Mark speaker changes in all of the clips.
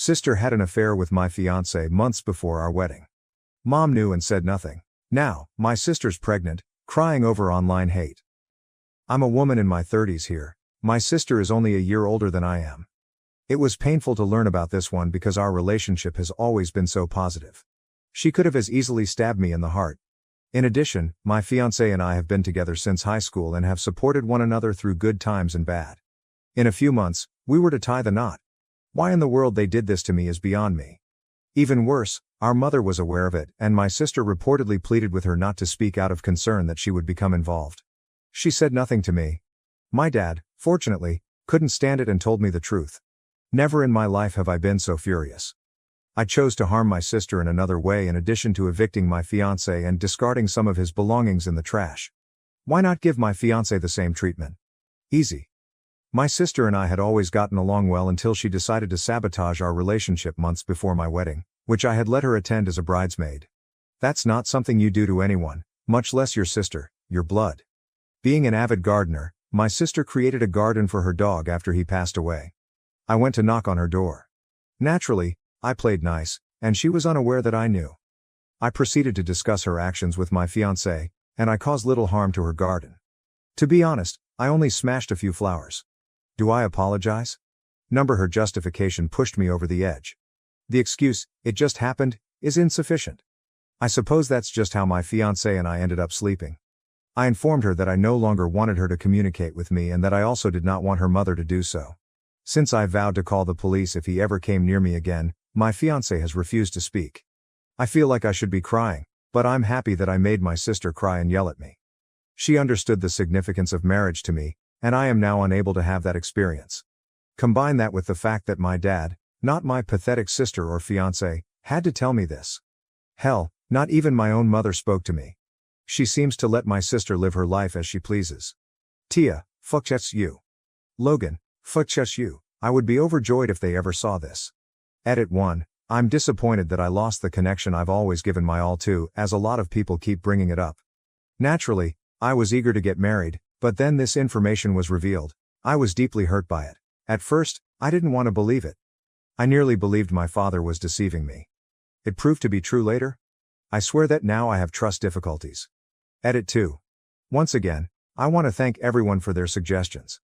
Speaker 1: Sister had an affair with my fiancé months before our wedding. Mom knew and said nothing. Now, my sister's pregnant, crying over online hate. I'm a woman in my 30s here. My sister is only a year older than I am. It was painful to learn about this one because our relationship has always been so positive. She could have as easily stabbed me in the heart. In addition, my fiancé and I have been together since high school and have supported one another through good times and bad. In a few months, we were to tie the knot. Why in the world they did this to me is beyond me. Even worse, our mother was aware of it, and my sister reportedly pleaded with her not to speak out of concern that she would become involved. She said nothing to me. My dad, fortunately, couldn't stand it and told me the truth. Never in my life have I been so furious. I chose to harm my sister in another way in addition to evicting my fiancé and discarding some of his belongings in the trash. Why not give my fiancé the same treatment? Easy. My sister and I had always gotten along well until she decided to sabotage our relationship months before my wedding, which I had let her attend as a bridesmaid. That's not something you do to anyone, much less your sister, your blood. Being an avid gardener, my sister created a garden for her dog after he passed away. I went to knock on her door. Naturally, I played nice, and she was unaware that I knew. I proceeded to discuss her actions with my fiancé, and I caused little harm to her garden. To be honest, I only smashed a few flowers. Do I apologize? Her justification pushed me over the edge. The excuse, "it just happened," is insufficient. I suppose that's just how my fiancé and I ended up sleeping. I informed her that I no longer wanted her to communicate with me and that I also did not want her mother to do so. Since I vowed to call the police if he ever came near me again, my fiancé has refused to speak. I feel like I should be crying, but I'm happy that I made my sister cry and yell at me. She understood the significance of marriage to me, and I am now unable to have that experience. Combine that with the fact that my dad, not my pathetic sister or fiancé, had to tell me this. Hell, not even my own mother spoke to me. She seems to let my sister live her life as she pleases. Tia, fuck you. Logan, fuck you. I would be overjoyed if they ever saw this. Edit 1. I'm disappointed that I lost the connection I've always given my all to, as a lot of people keep bringing it up. Naturally, I was eager to get married, but then this information was revealed. I was deeply hurt by it. At first, I didn't want to believe it. I nearly believed my father was deceiving me. It proved to be true later. I swear that now I have trust difficulties. Edit 2. Once again, I want to thank everyone for their suggestions.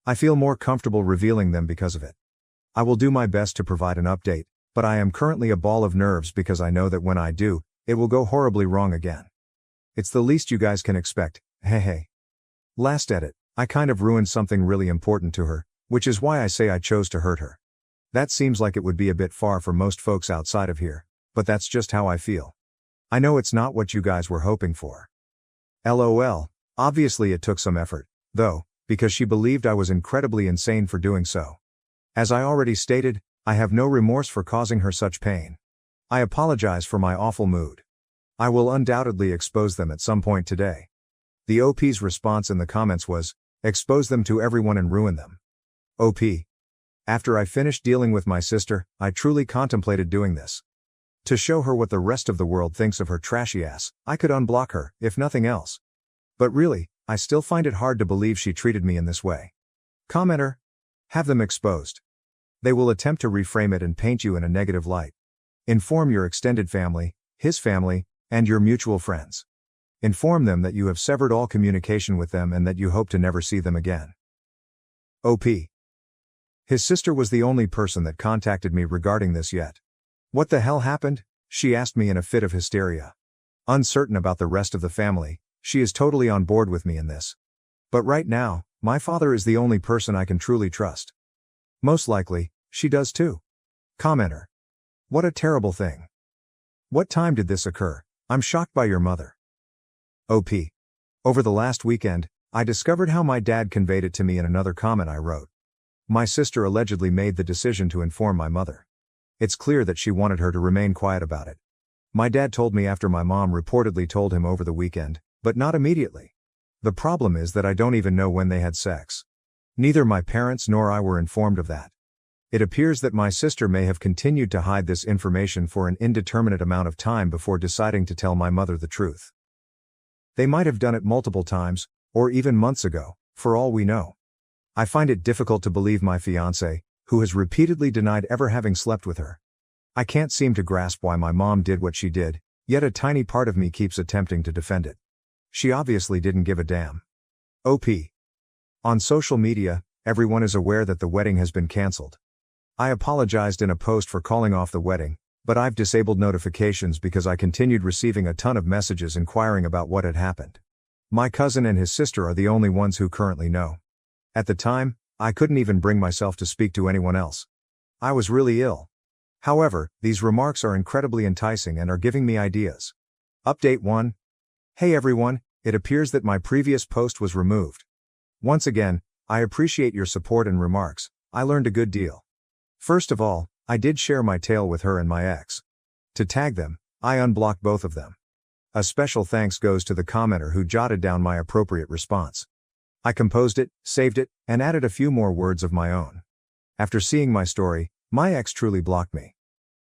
Speaker 1: I feel more comfortable revealing them because of it. I will do my best to provide an update, but I am currently a ball of nerves because I know that when I do, it will go horribly wrong again. It's the least you guys can expect, hey. Last edit, I kind of ruined something really important to her, which is why I say I chose to hurt her. That seems like it would be a bit far for most folks outside of here, but that's just how I feel. I know it's not what you guys were hoping for. LOL, obviously it took some effort, though, because she believed I was incredibly insane for doing so. As I already stated, I have no remorse for causing her such pain. I apologize for my awful mood. I will undoubtedly expose them at some point today. The OP's response in the comments was, expose them to everyone and ruin them. OP. After I finished dealing with my sister, I truly contemplated doing this. To show her what the rest of the world thinks of her trashy ass, I could unblock her, if nothing else. But really, I still find it hard to believe she treated me in this way. Commenter. Have them exposed. They will attempt to reframe it and paint you in a negative light. Inform your extended family, his family, and your mutual friends. Inform them that you have severed all communication with them and that you hope to never see them again. OP. His sister was the only person that contacted me regarding this yet. What the hell happened? She asked me in a fit of hysteria. Uncertain about the rest of the family, she is totally on board with me in this. But right now, my father is the only person I can truly trust. Most likely, she does too. Commenter. What a terrible thing. What time did this occur? I'm shocked by your mother. OP. Over the last weekend, I discovered how my dad conveyed it to me in another comment I wrote. My sister allegedly made the decision to inform my mother. It's clear that she wanted her to remain quiet about it. My dad told me after my mom reportedly told him over the weekend, but not immediately. The problem is that I don't even know when they had sex. Neither my parents nor I were informed of that. It appears that my sister may have continued to hide this information for an indeterminate amount of time before deciding to tell my mother the truth. They might have done it multiple times, or even months ago, for all we know. I find it difficult to believe my fiancé, who has repeatedly denied ever having slept with her. I can't seem to grasp why my mom did what she did, yet a tiny part of me keeps attempting to defend it. She obviously didn't give a damn. OP. On social media, everyone is aware that the wedding has been cancelled. I apologized in a post for calling off the wedding, but I've disabled notifications because I continued receiving a ton of messages inquiring about what had happened. My cousin and his sister are the only ones who currently know. At the time, I couldn't even bring myself to speak to anyone else. I was really ill. However, these remarks are incredibly enticing and are giving me ideas. Update 1. Hey everyone, it appears that my previous post was removed. Once again, I appreciate your support and remarks. I learned a good deal. First of all, I did share my tale with her and my ex. To tag them, I unblocked both of them. A special thanks goes to the commenter who jotted down my appropriate response. I composed it, saved it, and added a few more words of my own. After seeing my story, my ex truly blocked me.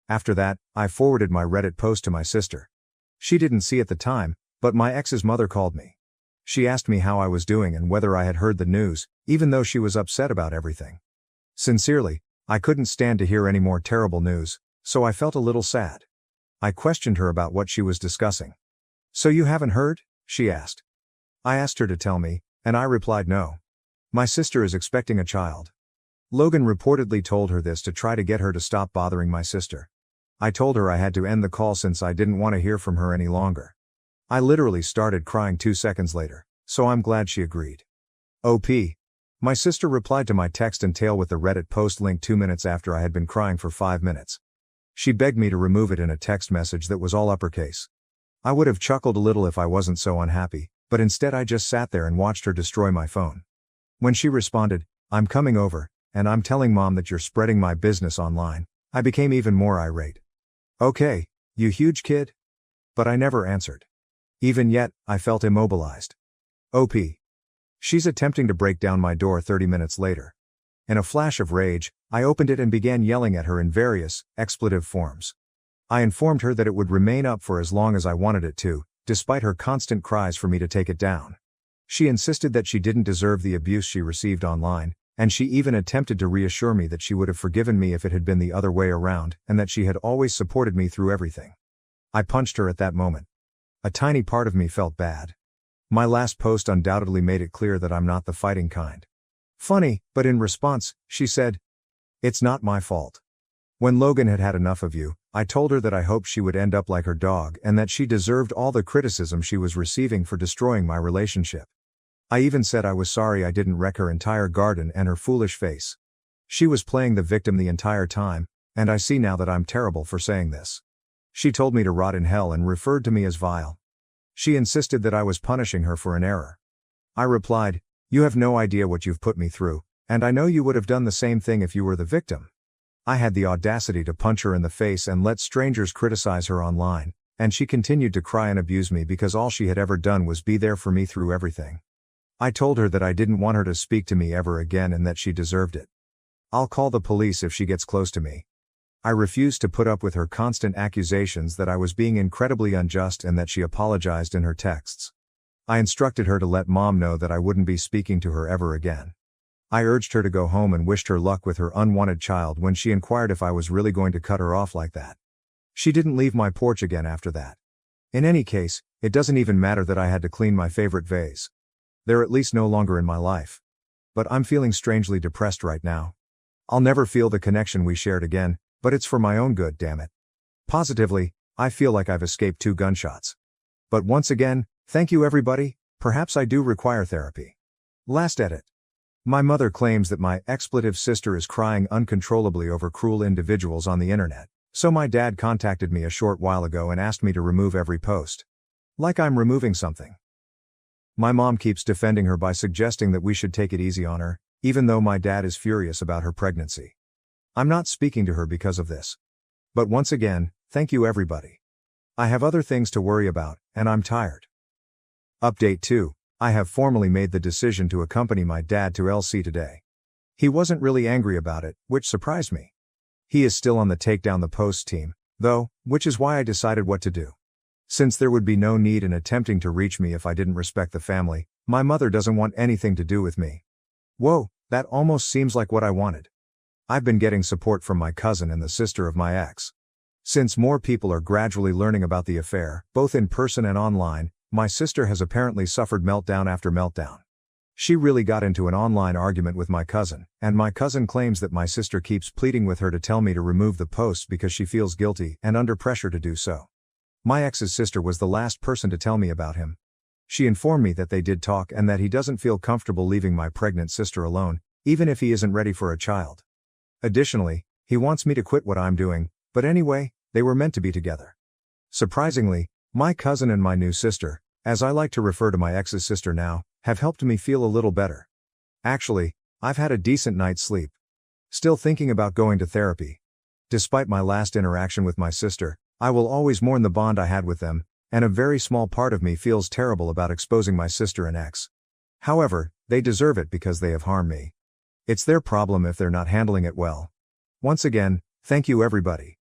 Speaker 1: After that, I forwarded my Reddit post to my sister. She didn't see at the time, but my ex's mother called me. She asked me how I was doing and whether I had heard the news, even though she was upset about everything. Sincerely, I couldn't stand to hear any more terrible news, so I felt a little sad. I questioned her about what she was discussing. So you haven't heard? She asked. I asked her to tell me, and I replied no. My sister is expecting a child. Logan reportedly told her this to try to get her to stop bothering my sister. I told her I had to end the call since I didn't want to hear from her any longer. I literally started crying 2 seconds later, so I'm glad she agreed. OP. My sister replied to my text and tale with the Reddit post link 2 minutes after I had been crying for 5 minutes. She begged me to remove it in a text message that was all uppercase. I would have chuckled a little if I wasn't so unhappy, but instead I just sat there and watched her destroy my phone. When she responded, "I'm coming over, and I'm telling mom that you're spreading my business online," I became even more irate. Okay, you huge kid? But I never answered. Even yet, I felt immobilized. OP. She's attempting to break down my door 30 minutes later. In a flash of rage, I opened it and began yelling at her in various, expletive forms. I informed her that it would remain up for as long as I wanted it to, despite her constant cries for me to take it down. She insisted that she didn't deserve the abuse she received online, and she even attempted to reassure me that she would have forgiven me if it had been the other way around, and that she had always supported me through everything. I punched her at that moment. A tiny part of me felt bad. My last post undoubtedly made it clear that I'm not the fighting kind. Funny, but in response, she said, "It's not my fault." When Logan had had enough of you, I told her that I hoped she would end up like her dog and that she deserved all the criticism she was receiving for destroying my relationship. I even said I was sorry I didn't wreck her entire garden and her foolish face. She was playing the victim the entire time, and I see now that I'm terrible for saying this. She told me to rot in hell and referred to me as vile. She insisted that I was punishing her for an error. I replied, "You have no idea what you've put me through, and I know you would have done the same thing if you were the victim." I had the audacity to punch her in the face and let strangers criticize her online, and she continued to cry and abuse me because all she had ever done was be there for me through everything. I told her that I didn't want her to speak to me ever again and that she deserved it. I'll call the police if she gets close to me. I refused to put up with her constant accusations that I was being incredibly unjust and that she apologized in her texts. I instructed her to let mom know that I wouldn't be speaking to her ever again. I urged her to go home and wished her luck with her unwanted child when she inquired if I was really going to cut her off like that. She didn't leave my porch again after that. In any case, it doesn't even matter that I had to clean my favorite vase. They're at least no longer in my life. But I'm feeling strangely depressed right now. I'll never feel the connection we shared again, but it's for my own good, damn it. Positively, I feel like I've escaped 2 gunshots. But once again, thank you everybody, perhaps I do require therapy. Last edit. My mother claims that my expletive sister is crying uncontrollably over cruel individuals on the internet, so my dad contacted me a short while ago and asked me to remove every post. Like I'm removing something. My mom keeps defending her by suggesting that we should take it easy on her, even though my dad is furious about her pregnancy. I'm not speaking to her because of this. But once again, thank you everybody. I have other things to worry about, and I'm tired. Update 2. I have formally made the decision to accompany my dad to LC today. He wasn't really angry about it, which surprised me. He is still on the Take Down the Posts team, though, which is why I decided what to do. Since there would be no need in attempting to reach me if I didn't respect the family, my mother doesn't want anything to do with me. Whoa, that almost seems like what I wanted. I've been getting support from my cousin and the sister of my ex. Since more people are gradually learning about the affair, both in person and online, my sister has apparently suffered meltdown after meltdown. She really got into an online argument with my cousin, and my cousin claims that my sister keeps pleading with her to tell me to remove the posts because she feels guilty and under pressure to do so. My ex's sister was the last person to tell me about him. She informed me that they did talk and that he doesn't feel comfortable leaving my pregnant sister alone, even if he isn't ready for a child. Additionally, he wants me to quit what I'm doing, but anyway, they were meant to be together. Surprisingly, my cousin and my new sister, as I like to refer to my ex's sister now, have helped me feel a little better. Actually, I've had a decent night's sleep. Still thinking about going to therapy. Despite my last interaction with my sister, I will always mourn the bond I had with them, and a very small part of me feels terrible about exposing my sister and ex. However, they deserve it because they have harmed me. It's their problem if they're not handling it well. Once again, thank you everybody.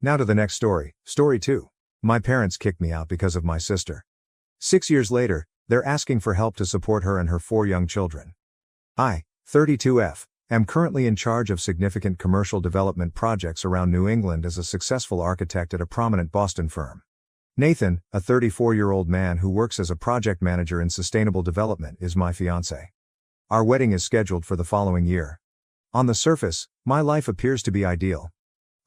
Speaker 1: Now to the next story, story 2. My parents kicked me out because of my sister. 6 years later, they're asking for help to support her and her 4 young children. I, 32F, am currently in charge of significant commercial development projects around New England as a successful architect at a prominent Boston firm. Nathan, a 34-year-old man who works as a project manager in sustainable development, is my fiancé. Our wedding is scheduled for the following year. On the surface, my life appears to be ideal.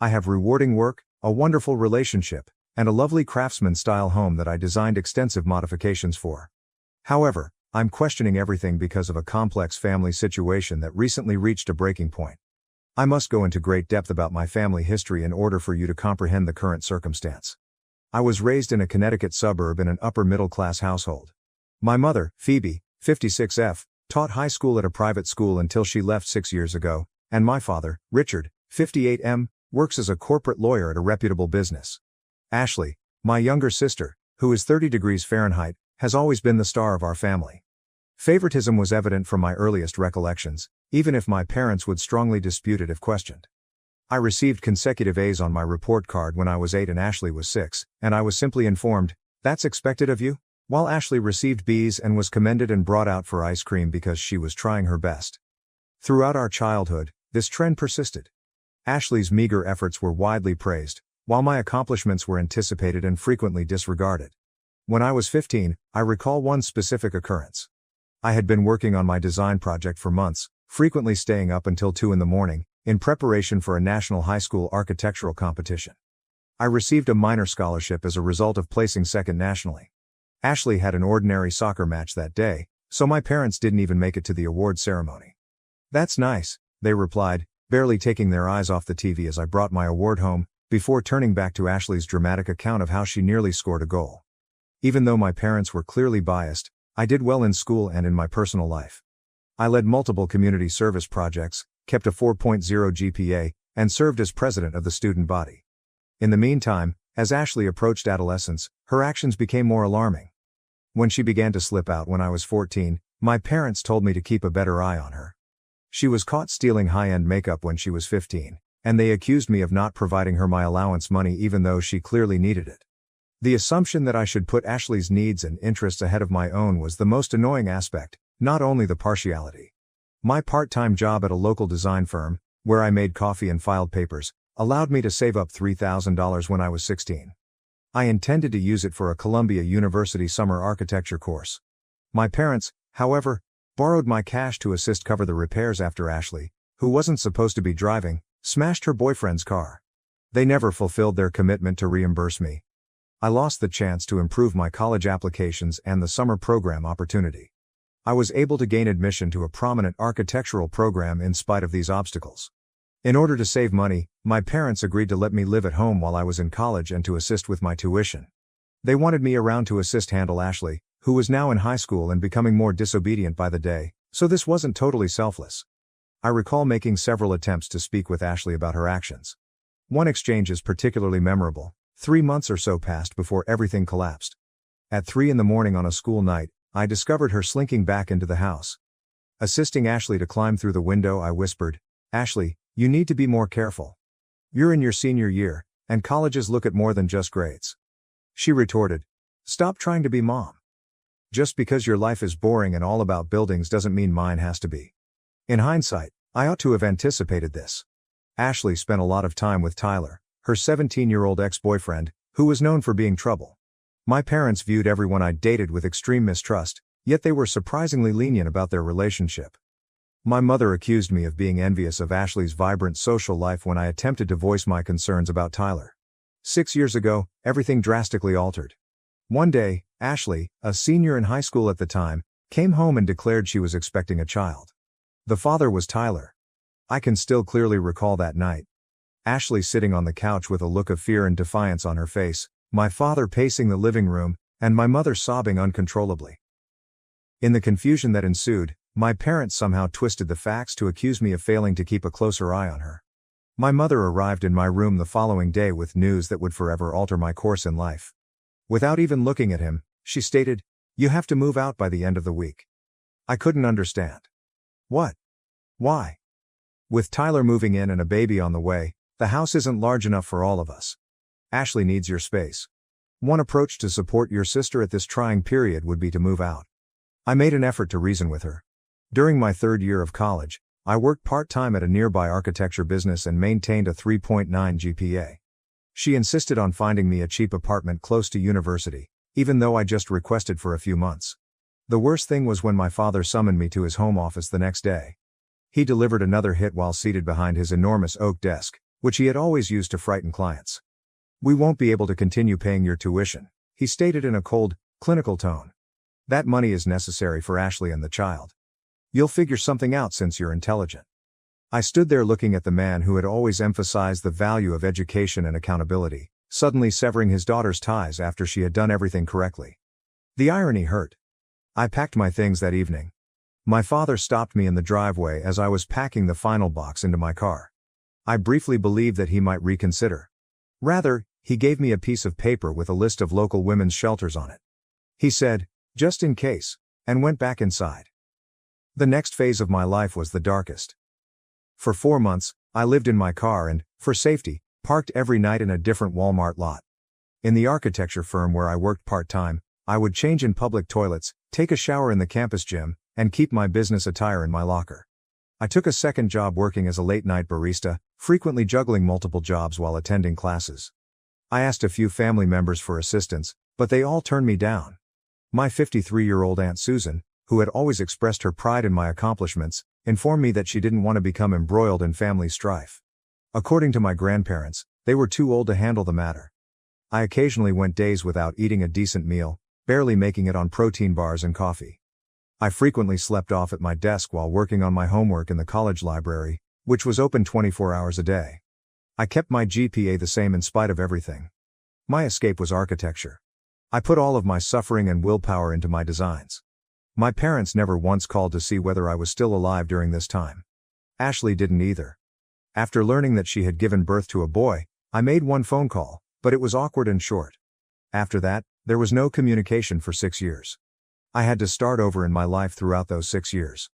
Speaker 1: I have rewarding work, a wonderful relationship, and a lovely craftsman-style home that I designed extensive modifications for. However, I'm questioning everything because of a complex family situation that recently reached a breaking point. I must go into great depth about my family history in order for you to comprehend the current circumstance. I was raised in a Connecticut suburb in an upper-middle-class household. My mother, Phoebe, 56F, taught high school at a private school until she left 6 years ago, and my father, Richard, 58M, works as a corporate lawyer at a reputable business. Ashley, my younger sister, who is 30 degrees Fahrenheit, has always been the star of our family. Favoritism was evident from my earliest recollections, even if my parents would strongly dispute it if questioned. I received consecutive A's on my report card when I was 8 and Ashley was 6, and I was simply informed, "That's expected of you?" While Ashley received B's and was commended and brought out for ice cream because she was trying her best. Throughout our childhood, this trend persisted. Ashley's meager efforts were widely praised, while my accomplishments were anticipated and frequently disregarded. When I was 15, I recall one specific occurrence. I had been working on my design project for months, frequently staying up until 2 in the morning, in preparation for a national high school architectural competition. I received a minor scholarship as a result of placing second nationally. Ashley had an ordinary soccer match that day, so my parents didn't even make it to the award ceremony. "That's nice," they replied, barely taking their eyes off the TV as I brought my award home, before turning back to Ashley's dramatic account of how she nearly scored a goal. Even though my parents were clearly biased, I did well in school and in my personal life. I led multiple community service projects, kept a 4.0 GPA, and served as president of the student body. In the meantime, as Ashley approached adolescence, her actions became more alarming. When she began to slip out when I was 14, my parents told me to keep a better eye on her. She was caught stealing high-end makeup when she was 15, and they accused me of not providing her my allowance money even though she clearly needed it. The assumption that I should put Ashley's needs and interests ahead of my own was the most annoying aspect, not only the partiality. My part-time job at a local design firm, where I made coffee and filed papers, allowed me to save up $3,000 when I was 16. I intended to use it for a Columbia University summer architecture course. My parents, however, borrowed my cash to assist cover the repairs after Ashley, who wasn't supposed to be driving, smashed her boyfriend's car. They never fulfilled their commitment to reimburse me. I lost the chance to improve my college applications and the summer program opportunity. I was able to gain admission to a prominent architectural program in spite of these obstacles. In order to save money, my parents agreed to let me live at home while I was in college and to assist with my tuition. They wanted me around to assist handle Ashley, who was now in high school and becoming more disobedient by the day, so this wasn't totally selfless. I recall making several attempts to speak with Ashley about her actions. One exchange is particularly memorable. 3 months or so passed before everything collapsed. At 3 in the morning on a school night, I discovered her slinking back into the house. Assisting Ashley to climb through the window, I whispered, "Ashley, you need to be more careful. You're in your senior year, and colleges look at more than just grades." She retorted, "Stop trying to be mom. Just because your life is boring and all about buildings doesn't mean mine has to be." In hindsight, I ought to have anticipated this. Ashley spent a lot of time with Tyler, her 17-year-old ex-boyfriend, who was known for being trouble. My parents viewed everyone I dated with extreme mistrust, yet they were surprisingly lenient about their relationship. My mother accused me of being envious of Ashley's vibrant social life when I attempted to voice my concerns about Tyler. 6 years ago, everything drastically altered. One day, Ashley, a senior in high school at the time, came home and declared she was expecting a child. The father was Tyler. I can still clearly recall that night. Ashley sitting on the couch with a look of fear and defiance on her face, my father pacing the living room, and my mother sobbing uncontrollably. In the confusion that ensued, my parents somehow twisted the facts to accuse me of failing to keep a closer eye on her. My mother arrived in my room the following day with news that would forever alter my course in life. Without even looking at him, she stated, "You have to move out by the end of the week." I couldn't understand. What? Why? With Tyler moving in and a baby on the way, the house isn't large enough for all of us. Ashley needs your space. One approach to support your sister at this trying period would be to move out. I made an effort to reason with her. During my third year of college, I worked part-time at a nearby architecture business and maintained a 3.9 GPA. She insisted on finding me a cheap apartment close to university, even though I just requested for a few months. The worst thing was when my father summoned me to his home office the next day. He delivered another hit while seated behind his enormous oak desk, which he had always used to frighten clients. "We won't be able to continue paying your tuition," he stated in a cold, clinical tone. "That money is necessary for Ashley and the child. You'll figure something out since you're intelligent." I stood there looking at the man who had always emphasized the value of education and accountability, suddenly severing his daughter's ties after she had done everything correctly. The irony hurt. I packed my things that evening. My father stopped me in the driveway as I was packing the final box into my car. I briefly believed that he might reconsider. Rather, he gave me a piece of paper with a list of local women's shelters on it. He said, "Just in case," and went back inside. The next phase of my life was the darkest. For 4 months, I lived in my car and, for safety, parked every night in a different Walmart lot. In the architecture firm where I worked part-time, I would change in public toilets, take a shower in the campus gym, and keep my business attire in my locker. I took a second job working as a late-night barista, frequently juggling multiple jobs while attending classes. I asked a few family members for assistance, but they all turned me down. My 53-year-old Aunt Susan, who had always expressed her pride in my accomplishments, informed me that she didn't want to become embroiled in family strife. According to my grandparents, they were too old to handle the matter. I occasionally went days without eating a decent meal, barely making it on protein bars and coffee. I frequently slept off at my desk while working on my homework in the college library, which was open 24 hours a day. I kept my GPA the same in spite of everything. My escape was architecture. I put all of my suffering and willpower into my designs. My parents never once called to see whether I was still alive during this time. Ashley didn't either. After learning that she had given birth to a boy, I made one phone call, but it was awkward and short. After that, there was no communication for 6 years. I had to start over in my life throughout those 6 years.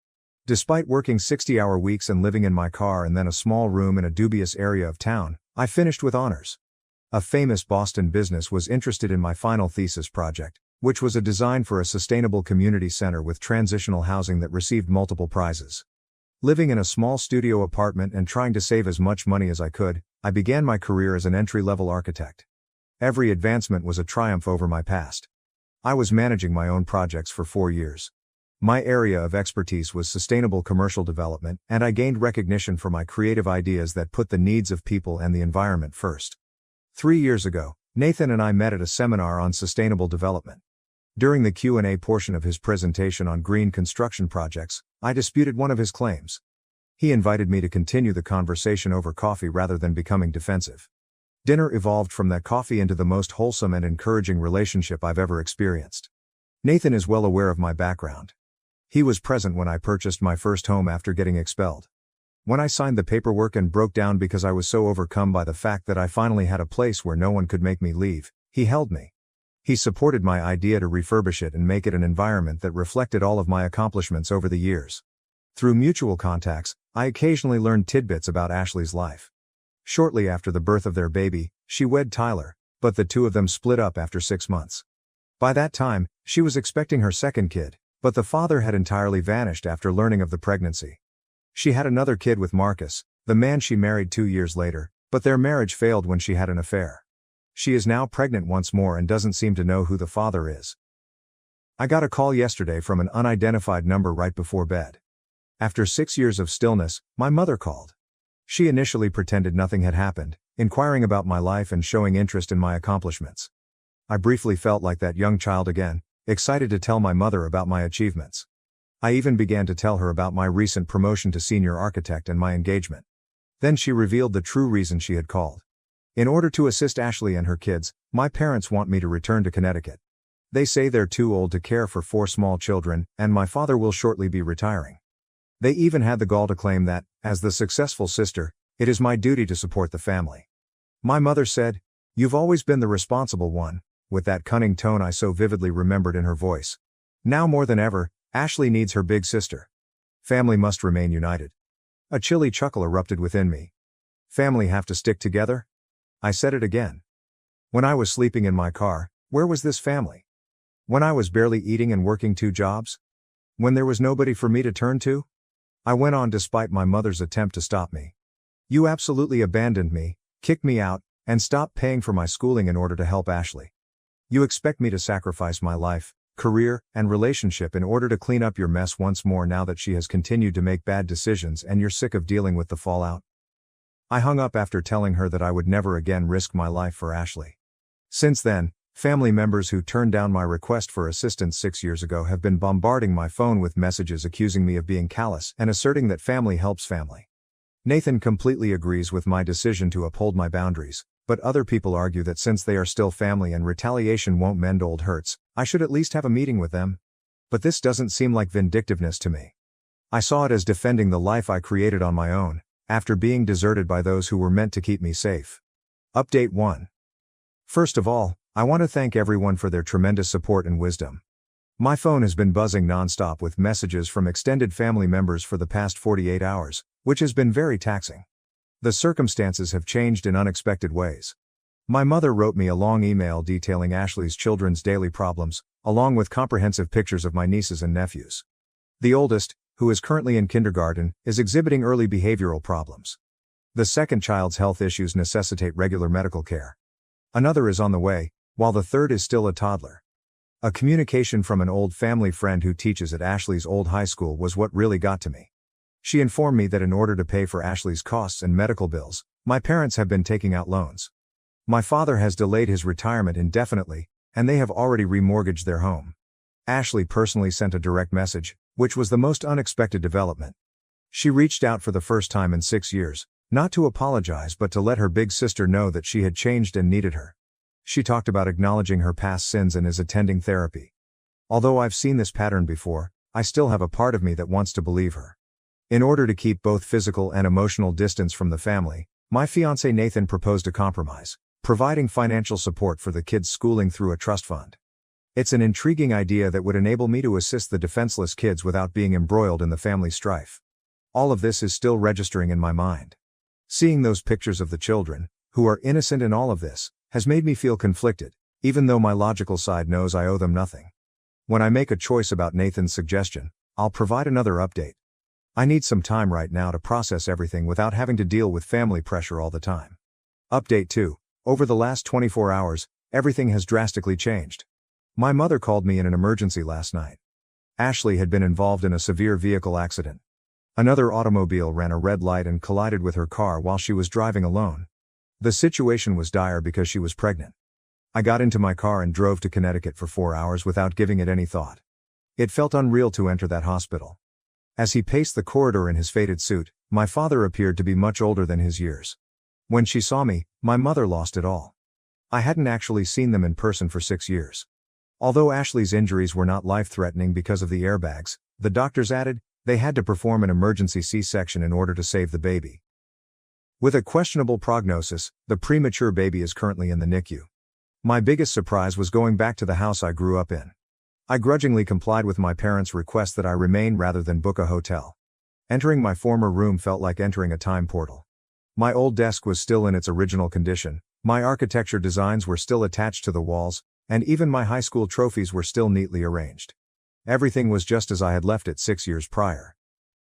Speaker 1: Despite working 60-hour weeks and living in my car and then a small room in a dubious area of town, I finished with honors. A famous Boston business was interested in my final thesis project, which was a design for a sustainable community center with transitional housing that received multiple prizes. Living in a small studio apartment and trying to save as much money as I could, I began my career as an entry-level architect. Every advancement was a triumph over my past. I was managing my own projects for 4 years. My area of expertise was sustainable commercial development, and I gained recognition for my creative ideas that put the needs of people and the environment first. 3 years ago, Nathan and I met at a seminar on sustainable development. During the Q&A portion of his presentation on green construction projects, I disputed one of his claims. He invited me to continue the conversation over coffee rather than becoming defensive. Dinner evolved from that coffee into the most wholesome and encouraging relationship I've ever experienced. Nathan is well aware of my background. He was present when I purchased my first home after getting expelled. When I signed the paperwork and broke down because I was so overcome by the fact that I finally had a place where no one could make me leave, he held me. He supported my idea to refurbish it and make it an environment that reflected all of my accomplishments over the years. Through mutual contacts, I occasionally learned tidbits about Ashley's life. Shortly after the birth of their baby, she wed Tyler, but the two of them split up after 6 months. By that time, she was expecting her second kid, but the father had entirely vanished after learning of the pregnancy. She had another kid with Marcus, the man she married 2 years later, but their marriage failed when she had an affair. She is now pregnant once more and doesn't seem to know who the father is. I got a call yesterday from an unidentified number right before bed. After 6 years of stillness, my mother called. She initially pretended nothing had happened, inquiring about my life and showing interest in my accomplishments. I briefly felt like that young child again, excited to tell my mother about my achievements. I even began to tell her about my recent promotion to senior architect and my engagement. Then she revealed the true reason she had called. In order to assist Ashley and her kids, my parents want me to return to Connecticut. They say they're too old to care for 4 small children, and my father will shortly be retiring. They even had the gall to claim that, as the successful sister, it is my duty to support the family. My mother said, "You've always been the responsible one," with that cunning tone I so vividly remembered in her voice. Now more than ever, Ashley needs her big sister. Family must remain united. A chilly chuckle erupted within me. Family have to stick together? I said it again. When I was sleeping in my car, where was this family? When I was barely eating and working 2 jobs? When there was nobody for me to turn to? I went on despite my mother's attempt to stop me. You absolutely abandoned me, kicked me out, and stopped paying for my schooling in order to help Ashley. You expect me to sacrifice my life, career, and relationship in order to clean up your mess once more now that she has continued to make bad decisions and you're sick of dealing with the fallout? I hung up after telling her that I would never again risk my life for Ashley. Since then, family members who turned down my request for assistance 6 years ago have been bombarding my phone with messages accusing me of being callous and asserting that family helps family. Nathan completely agrees with my decision to uphold my boundaries, but other people argue that since they are still family and retaliation won't mend old hurts, I should at least have a meeting with them. But this doesn't seem like vindictiveness to me. I saw it as defending the life I created on my own, after being deserted by those who were meant to keep me safe. Update 1. First of all, I want to thank everyone for their tremendous support and wisdom. My phone has been buzzing nonstop with messages from extended family members for the past 48 hours, which has been very taxing. The circumstances have changed in unexpected ways. My mother wrote me a long email detailing Ashley's children's daily problems, along with comprehensive pictures of my nieces and nephews. The oldest, who is currently in kindergarten, is exhibiting early behavioral problems. The second child's health issues necessitate regular medical care. Another is on the way, while the third is still a toddler. A communication from an old family friend who teaches at Ashley's old high school was what really got to me. She informed me that in order to pay for Ashley's costs and medical bills, my parents have been taking out loans. My father has delayed his retirement indefinitely, and they have already remortgaged their home. Ashley personally sent a direct message, which was the most unexpected development. She reached out for the first time in 6 years, not to apologize but to let her big sister know that she had changed and needed her. She talked about acknowledging her past sins and is attending therapy. Although I've seen this pattern before, I still have a part of me that wants to believe her. In order to keep both physical and emotional distance from the family, my fiancé Nathan proposed a compromise, providing financial support for the kids' schooling through a trust fund. It's an intriguing idea that would enable me to assist the defenseless kids without being embroiled in the family strife. All of this is still registering in my mind. Seeing those pictures of the children, who are innocent in all of this, has made me feel conflicted, even though my logical side knows I owe them nothing. When I make a choice about Nathan's suggestion, I'll provide another update. I need some time right now to process everything without having to deal with family pressure all the time. Update 2. Over the last 24 hours, everything has drastically changed. My mother called me in an emergency last night. Ashley had been involved in a severe vehicle accident. Another automobile ran a red light and collided with her car while she was driving alone. The situation was dire because she was pregnant. I got into my car and drove to Connecticut for 4 hours without giving it any thought. It felt unreal to enter that hospital. As he paced the corridor in his faded suit, my father appeared to be much older than his years. When she saw me, my mother lost it all. I hadn't actually seen them in person for 6 years. Although Ashley's injuries were not life-threatening because of the airbags, the doctors added, they had to perform an emergency C-section in order to save the baby. With a questionable prognosis, the premature baby is currently in the NICU. My biggest surprise was going back to the house I grew up in. I grudgingly complied with my parents' request that I remain rather than book a hotel. Entering my former room felt like entering a time portal. My old desk was still in its original condition, my architecture designs were still attached to the walls, and even my high school trophies were still neatly arranged. Everything was just as I had left it 6 years prior.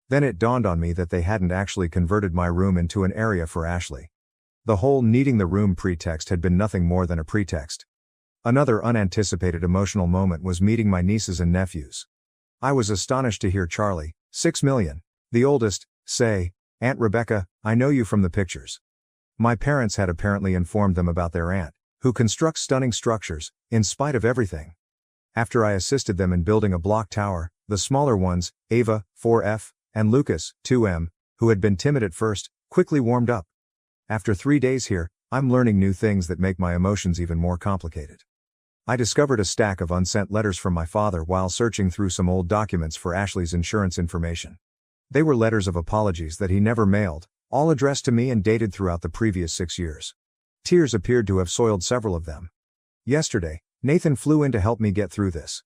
Speaker 1: Then it dawned on me that they hadn't actually converted my room into an area for Ashley. The whole needing the room pretext had been nothing more than a pretext. Another unanticipated emotional moment was meeting my nieces and nephews. I was astonished to hear Charlie, 6 million, the oldest, say, "Aunt Rebecca, I know you from the pictures." My parents had apparently informed them about their aunt, who constructs stunning structures, in spite of everything. After I assisted them in building a block tower, the smaller ones, Ava, 4F, and Lucas, 2M, who had been timid at first, quickly warmed up. After 3 days here, I'm learning new things that make my emotions even more complicated. I discovered a stack of unsent letters from my father while searching through some old documents for Ashley's insurance information. They were letters of apologies that he never mailed, all addressed to me and dated throughout the previous 6 years. Tears appeared to have soiled several of them. Yesterday, Nathan flew in to help me get through this.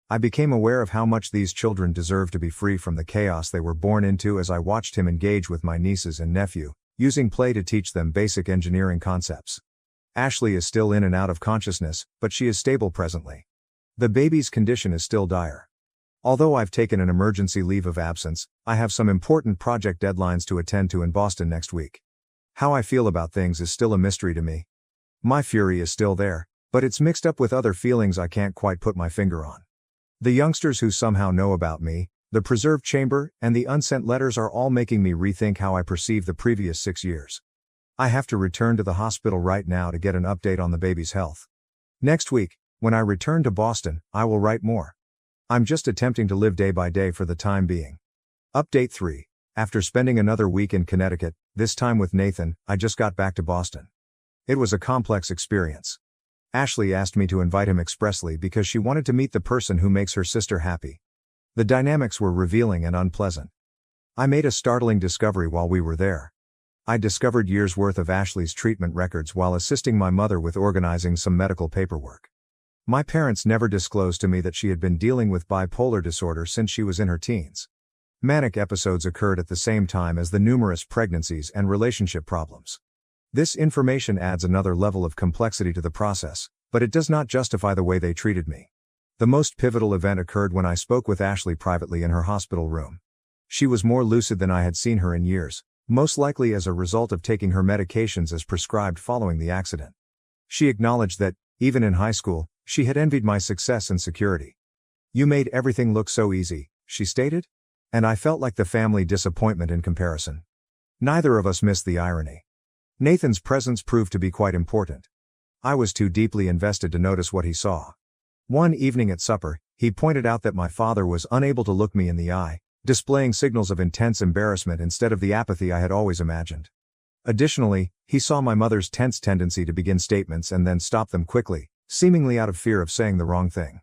Speaker 1: I became aware of how much these children deserve to be free from the chaos they were born into as I watched him engage with my nieces and nephew, using play to teach them basic engineering concepts. Ashley is still in and out of consciousness, but she is stable presently. The baby's condition is still dire. Although I've taken an emergency leave of absence, I have some important project deadlines to attend to in Boston next week. How I feel about things is still a mystery to me. My fury is still there, but it's mixed up with other feelings I can't quite put my finger on. The youngsters who somehow know about me, the preserved chamber, and the unsent letters are all making me rethink how I perceive the previous 6 years. I have to return to the hospital right now to get an update on the baby's health. Next week, when I return to Boston, I will write more. I'm just attempting to live day by day for the time being. Update 3. After spending another week in Connecticut, this time with Nathan, I just got back to Boston. It was a complex experience. Ashley asked me to invite him expressly because she wanted to meet the person who makes her sister happy. The dynamics were revealing and unpleasant. I made a startling discovery while we were there. I discovered years' worth of Ashley's treatment records while assisting my mother with organizing some medical paperwork. My parents never disclosed to me that she had been dealing with bipolar disorder since she was in her teens. Manic episodes occurred at the same time as the numerous pregnancies and relationship problems. This information adds another level of complexity to the process, but it does not justify the way they treated me. The most pivotal event occurred when I spoke with Ashley privately in her hospital room. She was more lucid than I had seen her in years, most likely as a result of taking her medications as prescribed following the accident. She acknowledged that, even in high school, she had envied my success and security. "You made everything look so easy," she stated. And I felt like the family disappointment in comparison. Neither of us missed the irony. Nathan's presence proved to be quite important. I was too deeply invested to notice what he saw. One evening at supper, he pointed out that my father was unable to look me in the eye, displaying signals of intense embarrassment instead of the apathy I had always imagined. Additionally, he saw my mother's tense tendency to begin statements and then stop them quickly, seemingly out of fear of saying the wrong thing.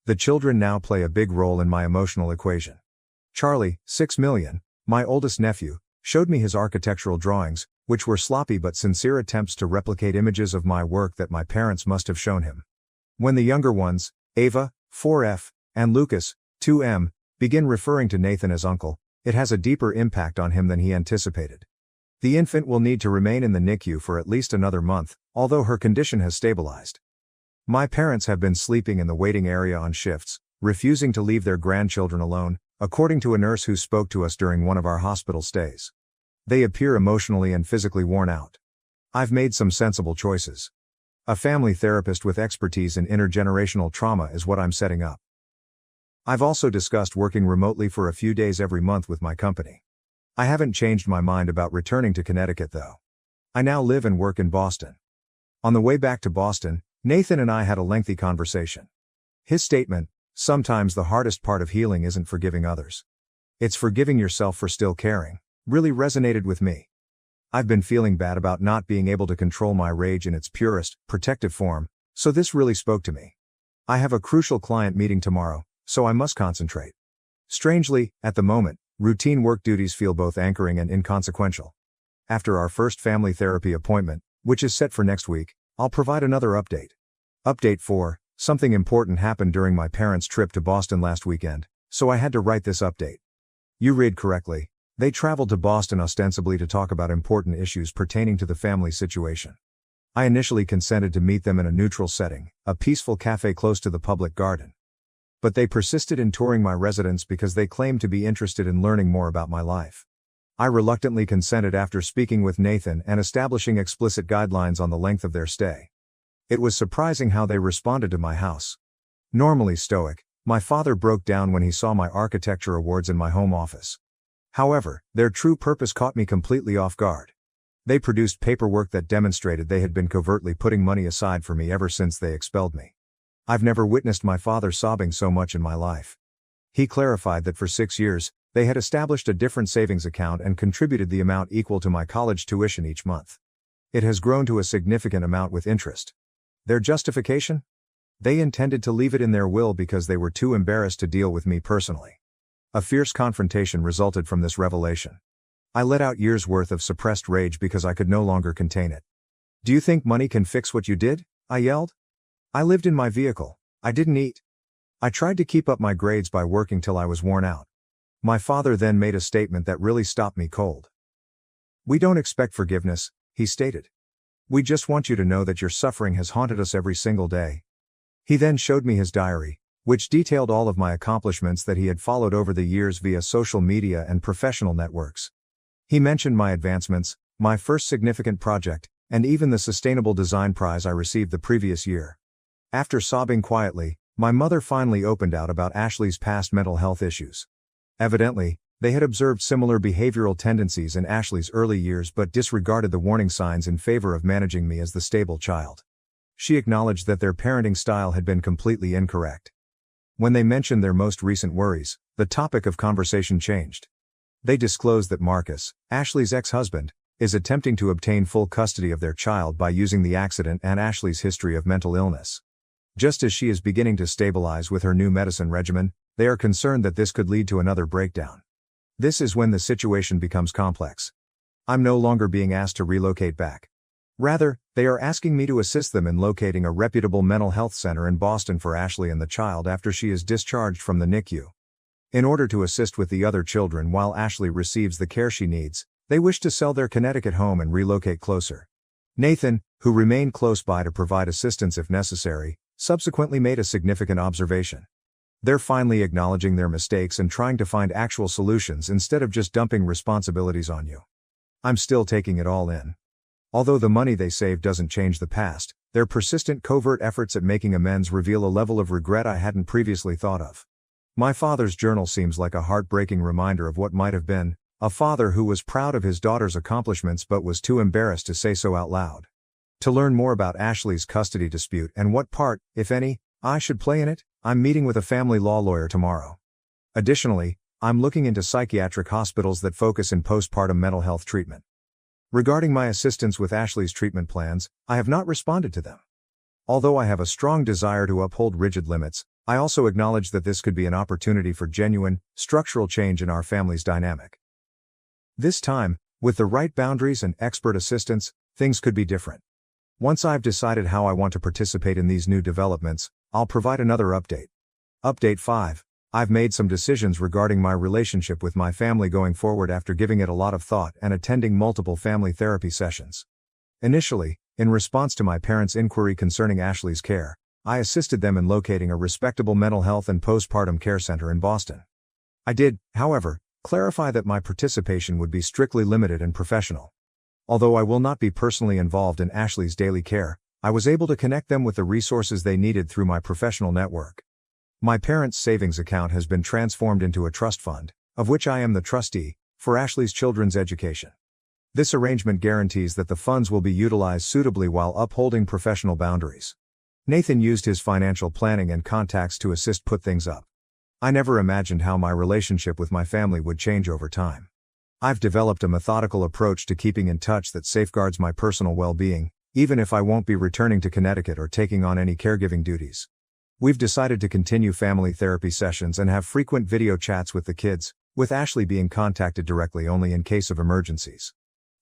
Speaker 1: The children now play a big role in my emotional equation. Charlie, 6 million, my oldest nephew, showed me his architectural drawings, which were sloppy but sincere attempts to replicate images of my work that my parents must have shown him. When the younger ones, Ava, 4F, and Lucas, 2M, begin referring to Nathan as uncle, it has a deeper impact on him than he anticipated. The infant will need to remain in the NICU for at least another month, although her condition has stabilized. My parents have been sleeping in the waiting area on shifts, refusing to leave their grandchildren alone, according to a nurse who spoke to us during one of our hospital stays. They appear emotionally and physically worn out. I've made some sensible choices. A family therapist with expertise in intergenerational trauma is what I'm setting up. I've also discussed working remotely for a few days every month with my company. I haven't changed my mind about returning to Connecticut though. I now live and work in Boston. On the way back to Boston, Nathan and I had a lengthy conversation. His statement, "Sometimes the hardest part of healing isn't forgiving others. It's forgiving yourself for still caring," really resonated with me. I've been feeling bad about not being able to control my rage in its purest, protective form, so this really spoke to me. I have a crucial client meeting tomorrow, so I must concentrate. Strangely, at the moment, routine work duties feel both anchoring and inconsequential. After our first family therapy appointment, which is set for next week, I'll provide another update. Update 4, something important happened during my parents' trip to Boston last weekend, so I had to write this update. You read correctly. They traveled to Boston ostensibly to talk about important issues pertaining to the family situation. I initially consented to meet them in a neutral setting, a peaceful cafe close to the public garden. But they persisted in touring my residence because they claimed to be interested in learning more about my life. I reluctantly consented after speaking with Nathan and establishing explicit guidelines on the length of their stay. It was surprising how they responded to my house. Normally stoic, my father broke down when he saw my architecture awards in my home office. However, their true purpose caught me completely off guard. They produced paperwork that demonstrated they had been covertly putting money aside for me ever since they expelled me. I've never witnessed my father sobbing so much in my life. He clarified that for 6 years, they had established a different savings account and contributed the amount equal to my college tuition each month. It has grown to a significant amount with interest. Their justification? They intended to leave it in their will because they were too embarrassed to deal with me personally. A fierce confrontation resulted from this revelation. I let out years' worth of suppressed rage because I could no longer contain it. "Do you think money can fix what you did?" I yelled. "I lived in my vehicle. I didn't eat. I tried to keep up my grades by working till I was worn out." My father then made a statement that really stopped me cold. "We don't expect forgiveness," he stated. "We just want you to know that your suffering has haunted us every single day." He then showed me his diary, which detailed all of my accomplishments that he had followed over the years via social media and professional networks. He mentioned my advancements, my first significant project, and even the Sustainable Design Prize I received the previous year. After sobbing quietly, my mother finally opened out about Ashley's past mental health issues. Evidently, they had observed similar behavioral tendencies in Ashley's early years but disregarded the warning signs in favor of managing me as the stable child. She acknowledged that their parenting style had been completely incorrect. When they mentioned their most recent worries, the topic of conversation changed. They disclosed that Marcus, Ashley's ex-husband, is attempting to obtain full custody of their child by using the accident and Ashley's history of mental illness. Just as she is beginning to stabilize with her new medicine regimen, they are concerned that this could lead to another breakdown. This is when the situation becomes complex. I'm no longer being asked to relocate back. Rather, they are asking me to assist them in locating a reputable mental health center in Boston for Ashley and the child after she is discharged from the NICU. In order to assist with the other children while Ashley receives the care she needs, they wish to sell their Connecticut home and relocate closer. Nathan, who remained close by to provide assistance if necessary, subsequently made a significant observation. They're finally acknowledging their mistakes and trying to find actual solutions instead of just dumping responsibilities on you. I'm still taking it all in. Although the money they saved doesn't change the past, their persistent covert efforts at making amends reveal a level of regret I hadn't previously thought of. My father's journal seems like a heartbreaking reminder of what might have been, a father who was proud of his daughter's accomplishments but was too embarrassed to say so out loud. To learn more about Ashley's custody dispute and what part, if any, I should play in it, I'm meeting with a family law lawyer tomorrow. Additionally, I'm looking into psychiatric hospitals that focus in postpartum mental health treatment. Regarding my assistance with Ashley's treatment plans, I have not responded to them. Although I have a strong desire to uphold rigid limits, I also acknowledge that this could be an opportunity for genuine, structural change in our family's dynamic. This time, with the right boundaries and expert assistance, things could be different. Once I've decided how I want to participate in these new developments, I'll provide another update. Update 5. I've made some decisions regarding my relationship with my family going forward after giving it a lot of thought and attending multiple family therapy sessions. Initially, in response to my parents' inquiry concerning Ashley's care, I assisted them in locating a respectable mental health and postpartum care center in Boston. I did, however, clarify that my participation would be strictly limited and professional. Although I will not be personally involved in Ashley's daily care, I was able to connect them with the resources they needed through my professional network. My parents' savings account has been transformed into a trust fund, of which I am the trustee, for Ashley's children's education. This arrangement guarantees that the funds will be utilized suitably while upholding professional boundaries. Nathan used his financial planning and contacts to assist put things up. I never imagined how my relationship with my family would change over time. I've developed a methodical approach to keeping in touch that safeguards my personal well-being, even if I won't be returning to Connecticut or taking on any caregiving duties. We've decided to continue family therapy sessions and have frequent video chats with the kids, with Ashley being contacted directly only in case of emergencies.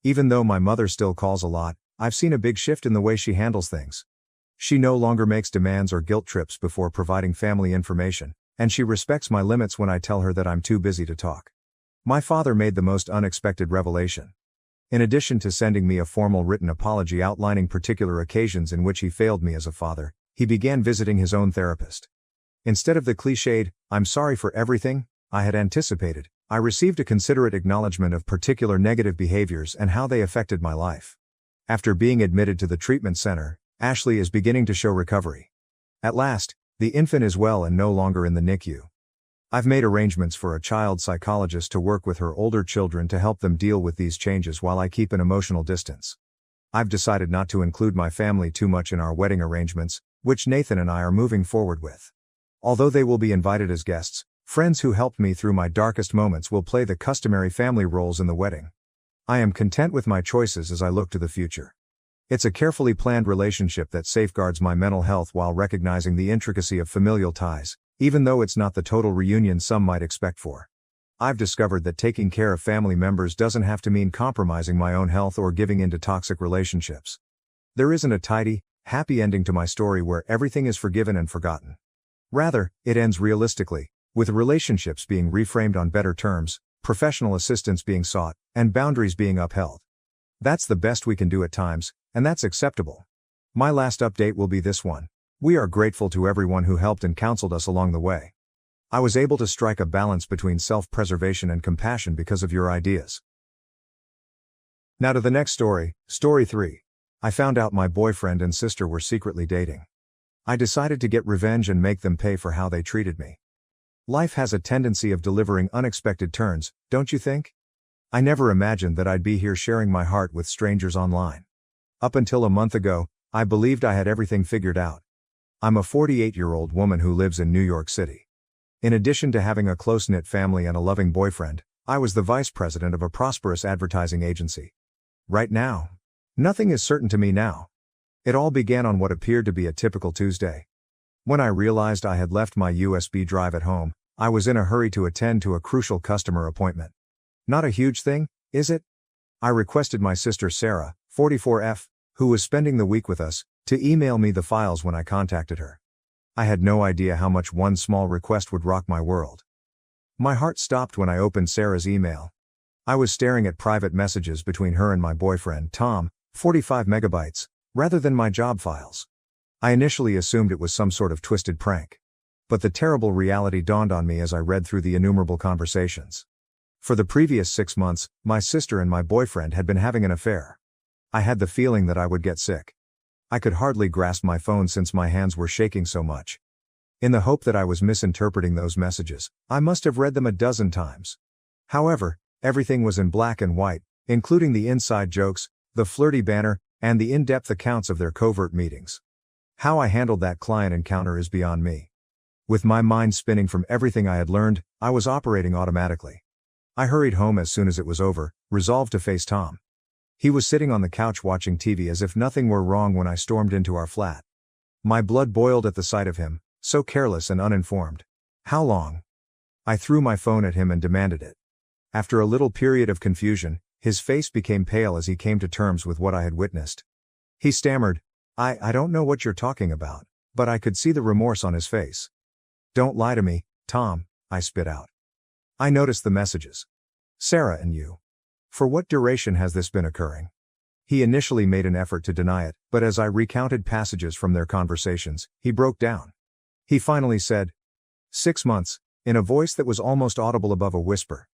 Speaker 1: Even though my mother still calls a lot, I've seen a big shift in the way she handles things. She no longer makes demands or guilt trips before providing family information, and she respects my limits when I tell her that I'm too busy to talk. My father made the most unexpected revelation. In addition to sending me a formal written apology outlining particular occasions in which he failed me as a father, he began visiting his own therapist. Instead of the cliched, "I'm sorry for everything," I had anticipated, I received a considerate acknowledgement of particular negative behaviors and how they affected my life. After being admitted to the treatment center, Ashley is beginning to show recovery. At last, the infant is well and no longer in the NICU. I've made arrangements for a child psychologist to work with her older children to help them deal with these changes while I keep an emotional distance. I've decided not to include my family too much in our wedding arrangements, which Nathan and I are moving forward with. Although they will be invited as guests, friends who helped me through my darkest moments will play the customary family roles in the wedding. I am content with my choices as I look to the future. It's a carefully planned relationship that safeguards my mental health while recognizing the intricacy of familial ties, even though it's not the total reunion some might expect for. I've discovered that taking care of family members doesn't have to mean compromising my own health or giving in to toxic relationships. There isn't a tidy, happy ending to my story where everything is forgiven and forgotten. Rather, it ends realistically, with relationships being reframed on better terms, professional assistance being sought, and boundaries being upheld. That's the best we can do at times, and that's acceptable. My last update will be this one. We are grateful to everyone who helped and counseled us along the way. I was able to strike a balance between self-preservation and compassion because of your ideas. Now to the next story, Story 3. I found out my boyfriend and sister were secretly dating. I decided to get revenge and make them pay for how they treated me. Life has a tendency of delivering unexpected turns, don't you think? I never imagined that I'd be here sharing my heart with strangers online. Up until a month ago, I believed I had everything figured out. I'm a 48-year-old woman who lives in New York City. In addition to having a close-knit family and a loving boyfriend, I was the vice president of a prosperous advertising agency. Right now, nothing is certain to me now. It all began on what appeared to be a typical Tuesday. When I realized I had left my USB drive at home, I was in a hurry to attend to a crucial customer appointment. Not a huge thing, is it? I requested my sister Sarah, 44F, who was spending the week with us, to email me the files when I contacted her. I had no idea how much one small request would rock my world. My heart stopped when I opened Sarah's email. I was staring at private messages between her and my boyfriend, Tom, 45 megabytes, rather than my job files. I initially assumed it was some sort of twisted prank. But the terrible reality dawned on me as I read through the innumerable conversations. For the previous 6 months, my sister and my boyfriend had been having an affair. I had the feeling that I would get sick. I could hardly grasp my phone since my hands were shaking so much. In the hope that I was misinterpreting those messages, I must have read them a dozen times. However, everything was in black and white, including the inside jokes, the flirty banter, and the in-depth accounts of their covert meetings. How I handled that client encounter is beyond me. With my mind spinning from everything I had learned, I was operating automatically. I hurried home as soon as it was over, resolved to face Tom. He was sitting on the couch watching TV as if nothing were wrong when I stormed into our flat. My blood boiled at the sight of him, so careless and uninformed. "How long?" I threw my phone at him and demanded it. After a little period of confusion, his face became pale as he came to terms with what I had witnessed. He stammered, I don't know what you're talking about," but I could see the remorse on his face. "Don't lie to me, Tom," I spit out. "I noticed the messages. Sarah and you. For what duration has this been occurring?" He initially made an effort to deny it, but as I recounted passages from their conversations, he broke down. He finally said, 6 months, in a voice that was almost audible above a whisper.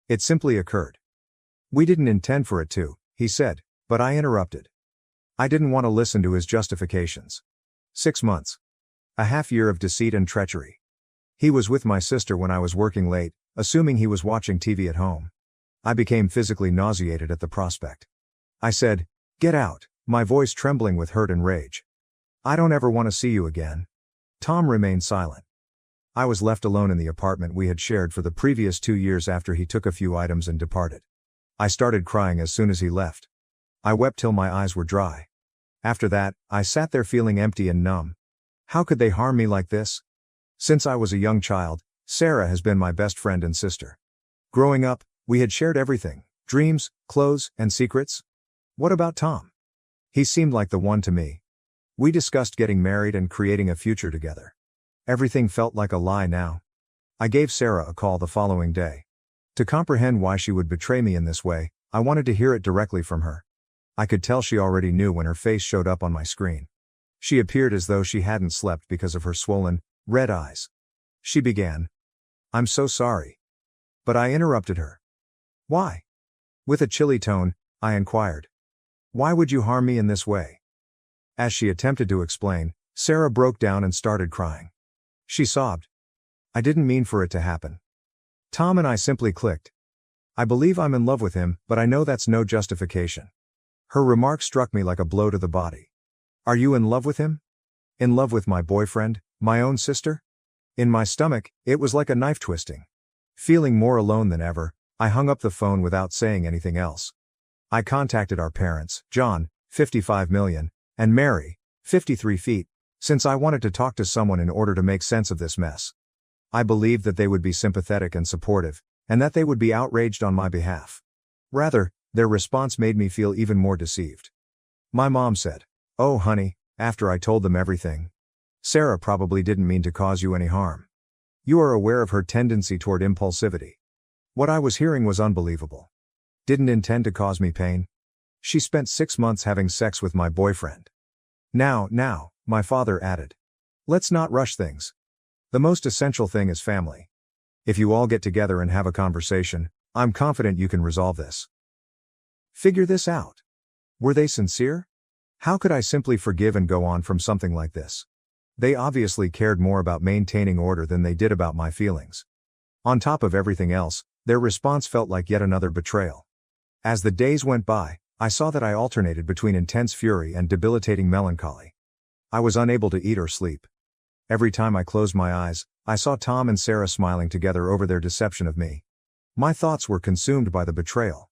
Speaker 1: "It simply occurred. We didn't intend for it to," he said, but I interrupted. I didn't want to listen to his justifications. 6 months. A half year of deceit and treachery. He was with my sister when I was working late, assuming he was watching TV at home. I became physically nauseated at the prospect. I said, "Get out," my voice trembling with hurt and rage. "I don't ever want to see you again." Tom remained silent. I was left alone in the apartment we had shared for the previous 2 years after he took a few items and departed. I started crying as soon as he left. I wept till my eyes were dry. After that, I sat there feeling empty and numb. How could they harm me like this? Since I was a young child, Sarah has been my best friend and sister. Growing up, we had shared everything, dreams, clothes, and secrets. What about Tom? He seemed like the one to me. We discussed getting married and creating a future together. Everything felt like a lie now. I gave Sarah a call the following day. To comprehend why she would betray me in this way, I wanted to hear it directly from her. I could tell she already knew when her face showed up on my screen. She appeared as though she hadn't slept because of her swollen, red eyes. she began. I'm so sorry. But I interrupted her. Why? With a chilly tone, I inquired. Why would you harm me in this way? As she attempted to explain, Sarah broke down and started crying. She sobbed. I didn't mean for it to happen. Tom and I simply clicked. I believe I'm in love with him, but I know that's no justification. Her remark struck me like a blow to the body. Are you in love with him? In love with my boyfriend, my own sister? In my stomach, it was like a knife twisting. Feeling more alone than ever, I hung up the phone without saying anything else. I contacted our parents, John, 55 million, and Mary, 53 feet, since I wanted to talk to someone in order to make sense of this mess. I believed that they would be sympathetic and supportive, and that they would be outraged on my behalf. Rather, their response made me feel even more deceived. My mom said, "Oh honey," after I told them everything. "Sarah probably didn't mean to cause you any harm. You are aware of her tendency toward impulsivity." What I was hearing was unbelievable. Didn't intend to cause me pain. She spent 6 months having sex with my boyfriend. Now, my father added. Let's not rush things. The most essential thing is family. If you all get together and have a conversation, I'm confident you can resolve this. Figure this out. Were they sincere? How could I simply forgive and go on from something like this? They obviously cared more about maintaining order than they did about my feelings. On top of everything else, their response felt like yet another betrayal. As the days went by, I saw that I alternated between intense fury and debilitating melancholy. I was unable to eat or sleep. Every time I closed my eyes, I saw Tom and Sarah smiling together over their deception of me. My thoughts were consumed by the betrayal.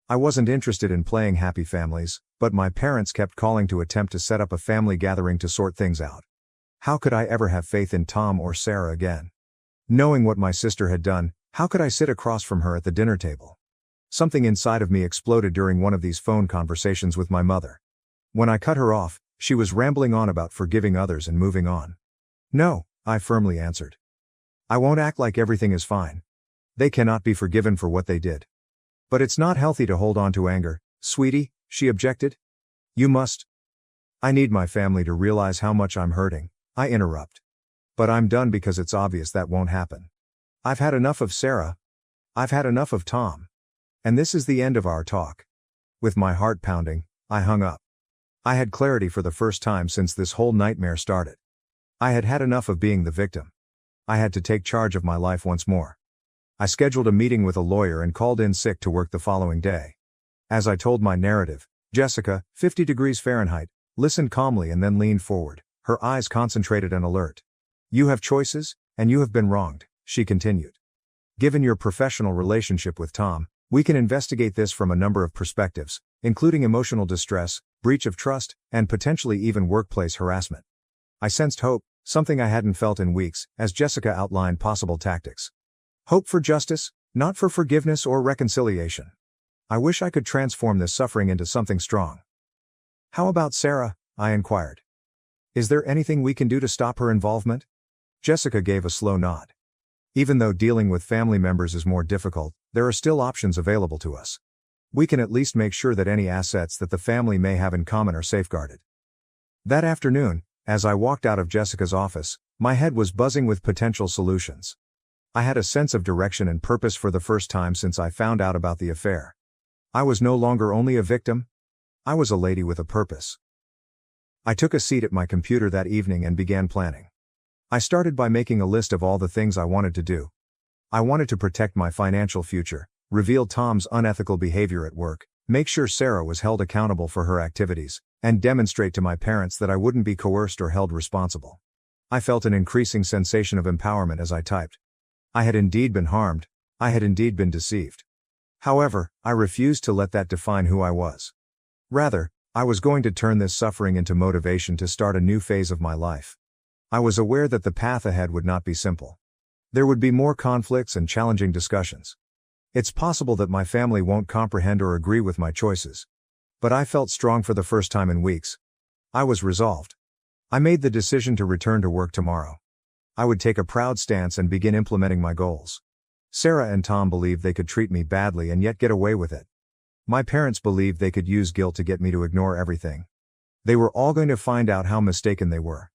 Speaker 1: I wasn't interested in playing happy families, but my parents kept calling to attempt to set up a family gathering to sort things out. How could I ever have faith in Tom or Sarah again? Knowing what my sister had done, how could I sit across from her at the dinner table? Something inside of me exploded during one of these phone conversations with my mother. When I cut her off, she was rambling on about forgiving others and moving on. No, I firmly answered. I won't act like everything is fine. They cannot be forgiven for what they did. But it's not healthy to hold on to anger, sweetie, she objected. You must. I need my family to realize how much I'm hurting, I interrupt. But I'm done because it's obvious that won't happen. I've had enough of Sarah. I've had enough of Tom. And this is the end of our talk. With my heart pounding, I hung up. I had clarity for the first time since this whole nightmare started. I had had enough of being the victim. I had to take charge of my life once more. I scheduled a meeting with a lawyer and called in sick to work the following day. As I told my narrative, Jessica, 50 degrees Fahrenheit, listened calmly and then leaned forward, her eyes concentrated and alert. You have choices, and you have been wronged, she continued. Given your professional relationship with Tom, we can investigate this from a number of perspectives, including emotional distress, breach of trust, and potentially even workplace harassment. I sensed hope, something I hadn't felt in weeks, as Jessica outlined possible tactics. Hope for justice, not for forgiveness or reconciliation. I wish I could transform this suffering into something strong. How about Sarah? I inquired. Is there anything we can do to stop her involvement? Jessica gave a slow nod. Even though dealing with family members is more difficult, there are still options available to us. We can at least make sure that any assets that the family may have in common are safeguarded. That afternoon, as I walked out of Jessica's office, my head was buzzing with potential solutions. I had a sense of direction and purpose for the first time since I found out about the affair. I was no longer only a victim. I was a lady with a purpose. I took a seat at my computer that evening and began planning. I started by making a list of all the things I wanted to do. I wanted to protect my financial future, reveal Tom's unethical behavior at work, make sure Sarah was held accountable for her activities, and demonstrate to my parents that I wouldn't be coerced or held responsible. I felt an increasing sensation of empowerment as I typed. I had indeed been harmed, I had indeed been deceived. However, I refused to let that define who I was. Rather, I was going to turn this suffering into motivation to start a new phase of my life. I was aware that the path ahead would not be simple. There would be more conflicts and challenging discussions. It's possible that my family won't comprehend or agree with my choices. But I felt strong for the first time in weeks. I was resolved. I made the decision to return to work tomorrow. I would take a proud stance and begin implementing my goals. Sarah and Tom believed they could treat me badly and yet get away with it. My parents believed they could use guilt to get me to ignore everything. They were all going to find out how mistaken they were.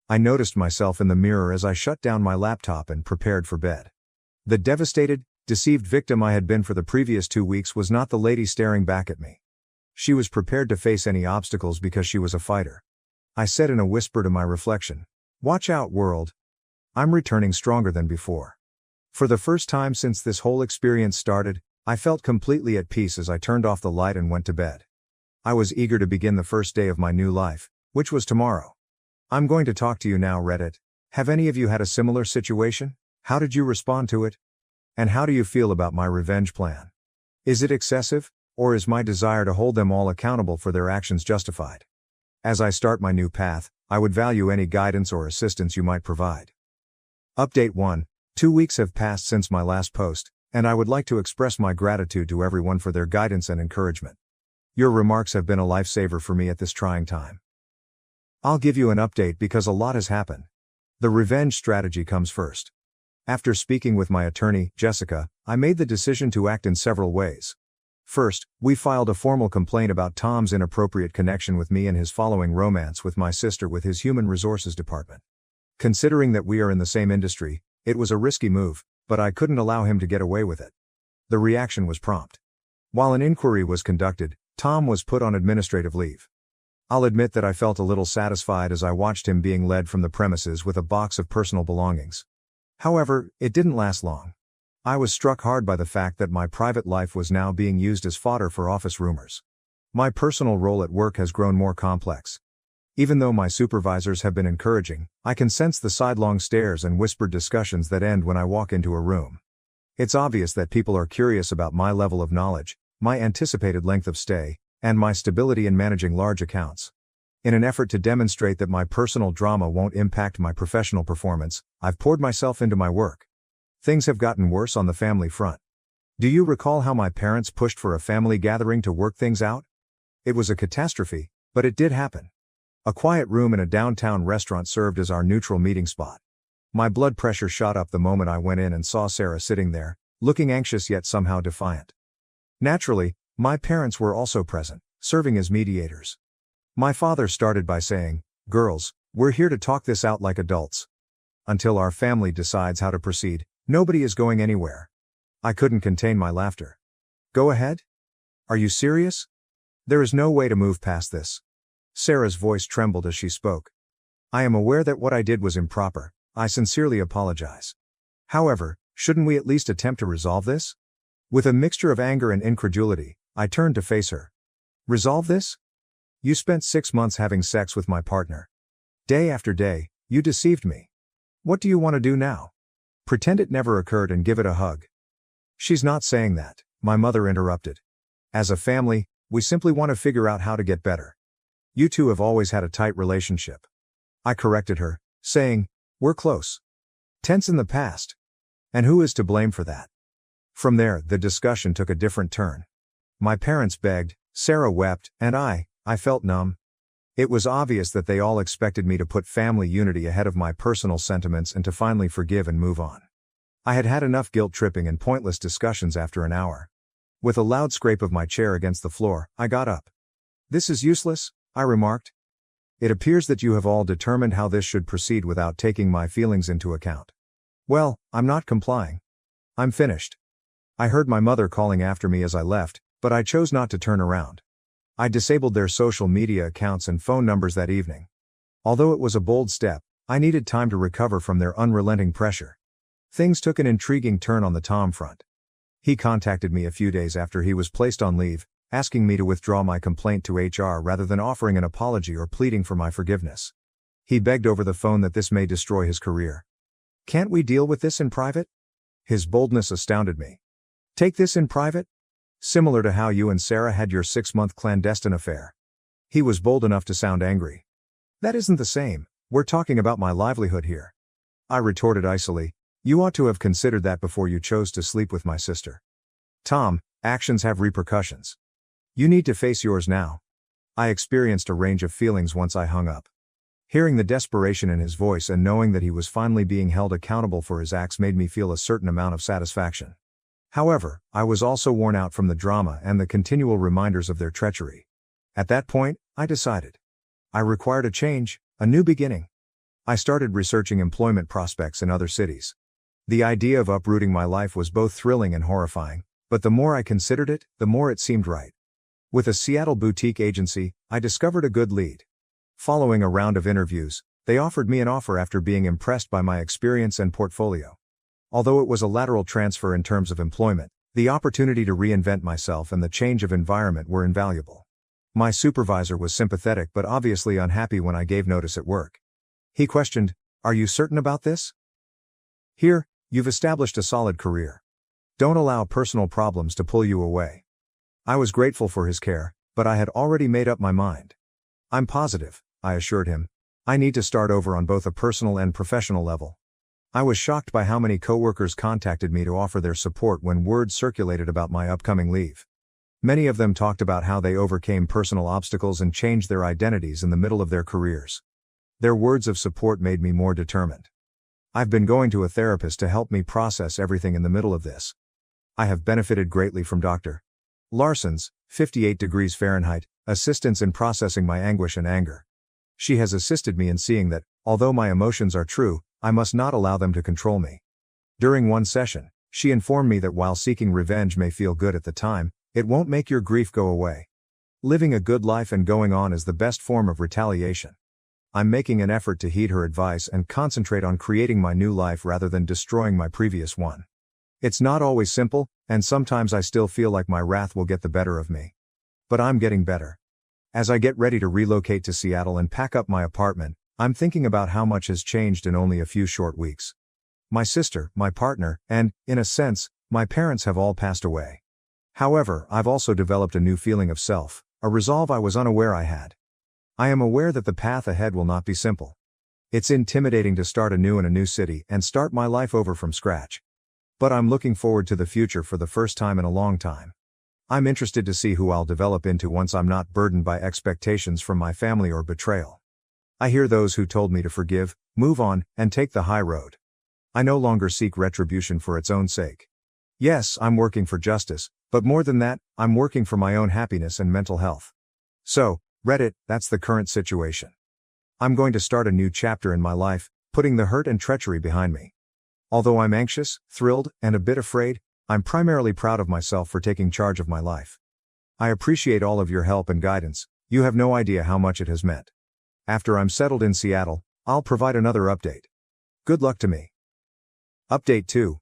Speaker 1: I noticed myself in the mirror as I shut down my laptop and prepared for bed. The devastated, deceived victim I had been for the previous 2 weeks was not the lady staring back at me. She was prepared to face any obstacles because she was a fighter. I said in a whisper to my reflection, "Watch out, world. I'm returning stronger than before." For the first time since this whole experience started, I felt completely at peace as I turned off the light and went to bed. I was eager to begin the first day of my new life, which was tomorrow. I'm going to talk to you now, Reddit. Have any of you had a similar situation? How did you respond to it? And how do you feel about my revenge plan? Is it excessive, or is my desire to hold them all accountable for their actions justified? As I start my new path, I would value any guidance or assistance you might provide. Update 1. 2 weeks have passed since my last post, and I would like to express my gratitude to everyone for their guidance and encouragement. Your remarks have been a lifesaver for me at this trying time. I'll give you an update because a lot has happened. The revenge strategy comes first. After speaking with my attorney, Jessica, I made the decision to act in several ways. First, we filed a formal complaint about Tom's inappropriate connection with me and his following romance with my sister with his human resources department. Considering that we are in the same industry, it was a risky move, but I couldn't allow him to get away with it. The reaction was prompt. While an inquiry was conducted, Tom was put on administrative leave. I'll admit that I felt a little satisfied as I watched him being led from the premises with a box of personal belongings. However, it didn't last long. I was struck hard by the fact that my private life was now being used as fodder for office rumors. My personal role at work has grown more complex. Even though my supervisors have been encouraging, I can sense the sidelong stares and whispered discussions that end when I walk into a room. It's obvious that people are curious about my level of knowledge, my anticipated length of stay, and my stability in managing large accounts. In an effort to demonstrate that my personal drama won't impact my professional performance, I've poured myself into my work. Things have gotten worse on the family front. Do you recall how my parents pushed for a family gathering to work things out? It was a catastrophe, but it did happen. A quiet room in a downtown restaurant served as our neutral meeting spot. My blood pressure shot up the moment I went in and saw Sarah sitting there, looking anxious yet somehow defiant. Naturally, my parents were also present, serving as mediators. My father started by saying, "Girls, we're here to talk this out like adults. Until our family decides how to proceed, nobody is going anywhere." I couldn't contain my laughter. "Go ahead? Are you serious? There is no way to move past this." Sarah's voice trembled as she spoke. "I am aware that what I did was improper. I sincerely apologize. However, shouldn't we at least attempt to resolve this?" With a mixture of anger and incredulity, I turned to face her. "Resolve this? You spent 6 months having sex with my partner. Day after day, you deceived me. What do you want to do now? Pretend it never occurred and give it a hug." "She's not saying that," my mother interrupted. "As a family, we simply want to figure out how to get better. You two have always had a tight relationship." I corrected her, saying, "We're close. Tense in the past. And who is to blame for that?" From there, the discussion took a different turn. My parents begged, Sarah wept, and I felt numb. It was obvious that they all expected me to put family unity ahead of my personal sentiments and to finally forgive and move on. I had had enough guilt-tripping and pointless discussions after an hour. With a loud scrape of my chair against the floor, I got up. "This is useless," I remarked. "It appears that you have all determined how this should proceed without taking my feelings into account. Well, I'm not complying. I'm finished." I heard my mother calling after me as I left, but I chose not to turn around. I disabled their social media accounts and phone numbers that evening. Although it was a bold step, I needed time to recover from their unrelenting pressure. Things took an intriguing turn on the Tom front. He contacted me a few days after he was placed on leave, asking me to withdraw my complaint to HR rather than offering an apology or pleading for my forgiveness. He begged over the phone that this may destroy his career. "Can't we deal with this in private?" His boldness astounded me. "Take this in private? Similar to how you and Sarah had your 6-month clandestine affair." He was bold enough to sound angry. "That isn't the same, we're talking about my livelihood here." I retorted icily, "You ought to have considered that before you chose to sleep with my sister. Tom, actions have repercussions. You need to face yours now." I experienced a range of feelings once I hung up. Hearing the desperation in his voice and knowing that he was finally being held accountable for his acts made me feel a certain amount of satisfaction. However, I was also worn out from the drama and the continual reminders of their treachery. At that point, I decided. I required a change, a new beginning. I started researching employment prospects in other cities. The idea of uprooting my life was both thrilling and horrifying, but the more I considered it, the more it seemed right. With a Seattle boutique agency, I discovered a good lead. Following a round of interviews, they offered me an offer after being impressed by my experience and portfolio. Although it was a lateral transfer in terms of employment, the opportunity to reinvent myself and the change of environment were invaluable. My supervisor was sympathetic but obviously unhappy when I gave notice at work. He questioned, "Are you certain about this? Here, you've established a solid career. Don't allow personal problems to pull you away." I was grateful for his care, but I had already made up my mind. "I'm positive," I assured him. "I need to start over on both a personal and professional level." I was shocked by how many coworkers contacted me to offer their support when word circulated about my upcoming leave. Many of them talked about how they overcame personal obstacles and changed their identities in the middle of their careers. Their words of support made me more determined. I've been going to a therapist to help me process everything in the middle of this. I have benefited greatly from Dr. Larson's 58 degrees Fahrenheit assistance in processing my anguish and anger. She has assisted me in seeing that, although my emotions are true, I must not allow them to control me. During one session, she informed me that while seeking revenge may feel good at the time, it won't make your grief go away. Living a good life and going on is the best form of retaliation. I'm making an effort to heed her advice and concentrate on creating my new life rather than destroying my previous one. It's not always simple, and sometimes I still feel like my wrath will get the better of me. But I'm getting better. As I get ready to relocate to Seattle and pack up my apartment, I'm thinking about how much has changed in only a few short weeks. My sister, my partner, and, in a sense, my parents have all passed away. However, I've also developed a new feeling of self, a resolve I was unaware I had. I am aware that the path ahead will not be simple. It's intimidating to start anew in a new city and start my life over from scratch. But I'm looking forward to the future for the first time in a long time. I'm interested to see who I'll develop into once I'm not burdened by expectations from my family or betrayal. I hear those who told me to forgive, move on, and take the high road. I no longer seek retribution for its own sake. Yes, I'm working for justice, but more than that, I'm working for my own happiness and mental health. So, Reddit, that's the current situation. I'm going to start a new chapter in my life, putting the hurt and treachery behind me. Although I'm anxious, thrilled, and a bit afraid, I'm primarily proud of myself for taking charge of my life. I appreciate all of your help and guidance. You have no idea how much it has meant. After I'm settled in Seattle, I'll provide another update. Good luck to me. Update 2.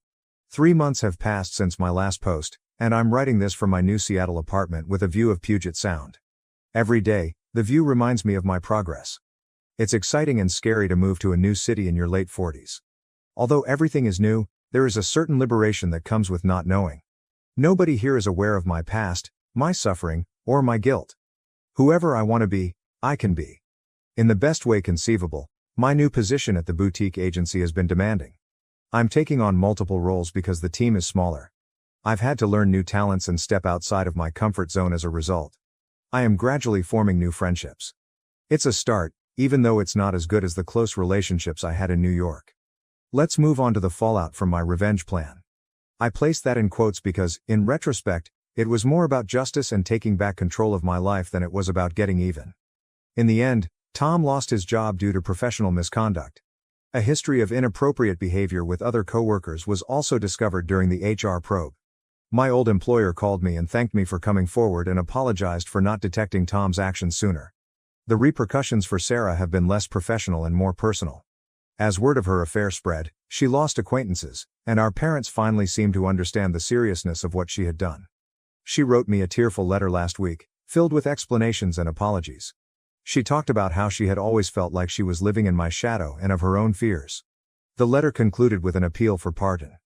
Speaker 1: 3 months have passed since my last post, and I'm writing this from my new Seattle apartment with a view of Puget Sound. Every day, the view reminds me of my progress. It's exciting and scary to move to a new city in your late 40s. Although everything is new, there is a certain liberation that comes with not knowing. Nobody here is aware of my past, my suffering, or my guilt. Whoever I want to be, I can be. In the best way conceivable, my new position at the boutique agency has been demanding. I'm taking on multiple roles because the team is smaller. I've had to learn new talents and step outside of my comfort zone as a result. I am gradually forming new friendships. It's a start, even though it's not as good as the close relationships I had in New York. Let's move on to the fallout from my revenge plan. I place that in quotes because, in retrospect, it was more about justice and taking back control of my life than it was about getting even. In the end, Tom lost his job due to professional misconduct. A history of inappropriate behavior with other coworkers was also discovered during the HR probe. My old employer called me and thanked me for coming forward and apologized for not detecting Tom's actions sooner. The repercussions for Sarah have been less professional and more personal. As word of her affair spread, she lost acquaintances, and our parents finally seemed to understand the seriousness of what she had done. She wrote me a tearful letter last week, filled with explanations and apologies. She talked about how she had always felt like she was living in my shadow and of her own fears. The letter concluded with an appeal for pardon.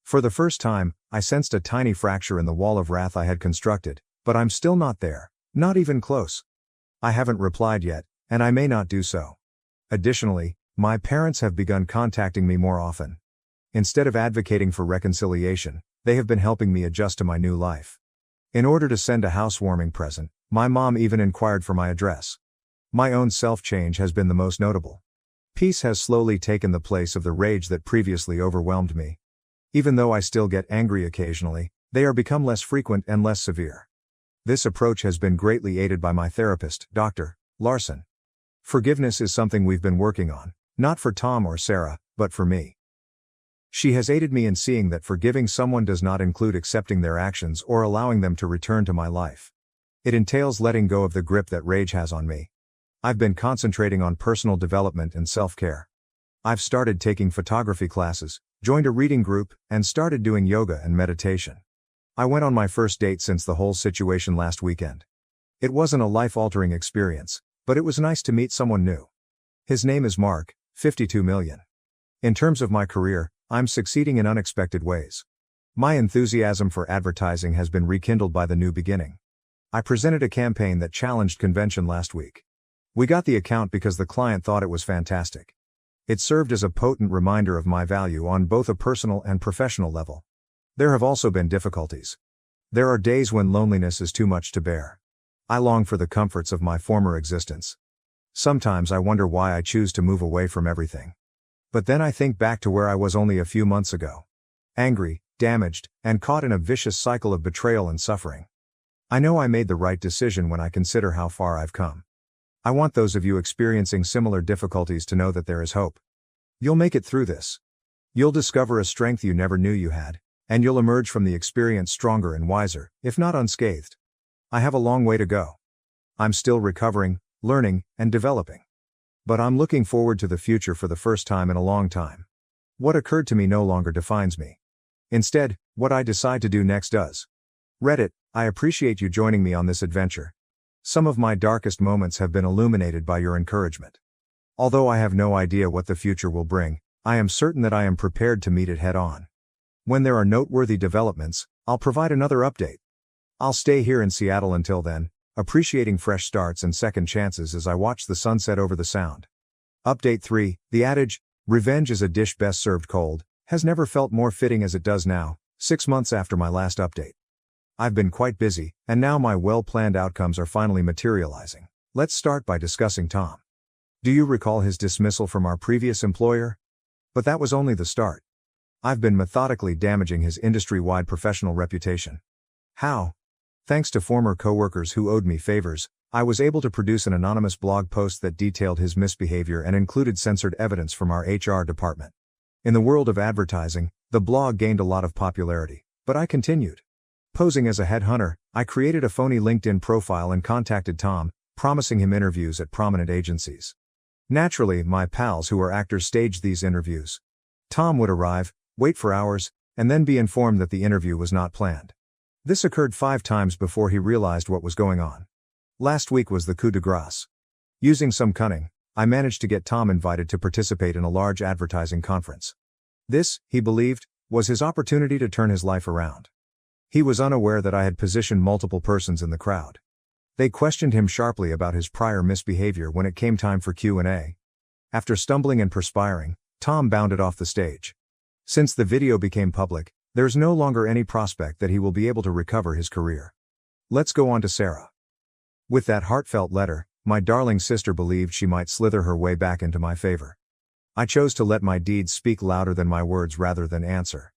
Speaker 1: For the first time, I sensed a tiny fracture in the wall of wrath I had constructed, but I'm still not there, not even close. I haven't replied yet, and I may not do so. Additionally, my parents have begun contacting me more often. Instead of advocating for reconciliation, they have been helping me adjust to my new life. In order to send a housewarming present, my mom even inquired for my address. My own self-change has been the most notable. Peace has slowly taken the place of the rage that previously overwhelmed me. Even though I still get angry occasionally, they are become less frequent and less severe. This approach has been greatly aided by my therapist, Dr. Larson. Forgiveness is something we've been working on, Not for Tom or Sarah, but for me. She has aided me in seeing that forgiving someone does not include accepting their actions or allowing them to return to my life. It entails letting go of the grip that rage has on me. I've been concentrating on personal development and self-care. I've started taking photography classes, joined a reading group, and started doing yoga and meditation. I went on my first date since the whole situation last weekend. It wasn't a life-altering experience, but it was nice to meet someone new. His name is Mark, 52 million. In terms of my career, I'm succeeding in unexpected ways. My enthusiasm for advertising has been rekindled by the new beginning. I presented a campaign that challenged convention last week. We got the account because the client thought it was fantastic. It served as a potent reminder of my value on both a personal and professional level. There have also been difficulties. There are days when loneliness is too much to bear. I long for the comforts of my former existence. Sometimes I wonder why I choose to move away from everything. But then I think back to where I was only a few months ago. Angry, damaged, and caught in a vicious cycle of betrayal and suffering. I know I made the right decision when I consider how far I've come. I want those of you experiencing similar difficulties to know that there is hope. You'll make it through this. You'll discover a strength you never knew you had, and you'll emerge from the experience stronger and wiser, if not unscathed. I have a long way to go. I'm still recovering, learning, and developing. But I'm looking forward to the future for the first time in a long time. What occurred to me no longer defines me. Instead, what I decide to do next does. Reddit, I appreciate you joining me on this adventure. Some of my darkest moments have been illuminated by your encouragement. Although I have no idea what the future will bring, I am certain that I am prepared to meet it head on. When there are noteworthy developments, I'll provide another update. I'll stay here in Seattle until then, appreciating fresh starts and second chances as I watch the sunset over the Sound. Update 3, the adage, revenge is a dish best served cold, has never felt more fitting as it does now, 6 months after my last update. I've been quite busy, and now my well-planned outcomes are finally materializing. Let's start by discussing Tom. Do you recall his dismissal from our previous employer? But that was only the start. I've been methodically damaging his industry-wide professional reputation. How? Thanks to former coworkers who owed me favors, I was able to produce an anonymous blog post that detailed his misbehavior and included censored evidence from our HR department. In the world of advertising, the blog gained a lot of popularity, but I continued. Posing as a headhunter, I created a phony LinkedIn profile and contacted Tom, promising him interviews at prominent agencies. Naturally, my pals who are actors staged these interviews. Tom would arrive, wait for hours, and then be informed that the interview was not planned. This occurred 5 times before he realized what was going on. Last week was the coup de grace. Using some cunning, I managed to get Tom invited to participate in a large advertising conference. This, he believed, was his opportunity to turn his life around. He was unaware that I had positioned multiple persons in the crowd. They questioned him sharply about his prior misbehavior when it came time for Q&A. After stumbling and perspiring, Tom bounded off the stage. Since the video became public, there's no longer any prospect that he will be able to recover his career. Let's go on to Sarah. With that heartfelt letter, my darling sister believed she might slither her way back into my favor. I chose to let my deeds speak louder than my words rather than answer.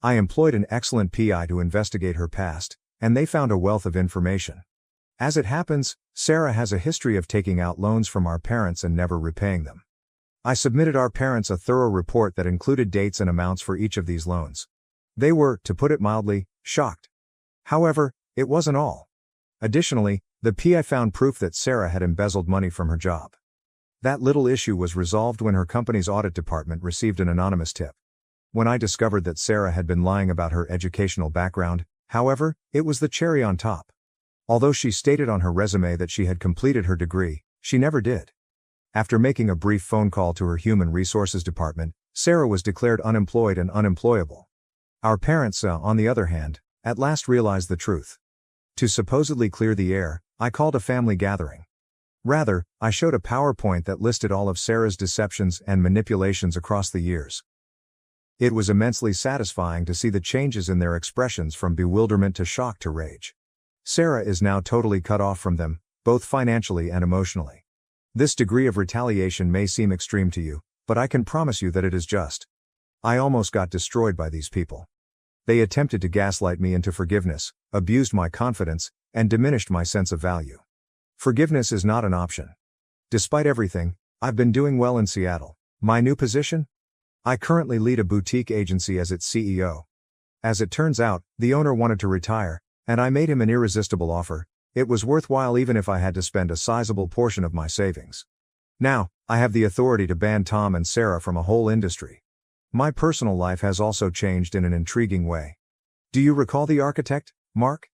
Speaker 1: I employed an excellent PI to investigate her past, and they found a wealth of information. As it happens, Sarah has a history of taking out loans from our parents and never repaying them. I submitted our parents a thorough report that included dates and amounts for each of these loans. They were, to put it mildly, shocked. However, it wasn't all. Additionally, the PI found proof that Sarah had embezzled money from her job. That little issue was resolved when her company's audit department received an anonymous tip. When I discovered that Sarah had been lying about her educational background, however, it was the cherry on top. Although she stated on her resume that she had completed her degree, she never did. After making a brief phone call to her human resources department, Sarah was declared unemployed and unemployable. Our parents, on the other hand, at last realized the truth. To supposedly clear the air, I called a family gathering. Rather, I showed a PowerPoint that listed all of Sarah's deceptions and manipulations across the years. It was immensely satisfying to see the changes in their expressions from bewilderment to shock to rage. Sarah is now totally cut off from them, both financially and emotionally. This degree of retaliation may seem extreme to you, but I can promise you that it is just. I almost got destroyed by these people. They attempted to gaslight me into forgiveness, abused my confidence, and diminished my sense of value. Forgiveness is not an option. Despite everything, I've been doing well in Seattle. My new position? I currently lead a boutique agency as its CEO. As it turns out, the owner wanted to retire, and I made him an irresistible offer. It was worthwhile even if I had to spend a sizable portion of my savings. Now, I have the authority to ban Tom and Sarah from a whole industry. My personal life has also changed in an intriguing way. Do you recall the architect, Mark?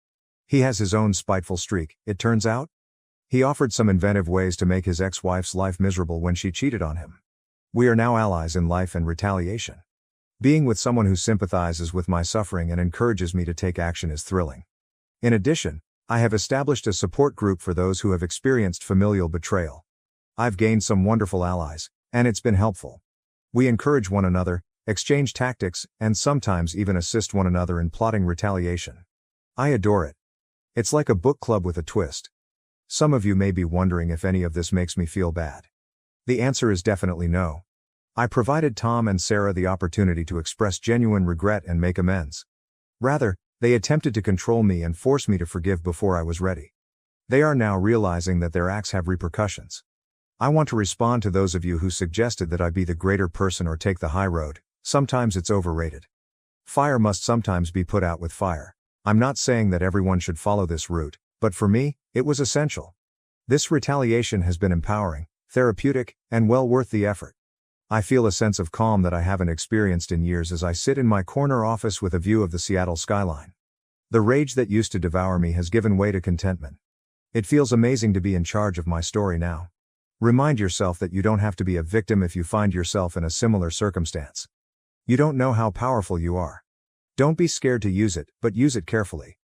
Speaker 1: He has his own spiteful streak, it turns out. He offered some inventive ways to make his ex-wife's life miserable when she cheated on him. We are now allies in life and retaliation. Being with someone who sympathizes with my suffering and encourages me to take action is thrilling. In addition, I have established a support group for those who have experienced familial betrayal. I've gained some wonderful allies, and it's been helpful. We encourage one another, exchange tactics, and sometimes even assist one another in plotting retaliation. I adore it. It's like a book club with a twist. Some of you may be wondering if any of this makes me feel bad. The answer is definitely no. I provided Tom and Sarah the opportunity to express genuine regret and make amends. Rather, they attempted to control me and force me to forgive before I was ready. They are now realizing that their acts have repercussions. I want to respond to those of you who suggested that I be the greater person or take the high road. Sometimes it's overrated. Fire must sometimes be put out with fire. I'm not saying that everyone should follow this route, but for me, it was essential. This retaliation has been empowering, therapeutic, and well worth the effort. I feel a sense of calm that I haven't experienced in years as I sit in my corner office with a view of the Seattle skyline. The rage that used to devour me has given way to contentment. It feels amazing to be in charge of my story now. Remind yourself that you don't have to be a victim if you find yourself in a similar circumstance. You don't know how powerful you are. Don't be scared to use it, but use it carefully.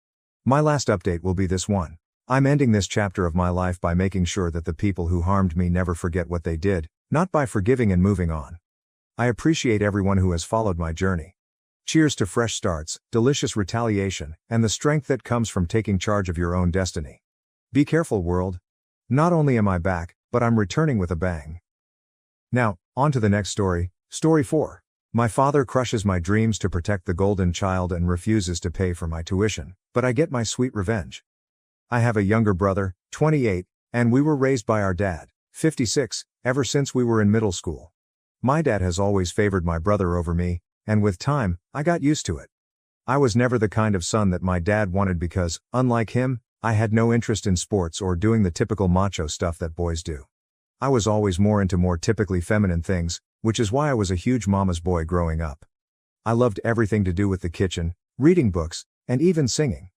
Speaker 1: My last update will be this one. I'm ending this chapter of my life by making sure that the people who harmed me never forget what they did, not by forgiving and moving on. I appreciate everyone who has followed my journey. Cheers to fresh starts, delicious retaliation, and the strength that comes from taking charge of your own destiny. Be careful, world. Not only am I back, but I'm returning with a bang. Now, on to the next story, Story 4. My father crushes my dreams to protect the golden child and refuses to pay for my tuition, but I get my sweet revenge. I have a younger brother, 28, and we were raised by our dad, 56, ever since we were in middle school. My dad has always favored my brother over me, and with time, I got used to it. I was never the kind of son that my dad wanted because, unlike him, I had no interest in sports or doing the typical macho stuff that boys do. I was always more into more typically feminine things, which is why I was a huge mama's boy growing up. I loved everything to do with the kitchen, reading books, and even singing.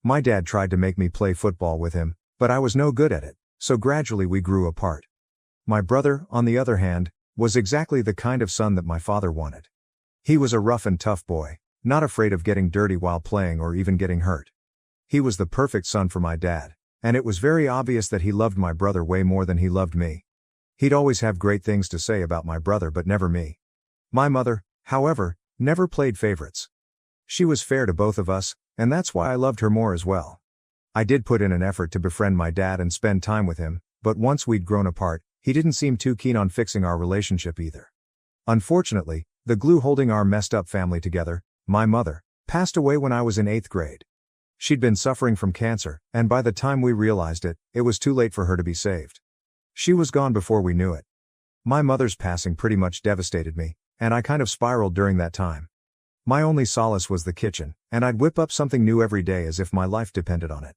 Speaker 1: My dad tried to make me play football with him, but I was no good at it, so gradually we grew apart. My brother, on the other hand, was exactly the kind of son that my father wanted. He was a rough and tough boy, not afraid of getting dirty while playing or even getting hurt. He was the perfect son for my dad, and it was very obvious that he loved my brother way more than he loved me. He'd always have great things to say about my brother but never me. My mother, however, never played favorites. She was fair to both of us, and that's why I loved her more as well. I did put in an effort to befriend my dad and spend time with him, but once we'd grown apart, he didn't seem too keen on fixing our relationship either. Unfortunately, the glue holding our messed up family together, my mother, passed away when I was in 8th grade. She'd been suffering from cancer, and by the time we realized it, it was too late for her to be saved. She was gone before we knew it. My mother's passing pretty much devastated me, and I kind of spiraled during that time. My only solace was the kitchen, and I'd whip up something new every day as if my life depended on it.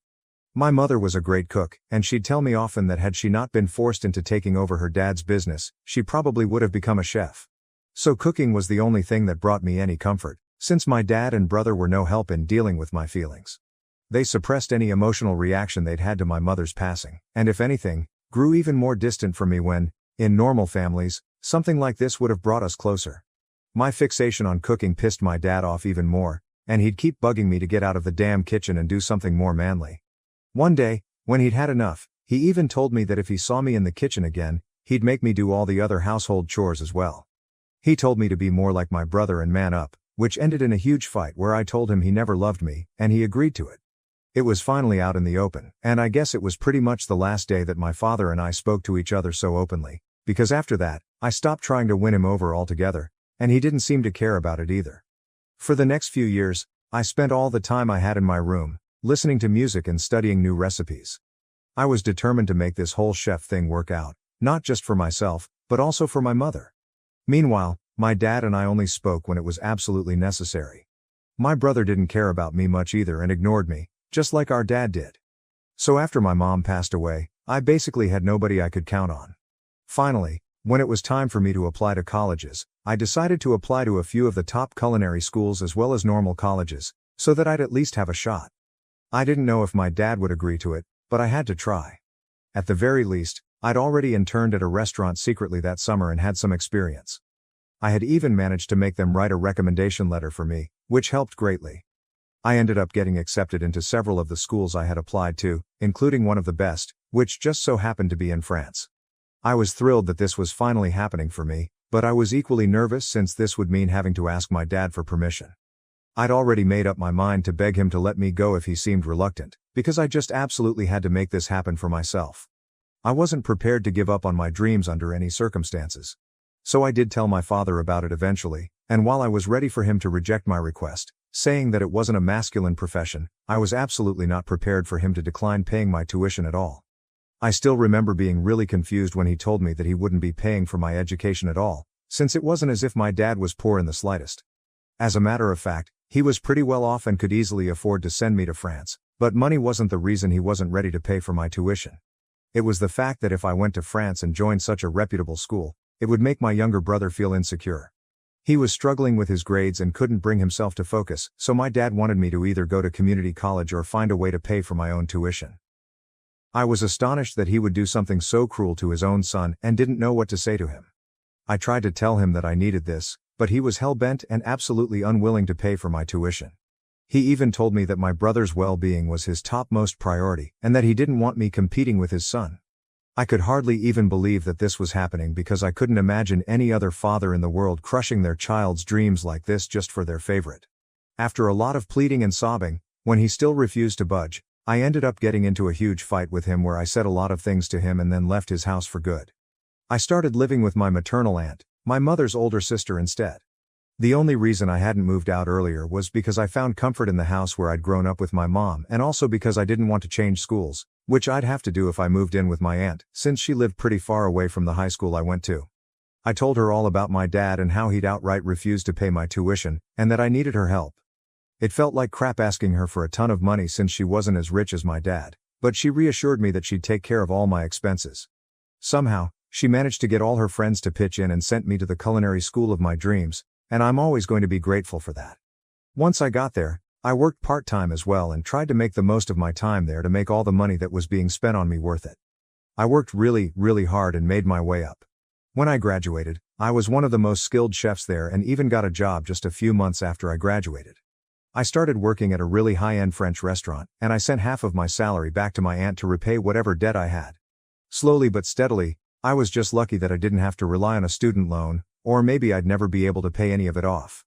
Speaker 1: My mother was a great cook, and she'd tell me often that had she not been forced into taking over her dad's business, she probably would have become a chef. So cooking was the only thing that brought me any comfort, since my dad and brother were no help in dealing with my feelings. They suppressed any emotional reaction they'd had to my mother's passing, and if anything, grew even more distant from me when, in normal families, something like this would have brought us closer. My fixation on cooking pissed my dad off even more, and he'd keep bugging me to get out of the damn kitchen and do something more manly. One day, when he'd had enough, he even told me that if he saw me in the kitchen again, he'd make me do all the other household chores as well. He told me to be more like my brother and man up, which ended in a huge fight where I told him he never loved me, and he agreed to it. It was finally out in the open, and I guess it was pretty much the last day that my father and I spoke to each other so openly, because after that, I stopped trying to win him over altogether, and he didn't seem to care about it either. For the next few years, I spent all the time I had in my room, listening to music and studying new recipes. I was determined to make this whole chef thing work out, not just for myself, but also for my mother. Meanwhile, my dad and I only spoke when it was absolutely necessary. My brother didn't care about me much either and ignored me, just like our dad did. So after my mom passed away, I basically had nobody I could count on. Finally, when it was time for me to apply to colleges, I decided to apply to a few of the top culinary schools as well as normal colleges, so that I'd at least have a shot. I didn't know if my dad would agree to it, but I had to try. At the very least, I'd already interned at a restaurant secretly that summer and had some experience. I had even managed to make them write a recommendation letter for me, which helped greatly. I ended up getting accepted into several of the schools I had applied to, including one of the best, which just so happened to be in France. I was thrilled that this was finally happening for me, but I was equally nervous since this would mean having to ask my dad for permission. I'd already made up my mind to beg him to let me go if he seemed reluctant, because I just absolutely had to make this happen for myself. I wasn't prepared to give up on my dreams under any circumstances. So I did tell my father about it eventually, and while I was ready for him to reject my request, saying that it wasn't a masculine profession, I was absolutely not prepared for him to decline paying my tuition at all. I still remember being really confused when he told me that he wouldn't be paying for my education at all, since it wasn't as if my dad was poor in the slightest. As a matter of fact, he was pretty well off and could easily afford to send me to France, but money wasn't the reason he wasn't ready to pay for my tuition. It was the fact that if I went to France and joined such a reputable school, it would make my younger brother feel insecure. He was struggling with his grades and couldn't bring himself to focus, so my dad wanted me to either go to community college or find a way to pay for my own tuition. I was astonished that he would do something so cruel to his own son and didn't know what to say to him. I tried to tell him that I needed this, but he was hell-bent and absolutely unwilling to pay for my tuition. He even told me that my brother's well-being was his topmost priority and that he didn't want me competing with his son. I could hardly even believe that this was happening because I couldn't imagine any other father in the world crushing their child's dreams like this just for their favorite. After a lot of pleading and sobbing, when he still refused to budge, I ended up getting into a huge fight with him where I said a lot of things to him and then left his house for good. I started living with my maternal aunt, my mother's older sister, instead. The only reason I hadn't moved out earlier was because I found comfort in the house where I'd grown up with my mom and also because I didn't want to change schools, which I'd have to do if I moved in with my aunt, since she lived pretty far away from the high school I went to. I told her all about my dad and how he'd outright refused to pay my tuition, and that I needed her help. It felt like crap asking her for a ton of money since she wasn't as rich as my dad, but she reassured me that she'd take care of all my expenses. Somehow, she managed to get all her friends to pitch in and sent me to the culinary school of my dreams, and I'm always going to be grateful for that. Once I got there, I worked part-time as well and tried to make the most of my time there to make all the money that was being spent on me worth it. I worked really, really hard and made my way up. When I graduated, I was one of the most skilled chefs there and even got a job just a few months after I graduated. I started working at a really high-end French restaurant, and I sent half of my salary back to my aunt to repay whatever debt I had. Slowly but steadily, I was just lucky that I didn't have to rely on a student loan, or maybe I'd never be able to pay any of it off.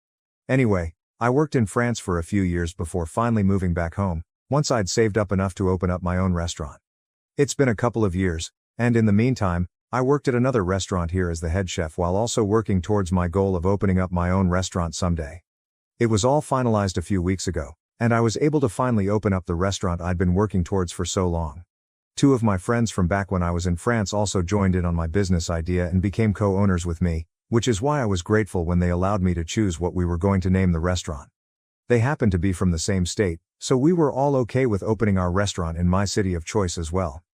Speaker 1: Anyway, I worked in France for a few years before finally moving back home, once I'd saved up enough to open up my own restaurant. It's been a couple of years, and in the meantime, I worked at another restaurant here as the head chef while also working towards my goal of opening up my own restaurant someday. It was all finalized a few weeks ago, and I was able to finally open up the restaurant I'd been working towards for so long. Two of my friends from back when I was in France also joined in on my business idea and became co-owners with me, which is why I was grateful when they allowed me to choose what we were going to name the restaurant. They happened to be from the same state, so we were all okay with opening our restaurant in my city of choice as well.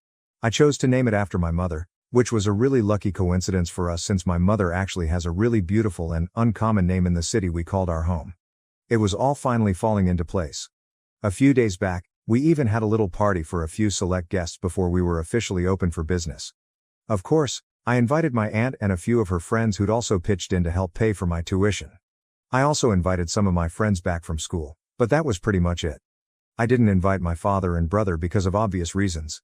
Speaker 1: I chose to name it after my mother, which was a really lucky coincidence for us since my mother actually has a really beautiful and uncommon name in the city we called our home. It was all finally falling into place. A few days back, we even had a little party for a few select guests before we were officially open for business. Of course, I invited my aunt and a few of her friends who'd also pitched in to help pay for my tuition. I also invited some of my friends back from school, but that was pretty much it. I didn't invite my father and brother because of obvious reasons.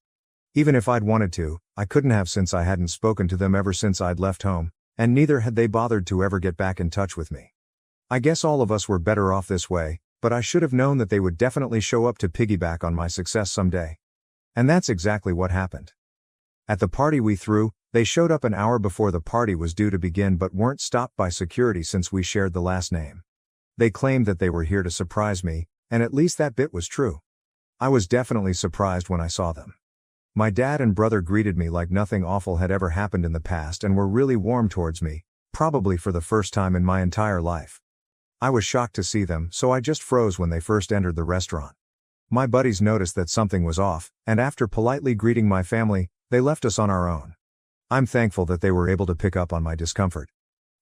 Speaker 1: Even if I'd wanted to, I couldn't have since I hadn't spoken to them ever since I'd left home, and neither had they bothered to ever get back in touch with me. I guess all of us were better off this way, but I should have known that they would definitely show up to piggyback on my success someday. And that's exactly what happened. At the party we threw, they showed up an hour before the party was due to begin but weren't stopped by security since we shared the last name. They claimed that they were here to surprise me, and at least that bit was true. I was definitely surprised when I saw them. My dad and brother greeted me like nothing awful had ever happened in the past and were really warm towards me, probably for the first time in my entire life. I was shocked to see them, so I just froze when they first entered the restaurant. My buddies noticed that something was off, and after politely greeting my family, they left us on our own. I'm thankful that they were able to pick up on my discomfort.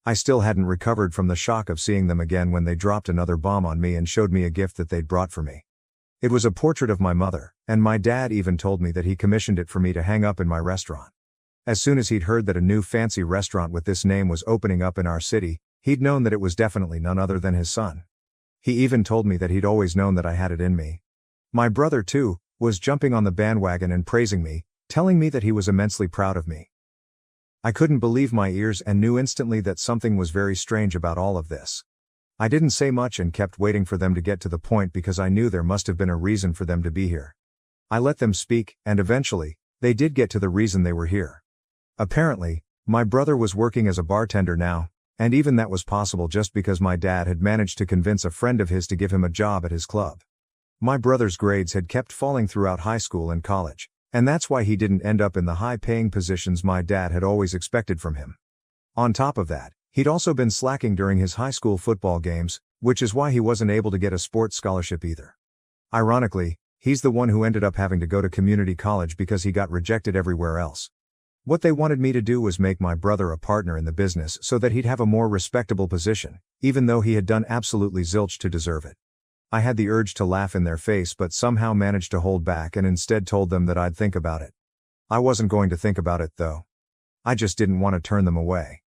Speaker 1: I still hadn't recovered from the shock of seeing them again when they dropped another bomb on me and showed me a gift that they'd brought for me. It was a portrait of my mother, and my dad even told me that he commissioned it for me to hang up in my restaurant. As soon as he'd heard that a new fancy restaurant with this name was opening up in our city, he'd known that it was definitely none other than his son. He even told me that he'd always known that I had it in me. My brother, too, was jumping on the bandwagon and praising me, telling me that he was immensely proud of me. I couldn't believe my ears and knew instantly that something was very strange about all of this. I didn't say much and kept waiting for them to get to the point because I knew there must have been a reason for them to be here. I let them speak, and eventually, they did get to the reason they were here. Apparently, my brother was working as a bartender now, and even that was possible just because my dad had managed to convince a friend of his to give him a job at his club. My brother's grades had kept falling throughout high school and college, and that's why he didn't end up in the high-paying positions my dad had always expected from him. On top of that, he'd also been slacking during his high school football games, which is why he wasn't able to get a sports scholarship either. Ironically, he's the one who ended up having to go to community college because he got rejected everywhere else. What they wanted me to do was make my brother a partner in the business so that he'd have a more respectable position, even though he had done absolutely zilch to deserve it. I had the urge to laugh in their face but somehow managed to hold back and instead told them that I'd think about it. I wasn't going to think about it though. I just didn't want to turn them away.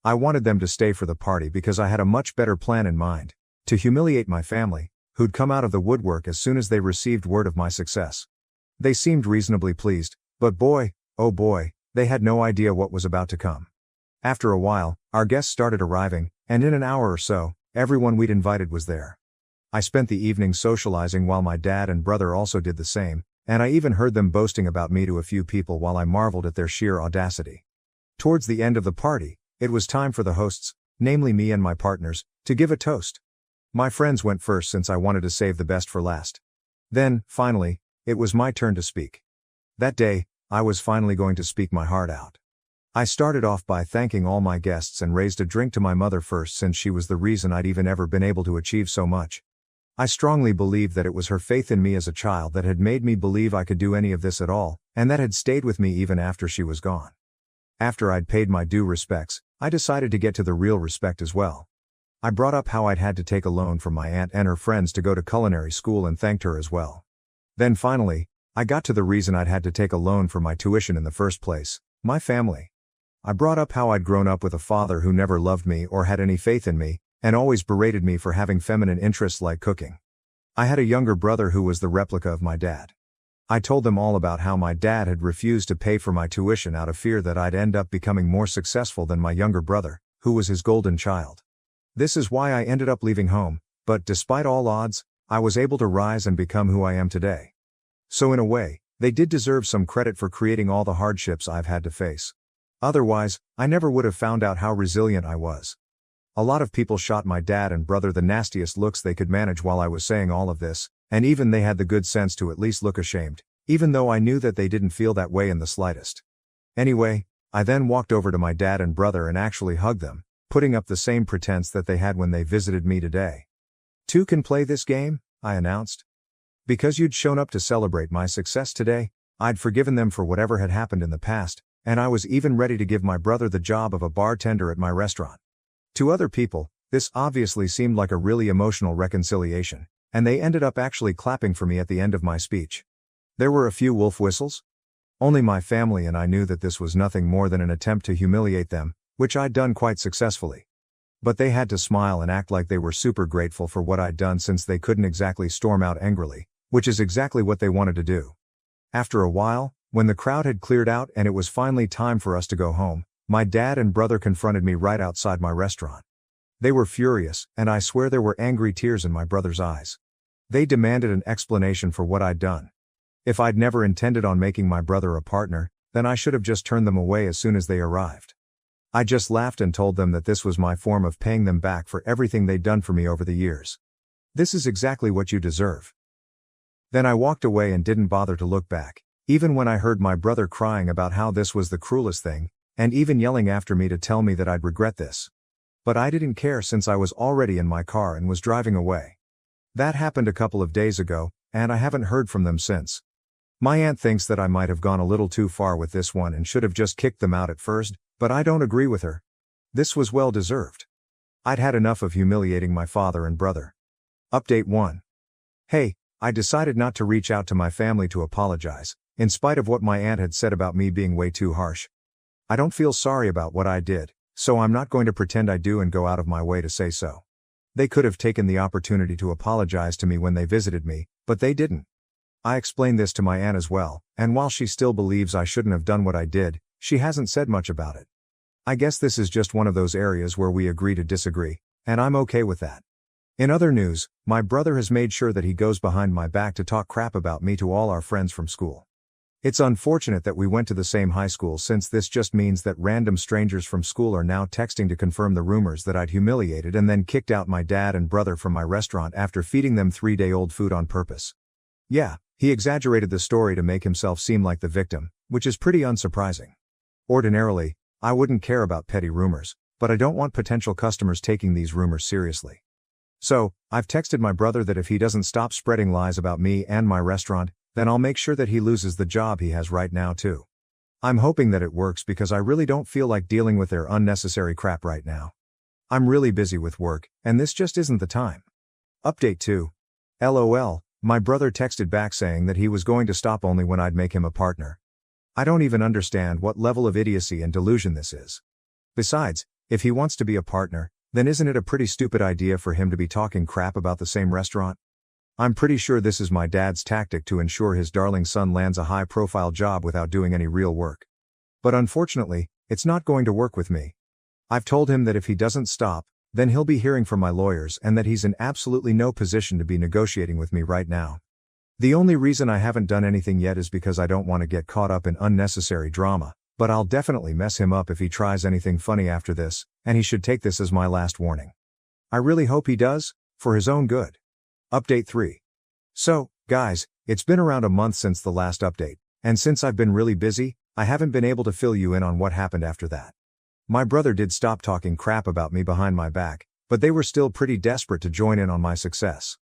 Speaker 1: I wanted them to stay for the party because I had a much better plan in mind, to humiliate my family, who'd come out of the woodwork as soon as they received word of my success. They seemed reasonably pleased, but boy, oh boy, they had no idea what was about to come. After a while, our guests started arriving, and in an hour or so, everyone we'd invited was there. I spent the evening socializing while my dad and brother also did the same, and I even heard them boasting about me to a few people while I marveled at their sheer audacity. Towards the end of the party, it was time for the hosts, namely me and my partners, to give a toast. My friends went first since I wanted to save the best for last. Then, finally, it was my turn to speak. That day, I was finally going to speak my heart out. I started off by thanking all my guests and raised a drink to my mother first since she was the reason I'd even ever been able to achieve so much. I strongly believed that it was her faith in me as a child that had made me believe I could do any of this at all, and that had stayed with me even after she was gone. After I'd paid my due respects, I decided to get to the real respect as well. I brought up how I'd had to take a loan from my aunt and her friends to go to culinary school and thanked her as well. Then finally, I got to the reason I'd had to take a loan for my tuition in the first place, my family. I brought up how I'd grown up with a father who never loved me or had any faith in me, and always berated me for having feminine interests like cooking. I had a younger brother who was the replica of my dad. I told them all about how my dad had refused to pay for my tuition out of fear that I'd end up becoming more successful than my younger brother, who was his golden child. This is why I ended up leaving home, but despite all odds, I was able to rise and become who I am today. So in a way, they did deserve some credit for creating all the hardships I've had to face. Otherwise, I never would have found out how resilient I was. A lot of people shot my dad and brother the nastiest looks they could manage while I was saying all of this, and even they had the good sense to at least look ashamed, even though I knew that they didn't feel that way in the slightest. Anyway, I then walked over to my dad and brother and actually hugged them, putting up the same pretense that they had when they visited me today. "Two can play this game," I announced. Because you'd shown up to celebrate my success today, I'd forgiven them for whatever had happened in the past, and I was even ready to give my brother the job of a bartender at my restaurant. To other people, this obviously seemed like a really emotional reconciliation, and they ended up actually clapping for me at the end of my speech. There were a few wolf whistles. Only my family and I knew that this was nothing more than an attempt to humiliate them, which I'd done quite successfully. But they had to smile and act like they were super grateful for what I'd done since they couldn't exactly storm out angrily, which is exactly what they wanted to do. After a while, when the crowd had cleared out and it was finally time for us to go home, my dad and brother confronted me right outside my restaurant. They were furious, and I swear there were angry tears in my brother's eyes. They demanded an explanation for what I'd done. If I'd never intended on making my brother a partner, then I should have just turned them away as soon as they arrived. I just laughed and told them that this was my form of paying them back for everything they'd done for me over the years. This is exactly what you deserve. Then I walked away and didn't bother to look back, even when I heard my brother crying about how this was the cruelest thing, and even yelling after me to tell me that I'd regret this. But I didn't care since I was already in my car and was driving away. That happened a couple of days ago, and I haven't heard from them since. My aunt thinks that I might have gone a little too far with this one and should have just kicked them out at first, but I don't agree with her. This was well deserved. I'd had enough of humiliating my father and brother. Update 1. Hey, I decided not to reach out to my family to apologize, in spite of what my aunt had said about me being way too harsh. I don't feel sorry about what I did, so I'm not going to pretend I do and go out of my way to say so. They could have taken the opportunity to apologize to me when they visited me, but they didn't. I explained this to my aunt as well, and while she still believes I shouldn't have done what I did, she hasn't said much about it. I guess this is just one of those areas where we agree to disagree, and I'm okay with that. In other news, my brother has made sure that he goes behind my back to talk crap about me to all our friends from school. It's unfortunate that we went to the same high school, since this just means that random strangers from school are now texting to confirm the rumors that I'd humiliated and then kicked out my dad and brother from my restaurant after feeding them 3-day-old food on purpose. Yeah, he exaggerated the story to make himself seem like the victim, which is pretty unsurprising. Ordinarily, I wouldn't care about petty rumors, but I don't want potential customers taking these rumors seriously. So, I've texted my brother that if he doesn't stop spreading lies about me and my restaurant, then I'll make sure that he loses the job he has right now too. I'm hoping that it works because I really don't feel like dealing with their unnecessary crap right now. I'm really busy with work, and this just isn't the time. Update 2. LOL. My brother texted back saying that he was going to stop only when I'd make him a partner. I don't even understand what level of idiocy and delusion this is. Besides, if he wants to be a partner, then isn't it a pretty stupid idea for him to be talking crap about the same restaurant? I'm pretty sure this is my dad's tactic to ensure his darling son lands a high-profile job without doing any real work. But unfortunately, it's not going to work with me. I've told him that if he doesn't stop, then he'll be hearing from my lawyers and that he's in absolutely no position to be negotiating with me right now. The only reason I haven't done anything yet is because I don't want to get caught up in unnecessary drama, but I'll definitely mess him up if he tries anything funny after this, and he should take this as my last warning. I really hope he does, for his own good. Update 3. So, guys, it's been around a month since the last update, and since I've been really busy, I haven't been able to fill you in on what happened after that. My brother did stop talking crap about me behind my back, but they were still pretty desperate to join in on my success.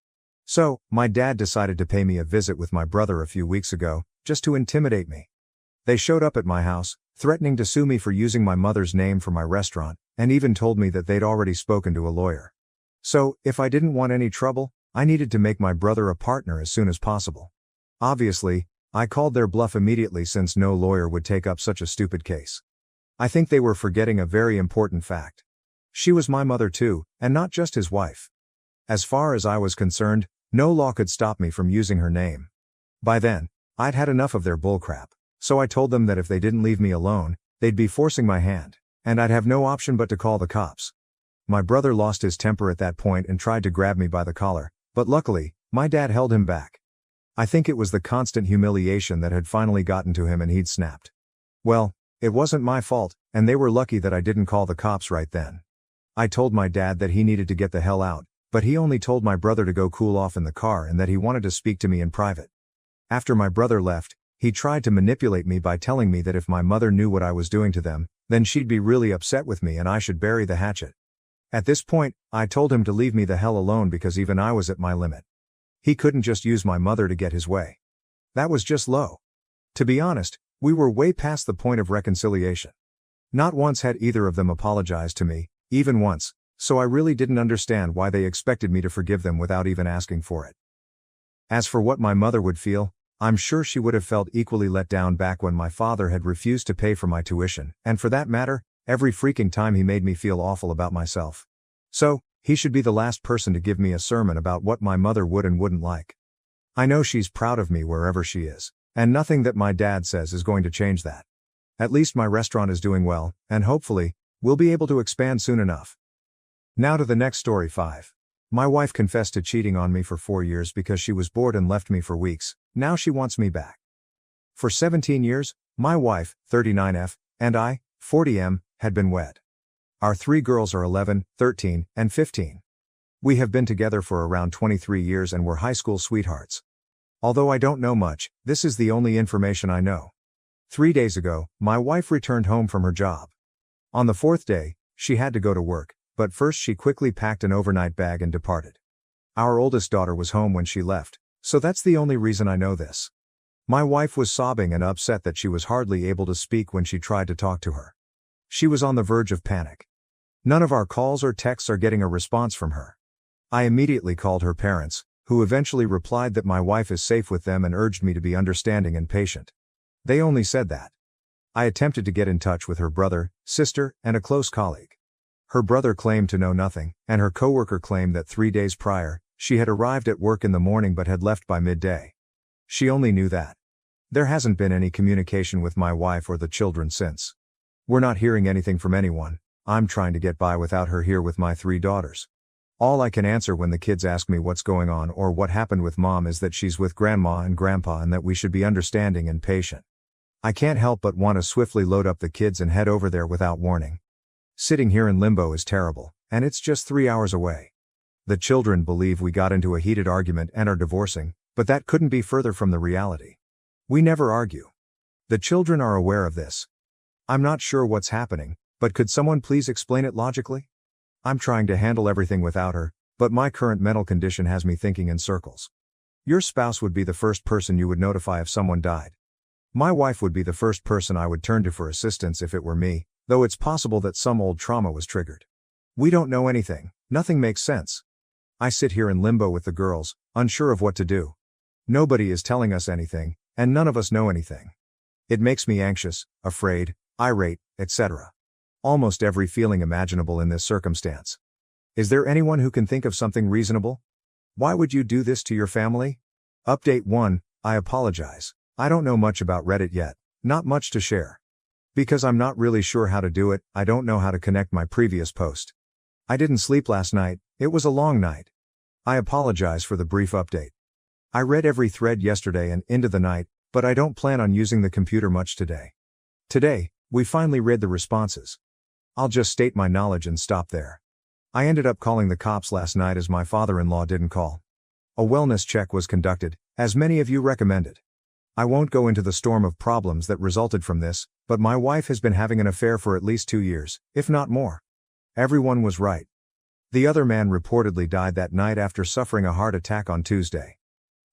Speaker 1: So, my dad decided to pay me a visit with my brother a few weeks ago, just to intimidate me. They showed up at my house, threatening to sue me for using my mother's name for my restaurant, and even told me that they'd already spoken to a lawyer. So, if I didn't want any trouble, I needed to make my brother a partner as soon as possible. Obviously, I called their bluff immediately since no lawyer would take up such a stupid case. I think they were forgetting a very important fact. She was my mother too, and not just his wife. As far as I was concerned, no law could stop me from using her name. By then, I'd had enough of their bullcrap, so I told them that if they didn't leave me alone, they'd be forcing my hand, and I'd have no option but to call the cops. My brother lost his temper at that point and tried to grab me by the collar, but luckily, my dad held him back. I think it was the constant humiliation that had finally gotten to him and he'd snapped. Well, it wasn't my fault, and they were lucky that I didn't call the cops right then. I told my dad that he needed to get the hell out, but he only told my brother to go cool off in the car and that he wanted to speak to me in private. After my brother left, he tried to manipulate me by telling me that if my mother knew what I was doing to them, then she'd be really upset with me and I should bury the hatchet. At this point, I told him to leave me the hell alone because even I was at my limit. He couldn't just use my mother to get his way. That was just low. To be honest, we were way past the point of reconciliation. Not once had either of them apologized to me, even once, so I really didn't understand why they expected me to forgive them without even asking for it. As for what my mother would feel, I'm sure she would have felt equally let down back when my father had refused to pay for my tuition, and for that matter, every freaking time he made me feel awful about myself. So, he should be the last person to give me a sermon about what my mother would and wouldn't like. I know she's proud of me wherever she is, and nothing that my dad says is going to change that. At least my restaurant is doing well, and hopefully, we'll be able to expand soon enough. Now to the next story 5. My wife confessed to cheating on me for 4 years because she was bored and left me for weeks. Now she wants me back. For 17 years, my wife, 39F, and I, 40M, had been wed. Our 3 girls are 11, 13, and 15. We have been together for around 23 years and were high school sweethearts. Although I don't know much, this is the only information I know. 3 days ago, my wife returned home from her job. On the fourth day, she had to go to work, but first she quickly packed an overnight bag and departed. Our oldest daughter was home when she left, so that's the only reason I know this. My wife was sobbing and upset that she was hardly able to speak when she tried to talk to her. She was on the verge of panic. None of our calls or texts are getting a response from her. I immediately called her parents, who eventually replied that my wife is safe with them and urged me to be understanding and patient. They only said that. I attempted to get in touch with her brother, sister, and a close colleague. Her brother claimed to know nothing, and her coworker claimed that 3 days prior, she had arrived at work in the morning but had left by midday. She only knew that. There hasn't been any communication with my wife or the children since. We're not hearing anything from anyone. I'm trying to get by without her here with my 3 daughters. All I can answer when the kids ask me what's going on or what happened with mom is that she's with grandma and grandpa and that we should be understanding and patient. I can't help but want to swiftly load up the kids and head over there without warning. Sitting here in limbo is terrible, and it's just 3 hours away. The children believe we got into a heated argument and are divorcing, but that couldn't be further from the reality. We never argue. The children are aware of this. I'm not sure what's happening, but could someone please explain it logically? I'm trying to handle everything without her, but my current mental condition has me thinking in circles. Your spouse would be the first person you would notify if someone died. My wife would be the first person I would turn to for assistance if it were me, though it's possible that some old trauma was triggered. We don't know anything, nothing makes sense. I sit here in limbo with the girls, unsure of what to do. Nobody is telling us anything, and none of us know anything. It makes me anxious, afraid, irate, etc. Almost every feeling imaginable in this circumstance. Is there anyone who can think of something reasonable? Why would you do this to your family? Update 1, I apologize. I don't know much about Reddit yet, not much to share. Because I'm not really sure how to do it, I don't know how to connect my previous post. I didn't sleep last night, it was a long night. I apologize for the brief update. I read every thread yesterday and into the night, but I don't plan on using the computer much today. Today, we finally read the responses. I'll just state my knowledge and stop there. I ended up calling the cops last night as my father-in-law didn't call. A wellness check was conducted, as many of you recommended. I won't go into the storm of problems that resulted from this, but my wife has been having an affair for at least 2 years, if not more. Everyone was right. The other man reportedly died that night after suffering a heart attack on Tuesday.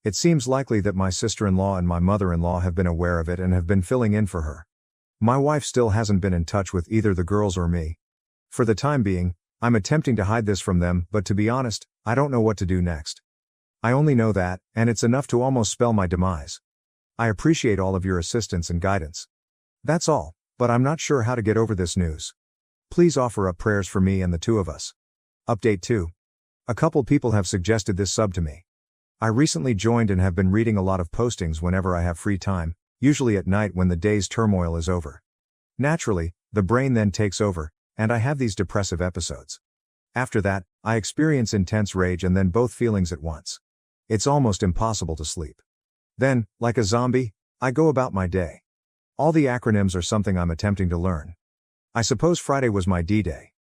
Speaker 1: It seems likely that my sister-in-law and my mother-in-law have been aware of it and have been filling in for her. My wife still hasn't been in touch with either the girls or me. For the time being, I'm attempting to hide this from them, but to be honest, I don't know what to do next. I only know that, and it's enough to almost spell my demise. I appreciate all of your assistance and guidance. That's all, but I'm not sure how to get over this news. Please offer up prayers for me and the 2 of us. Update 2. A couple people have suggested this sub to me. I recently joined and have been reading a lot of postings whenever I have free time, usually at night when the day's turmoil is over. Naturally, the brain then takes over, and I have these depressive episodes. After that, I experience intense rage and then both feelings at once. It's almost impossible to sleep. Then, like a zombie, I go about my day. All the acronyms are something I'm attempting to learn. I suppose Friday was my D-Day.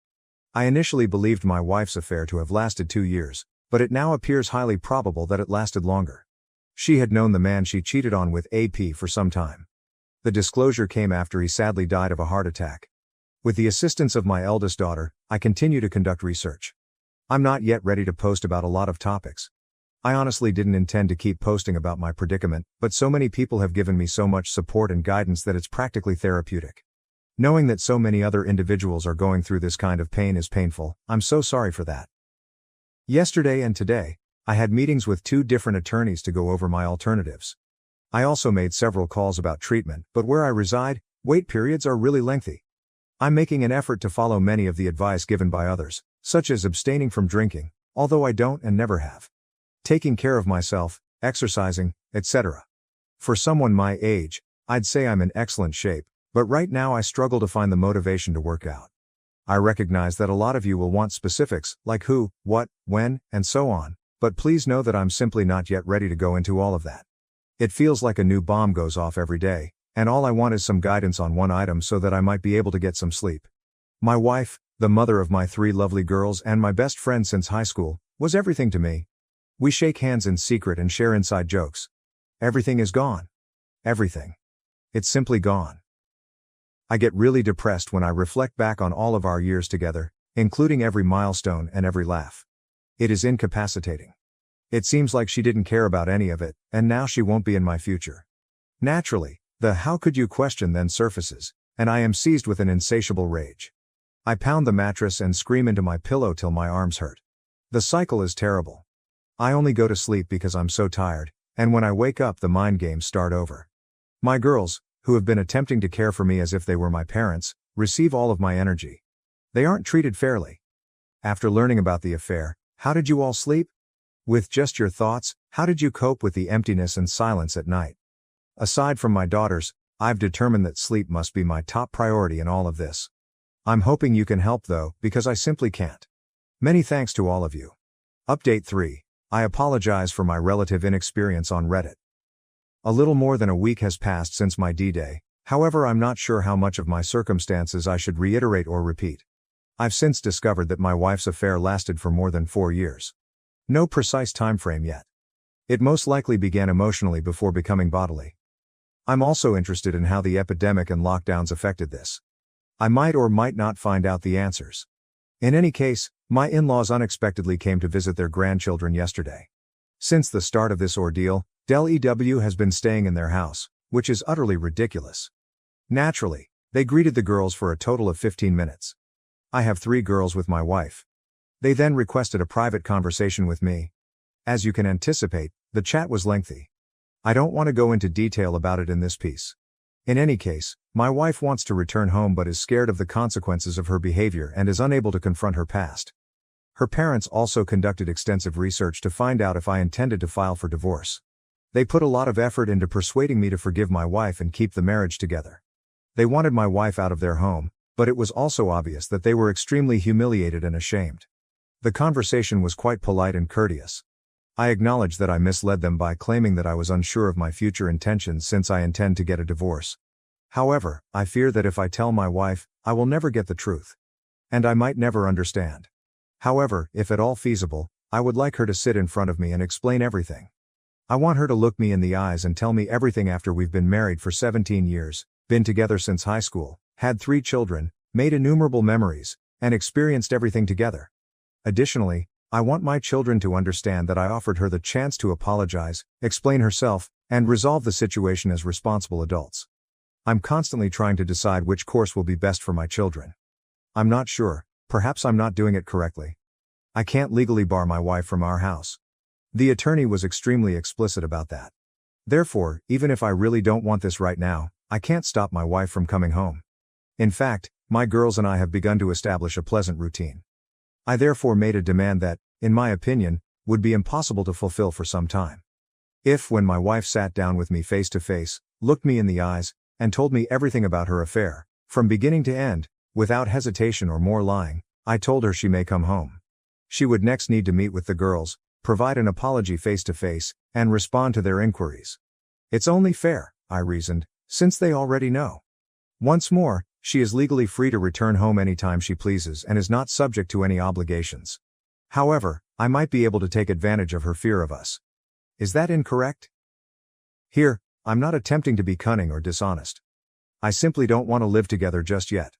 Speaker 1: I initially believed my wife's affair to have lasted 2 years, but it now appears highly probable that it lasted longer. She had known the man she cheated on with AP for some time. The disclosure came after he sadly died of a heart attack. With the assistance of my eldest daughter, I continue to conduct research. I'm not yet ready to post about a lot of topics. I honestly didn't intend to keep posting about my predicament, but so many people have given me so much support and guidance that it's practically therapeutic. Knowing that so many other individuals are going through this kind of pain is painful. I'm so sorry for that. Yesterday and today, I had meetings with 2 different attorneys to go over my alternatives. I also made several calls about treatment, but where I reside, wait periods are really lengthy. I'm making an effort to follow many of the advice given by others, such as abstaining from drinking, although I don't and never have. Taking care of myself, exercising, etc. For someone my age, I'd say I'm in excellent shape, but right now I struggle to find the motivation to work out. I recognize that a lot of you will want specifics, like who, what, when, and so on, but please know that I'm simply not yet ready to go into all of that. It feels like a new bomb goes off every day, and all I want is some guidance on one item so that I might be able to get some sleep. My wife, the mother of my 3 lovely girls and my best friend since high school, was everything to me. We shake hands in secret and share inside jokes. Everything is gone. Everything. It's simply gone. I get really depressed when I reflect back on all of our years together, including every milestone and every laugh. It is incapacitating. It seems like she didn't care about any of it, and now she won't be in my future. Naturally, the "how could you" question then surfaces, and I am seized with an insatiable rage. I pound the mattress and scream into my pillow till my arms hurt. The cycle is terrible. I only go to sleep because I'm so tired, and when I wake up the mind games start over. My girls, who have been attempting to care for me as if they were my parents, receive all of my energy. They aren't treated fairly. After learning about the affair, how did you all sleep? With just your thoughts, how did you cope with the emptiness and silence at night? Aside from my daughters, I've determined that sleep must be my top priority in all of this. I'm hoping you can help though, because I simply can't. Many thanks to all of you. Update 3. I apologize for my relative inexperience on Reddit. A little more than a week has passed since my D-Day, however I'm not sure how much of my circumstances I should reiterate or repeat. I've since discovered that my wife's affair lasted for more than 4 years. No precise time frame yet. It most likely began emotionally before becoming bodily. I'm also interested in how the epidemic and lockdowns affected this. I might or might not find out the answers. In any case, my in-laws unexpectedly came to visit their grandchildren yesterday. Since the start of this ordeal, Del EW has been staying in their house, which is utterly ridiculous. Naturally, they greeted the girls for a total of 15 minutes. I have 3 girls with my wife. They then requested a private conversation with me. As you can anticipate, the chat was lengthy. I don't want to go into detail about it in this piece. In any case, my wife wants to return home but is scared of the consequences of her behavior and is unable to confront her past. Her parents also conducted extensive research to find out if I intended to file for divorce. They put a lot of effort into persuading me to forgive my wife and keep the marriage together. They wanted my wife out of their home, but it was also obvious that they were extremely humiliated and ashamed. The conversation was quite polite and courteous. I acknowledged that I misled them by claiming that I was unsure of my future intentions since I intend to get a divorce. However, I fear that if I tell my wife, I will never get the truth. And I might never understand. However, if at all feasible, I would like her to sit in front of me and explain everything. I want her to look me in the eyes and tell me everything after we've been married for 17 years, been together since high school, had 3 children, made innumerable memories, and experienced everything together. Additionally, I want my children to understand that I offered her the chance to apologize, explain herself, and resolve the situation as responsible adults. I'm constantly trying to decide which course will be best for my children. I'm not sure, perhaps I'm not doing it correctly. I can't legally bar my wife from our house. The attorney was extremely explicit about that. Therefore, even if I really don't want this right now, I can't stop my wife from coming home. In fact, my girls and I have begun to establish a pleasant routine. I therefore made a demand that, in my opinion, would be impossible to fulfill for some time. If, when my wife sat down with me face to face, looked me in the eyes, and told me everything about her affair, from beginning to end, without hesitation or more lying, I told her she may come home. She would next need to meet with the girls, provide an apology face to face, and respond to their inquiries. It's only fair, I reasoned, since they already know. Once more, she is legally free to return home anytime she pleases and is not subject to any obligations. However, I might be able to take advantage of her fear of us. Is that incorrect? Here, I'm not attempting to be cunning or dishonest. I simply don't want to live together just yet.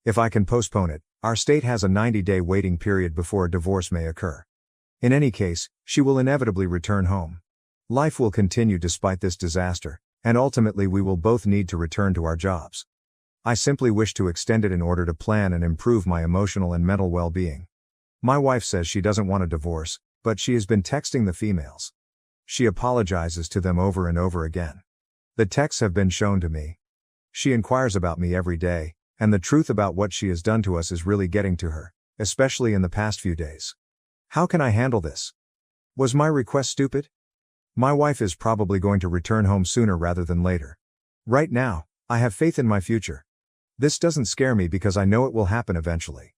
Speaker 1: If I can postpone it, our state has a 90-day waiting period before a divorce may occur. In any case, she will inevitably return home. Life will continue despite this disaster, and ultimately we will both need to return to our jobs. I simply wish to extend it in order to plan and improve my emotional and mental well-being. My wife says she doesn't want a divorce, but she has been texting the females. She apologizes to them over and over again. The texts have been shown to me. She inquires about me every day, and the truth about what she has done to us is really getting to her, especially in the past few days. How can I handle this? Was my request stupid? My wife is probably going to return home sooner rather than later. Right now, I have faith in my future. This doesn't scare me because I know it will happen eventually.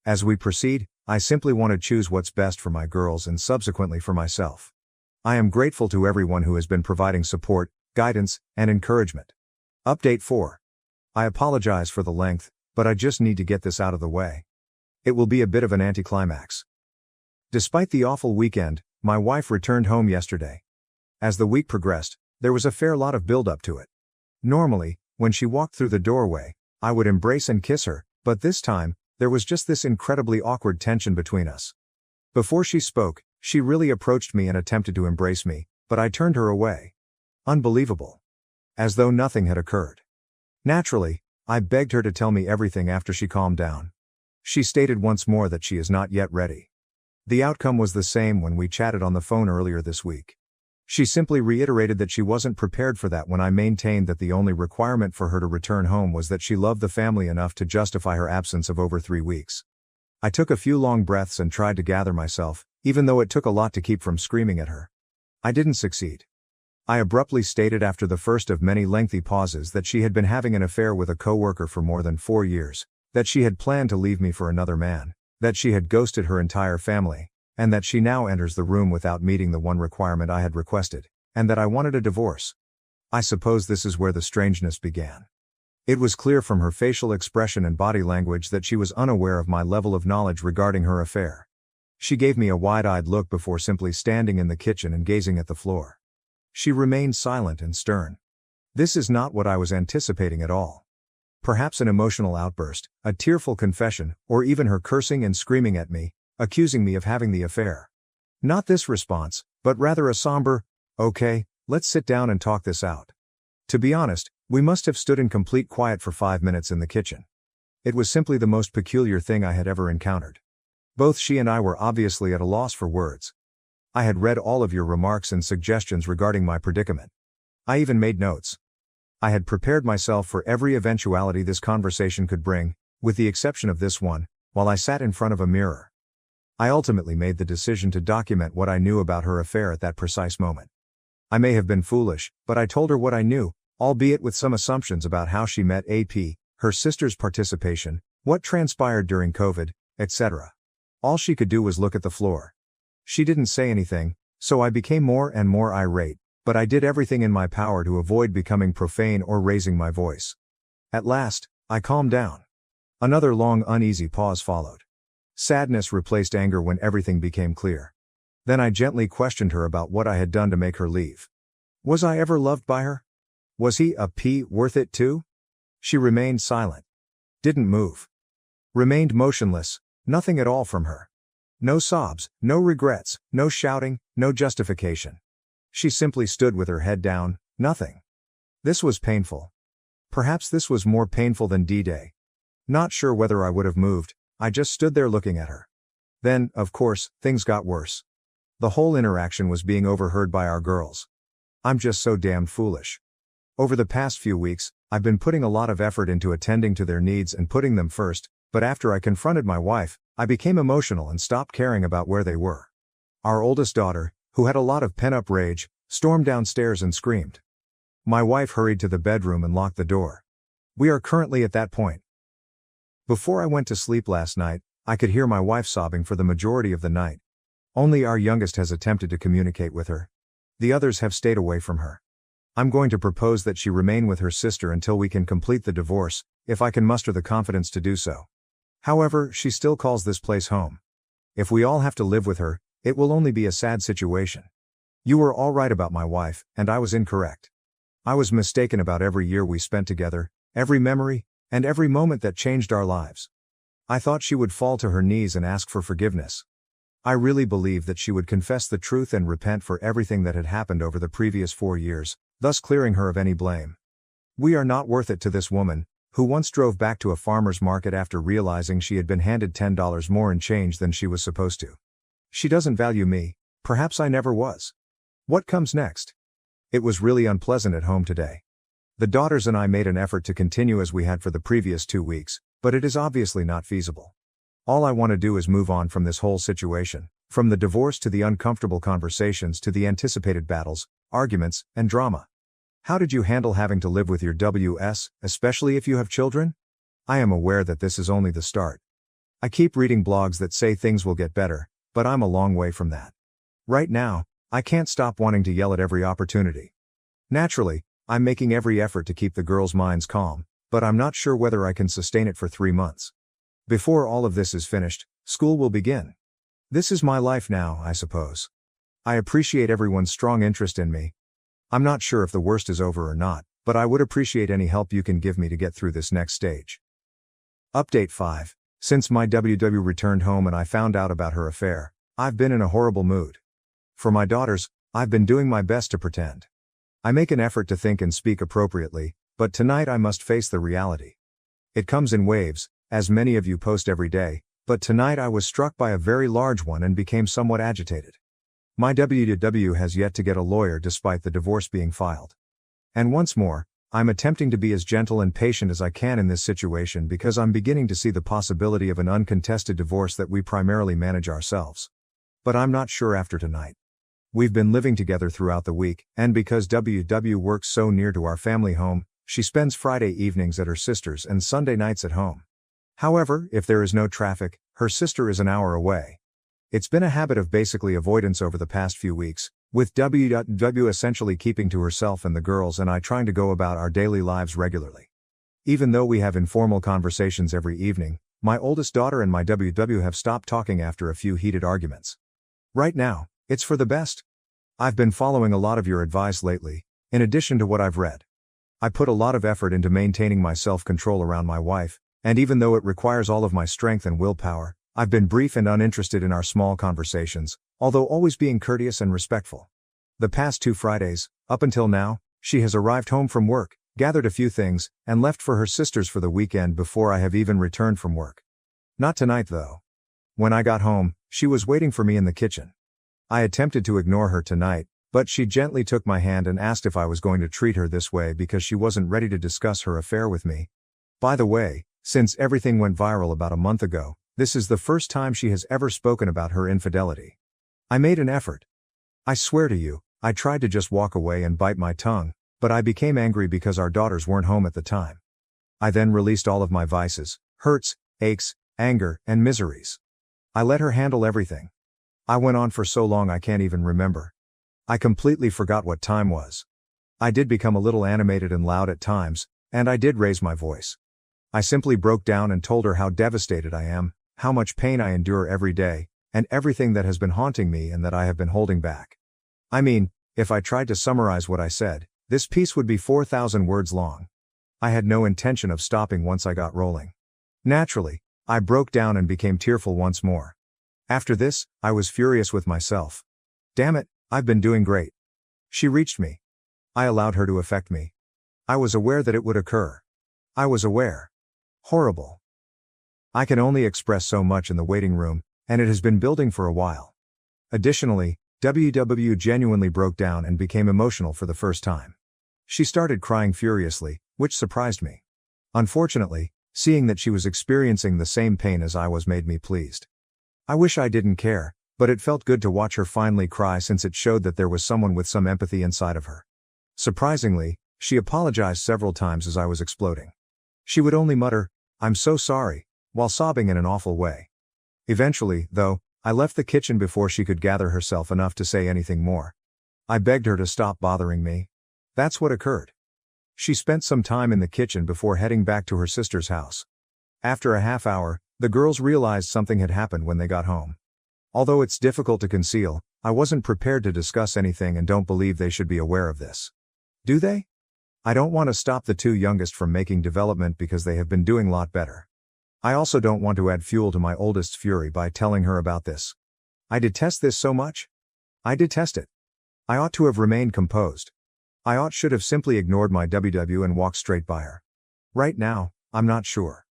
Speaker 1: As we proceed, I simply want to choose what's best for my girls and subsequently for myself. I am grateful to everyone who has been providing support, guidance, and encouragement. Update 4. I apologize for the length, but I just need to get this out of the way. It will be a bit of an anticlimax. Despite the awful weekend, my wife returned home yesterday. As the week progressed, there was a fair lot of build-up to it. Normally, when she walked through the doorway, I would embrace and kiss her, but this time, there was just this incredibly awkward tension between us. Before she spoke, she really approached me and attempted to embrace me, but I turned her away. Unbelievable. As though nothing had occurred. Naturally, I begged her to tell me everything after she calmed down. She stated once more that she is not yet ready. The outcome was the same when we chatted on the phone earlier this week. She simply reiterated that she wasn't prepared for that when I maintained that the only requirement for her to return home was that she loved the family enough to justify her absence of over 3 weeks. I took a few long breaths and tried to gather myself, even though it took a lot to keep from screaming at her. I didn't succeed. I abruptly stated after the first of many lengthy pauses that she had been having an affair with a coworker for more than 4 years, that she had planned to leave me for another man, that she had ghosted her entire family, and that she now enters the room without meeting the one requirement I had requested, and that I wanted a divorce. I suppose this is where the strangeness began. It was clear from her facial expression and body language that she was unaware of my level of knowledge regarding her affair. She gave me a wide-eyed look before simply standing in the kitchen and gazing at the floor. She remained silent and stern. This is not what I was anticipating at all. Perhaps an emotional outburst, a tearful confession, or even her cursing and screaming at me, accusing me of having the affair. Not this response, but rather a somber, "Okay, let's sit down and talk this out." To be honest, we must have stood in complete quiet for 5 minutes in the kitchen. It was simply the most peculiar thing I had ever encountered. Both she and I were obviously at a loss for words. I had read all of your remarks and suggestions regarding my predicament. I even made notes. I had prepared myself for every eventuality this conversation could bring, with the exception of this one, while I sat in front of a mirror. I ultimately made the decision to document what I knew about her affair at that precise moment. I may have been foolish, but I told her what I knew, albeit with some assumptions about how she met AP, her sister's participation, what transpired during COVID, etc. All she could do was look at the floor. She didn't say anything, so I became more and more irate, but I did everything in my power to avoid becoming profane or raising my voice. At last, I calmed down. Another long uneasy pause followed. Sadness replaced anger when everything became clear. Then I gently questioned her about what I had done to make her leave. Was I ever loved by her? Was he worth it too? She remained silent. Didn't move. Remained motionless, nothing at all from her. No sobs, no regrets, no shouting, no justification. She simply stood with her head down, nothing. This was painful. Perhaps this was more painful than D-Day. Not sure whether I would have moved, I just stood there looking at her. Then, of course, things got worse. The whole interaction was being overheard by our girls. I'm just so damned foolish. Over the past few weeks, I've been putting a lot of effort into attending to their needs and putting them first, but after I confronted my wife, I became emotional and stopped caring about where they were. Our oldest daughter, who had a lot of pent-up rage, stormed downstairs and screamed. My wife hurried to the bedroom and locked the door. We are currently at that point. Before I went to sleep last night, I could hear my wife sobbing for the majority of the night. Only our youngest has attempted to communicate with her. The others have stayed away from her. I'm going to propose that she remain with her sister until we can complete the divorce, if I can muster the confidence to do so. However, she still calls this place home. If we all have to live with her, it will only be a sad situation. You were all right about my wife, and I was incorrect. I was mistaken about every year we spent together, every memory, and every moment that changed our lives. I thought she would fall to her knees and ask for forgiveness. I really believed that she would confess the truth and repent for everything that had happened over the previous 4 years, thus clearing her of any blame. We are not worth it to this woman, who once drove back to a farmer's market after realizing she had been handed $10 more in change than she was supposed to. She doesn't value me, perhaps I never was. What comes next? It was really unpleasant at home today. The daughters and I made an effort to continue as we had for the previous 2 weeks, but it is obviously not feasible. All I want to do is move on from this whole situation, from the divorce to the uncomfortable conversations to the anticipated battles, arguments, and drama. How did you handle having to live with your WS, especially if you have children? I am aware that this is only the start. I keep reading blogs that say things will get better, but I'm a long way from that. Right now, I can't stop wanting to yell at every opportunity. Naturally, I'm making every effort to keep the girls' minds calm, but I'm not sure whether I can sustain it for 3 months. Before all of this is finished, school will begin. This is my life now, I suppose. I appreciate everyone's strong interest in me. I'm not sure if the worst is over or not, but I would appreciate any help you can give me to get through this next stage. Update 5. Since my WW returned home and I found out about her affair, I've been in a horrible mood. For my daughters, I've been doing my best to pretend. I make an effort to think and speak appropriately, but tonight I must face the reality. It comes in waves, as many of you post every day, but tonight I was struck by a very large one and became somewhat agitated. My WW has yet to get a lawyer despite the divorce being filed. And once more, I'm attempting to be as gentle and patient as I can in this situation because I'm beginning to see the possibility of an uncontested divorce that we primarily manage ourselves. But I'm not sure after tonight. We've been living together throughout the week, and because WW works so near to our family home, she spends Friday evenings at her sister's and Sunday nights at home. However, if there is no traffic, her sister is an hour away. It's been a habit of basically avoidance over the past few weeks, with WW essentially keeping to herself and the girls and I trying to go about our daily lives regularly. Even though we have informal conversations every evening, my oldest daughter and my WW have stopped talking after a few heated arguments. Right now, it's for the best. I've been following a lot of your advice lately, in addition to what I've read. I put a lot of effort into maintaining my self-control around my wife, and even though it requires all of my strength and willpower, I've been brief and uninterested in our small conversations, although always being courteous and respectful. The past 2 Fridays, up until now, she has arrived home from work, gathered a few things, and left for her sister's for the weekend before I have even returned from work. Not tonight though. When I got home, she was waiting for me in the kitchen. I attempted to ignore her tonight, but she gently took my hand and asked if I was going to treat her this way because she wasn't ready to discuss her affair with me. By the way, since everything went viral about a month ago, this is the first time she has ever spoken about her infidelity. I made an effort. I swear to you, I tried to just walk away and bite my tongue, but I became angry because our daughters weren't home at the time. I then released all of my vices, hurts, aches, anger, and miseries. I let her handle everything. I went on for so long I can't even remember. I completely forgot what time was. I did become a little animated and loud at times, and I did raise my voice. I simply broke down and told her how devastated I am, how much pain I endure every day, and everything that has been haunting me and that I have been holding back. I mean, if I tried to summarize what I said, this piece would be 4,000 words long. I had no intention of stopping once I got rolling. Naturally, I broke down and became tearful once more. After this, I was furious with myself. Damn it, I've been doing great. She reached me. I allowed her to affect me. I was aware that it would occur. I was aware. Horrible. I can only express so much in the waiting room, and it has been building for a while. Additionally, WW genuinely broke down and became emotional for the first time. She started crying furiously, which surprised me. Unfortunately, seeing that she was experiencing the same pain as I was made me pleased. I wish I didn't care, but it felt good to watch her finally cry since it showed that there was someone with some empathy inside of her. Surprisingly, she apologized several times as I was exploding. She would only mutter, "I'm so sorry," while sobbing in an awful way. Eventually, though, I left the kitchen before she could gather herself enough to say anything more. I begged her to stop bothering me. That's what occurred. She spent some time in the kitchen before heading back to her sister's house. After a half hour, the girls realized something had happened when they got home. Although it's difficult to conceal, I wasn't prepared to discuss anything and don't believe they should be aware of this. Do they? I don't want to stop the 2 youngest from making development because they have been doing a lot better. I also don't want to add fuel to my oldest's fury by telling her about this. I detest this so much. I detest it. I ought to have remained composed. I should have simply ignored my WW and walked straight by her. Right now, I'm not sure.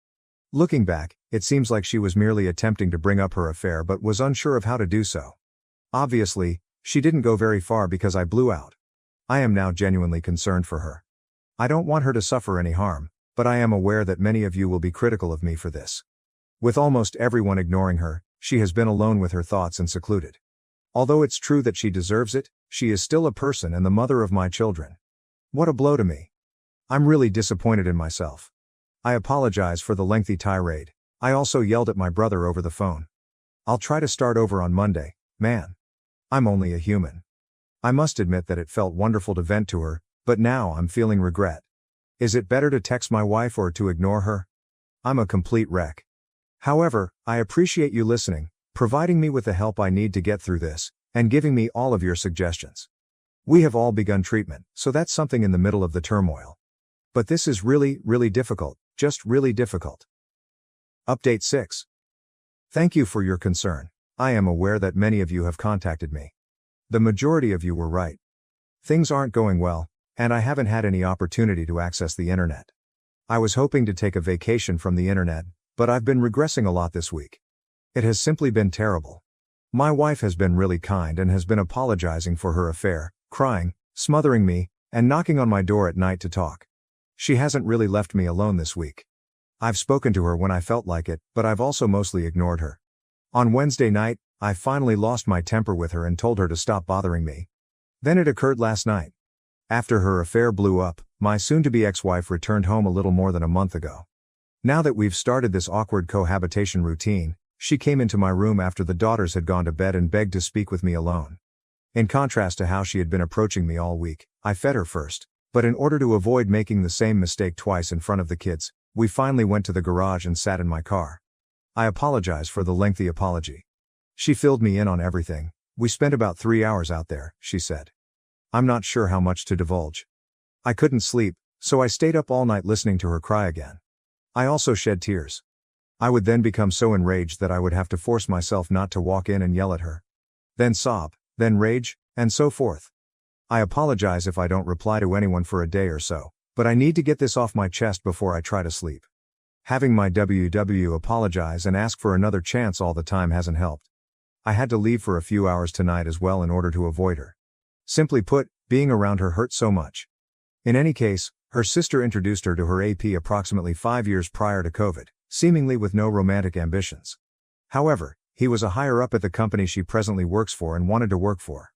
Speaker 1: Looking back, it seems like she was merely attempting to bring up her affair but was unsure of how to do so. Obviously, she didn't go very far because I blew out. I am now genuinely concerned for her. I don't want her to suffer any harm, but I am aware that many of you will be critical of me for this. With almost everyone ignoring her, she has been alone with her thoughts and secluded. Although it's true that she deserves it, she is still a person and the mother of my children. What a blow to me. I'm really disappointed in myself. I apologize for the lengthy tirade. I also yelled at my brother over the phone. I'll try to start over on Monday, man. I'm only a human. I must admit that it felt wonderful to vent to her, but now I'm feeling regret. Is it better to text my wife or to ignore her? I'm a complete wreck. However, I appreciate you listening, providing me with the help I need to get through this, and giving me all of your suggestions. We have all begun treatment, so that's something in the middle of the turmoil. But this is really, really difficult, just really difficult. Update 6. Thank you for your concern. I am aware that many of you have contacted me. The majority of you were right. Things aren't going well, and I haven't had any opportunity to access the internet. I was hoping to take a vacation from the internet, but I've been regressing a lot this week. It has simply been terrible. My wife has been really kind and has been apologizing for her affair, crying, smothering me, and knocking on my door at night to talk. She hasn't really left me alone this week. I've spoken to her when I felt like it, but I've also mostly ignored her. On Wednesday night, I finally lost my temper with her and told her to stop bothering me. Then it occurred last night. After her affair blew up, my soon-to-be ex-wife returned home a little more than a month ago. Now that we've started this awkward cohabitation routine, she came into my room after the daughters had gone to bed and begged to speak with me alone. In contrast to how she had been approaching me all week, I fed her first, but in order to avoid making the same mistake twice in front of the kids, we finally went to the garage and sat in my car. I apologize for the lengthy apology. She filled me in on everything. We spent about 3 hours out there, she said. I'm not sure how much to divulge. I couldn't sleep, so I stayed up all night listening to her cry again. I also shed tears. I would then become so enraged that I would have to force myself not to walk in and yell at her. Then sob, then rage, and so forth. I apologize if I don't reply to anyone for a day or so, but I need to get this off my chest before I try to sleep. Having my WW apologize and ask for another chance all the time hasn't helped. I had to leave for a few hours tonight as well in order to avoid her. Simply put, being around her hurt so much. In any case, her sister introduced her to her AP approximately 5 years prior to COVID, seemingly with no romantic ambitions. However, he was a higher up at the company she presently works for and wanted to work for.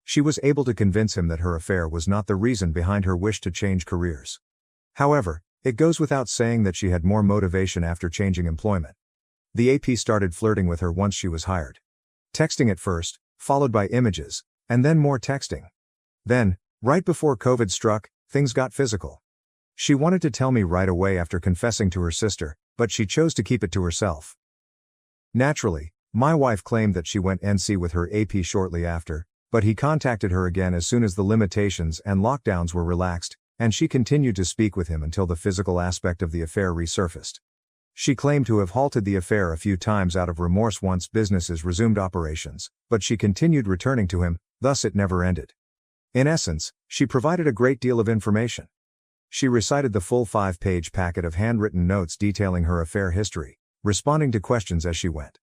Speaker 1: She was able to convince him that her affair was not the reason behind her wish to change careers. However, it goes without saying that she had more motivation after changing employment. The AP started flirting with her once she was hired. Texting at first, followed by images, and then more texting. Then, right before COVID struck, things got physical. She wanted to tell me right away after confessing to her sister, but she chose to keep it to herself. Naturally, my wife claimed that she went NC with her AP shortly after, but he contacted her again as soon as the limitations and lockdowns were relaxed, and she continued to speak with him until the physical aspect of the affair resurfaced. She claimed to have halted the affair a few times out of remorse once businesses resumed operations, but she continued returning to him, thus it never ended. In essence, she provided a great deal of information. She recited the full 5-page packet of handwritten notes detailing her affair history, responding to questions as she went.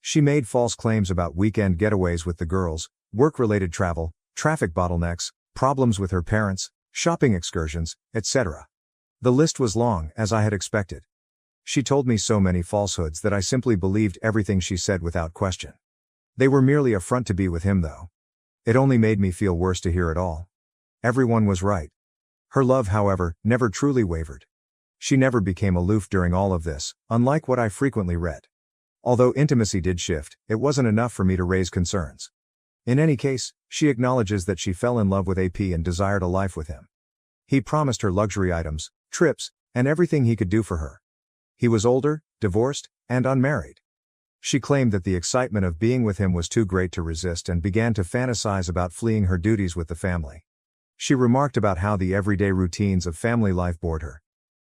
Speaker 1: She made false claims about weekend getaways with the girls, work-related travel, traffic bottlenecks, problems with her parents, shopping excursions, etc. The list was long, as I had expected. She told me so many falsehoods that I simply believed everything she said without question. They were merely a front to be with him though. It only made me feel worse to hear it all. Everyone was right. Her love, however, never truly wavered. She never became aloof during all of this, unlike what I frequently read. Although intimacy did shift, it wasn't enough for me to raise concerns. In any case, she acknowledges that she fell in love with AP and desired a life with him. He promised her luxury items, trips, and everything he could do for her. He was older, divorced, and unmarried. She claimed that the excitement of being with him was too great to resist and began to fantasize about fleeing her duties with the family. She remarked about how the everyday routines of family life bored her.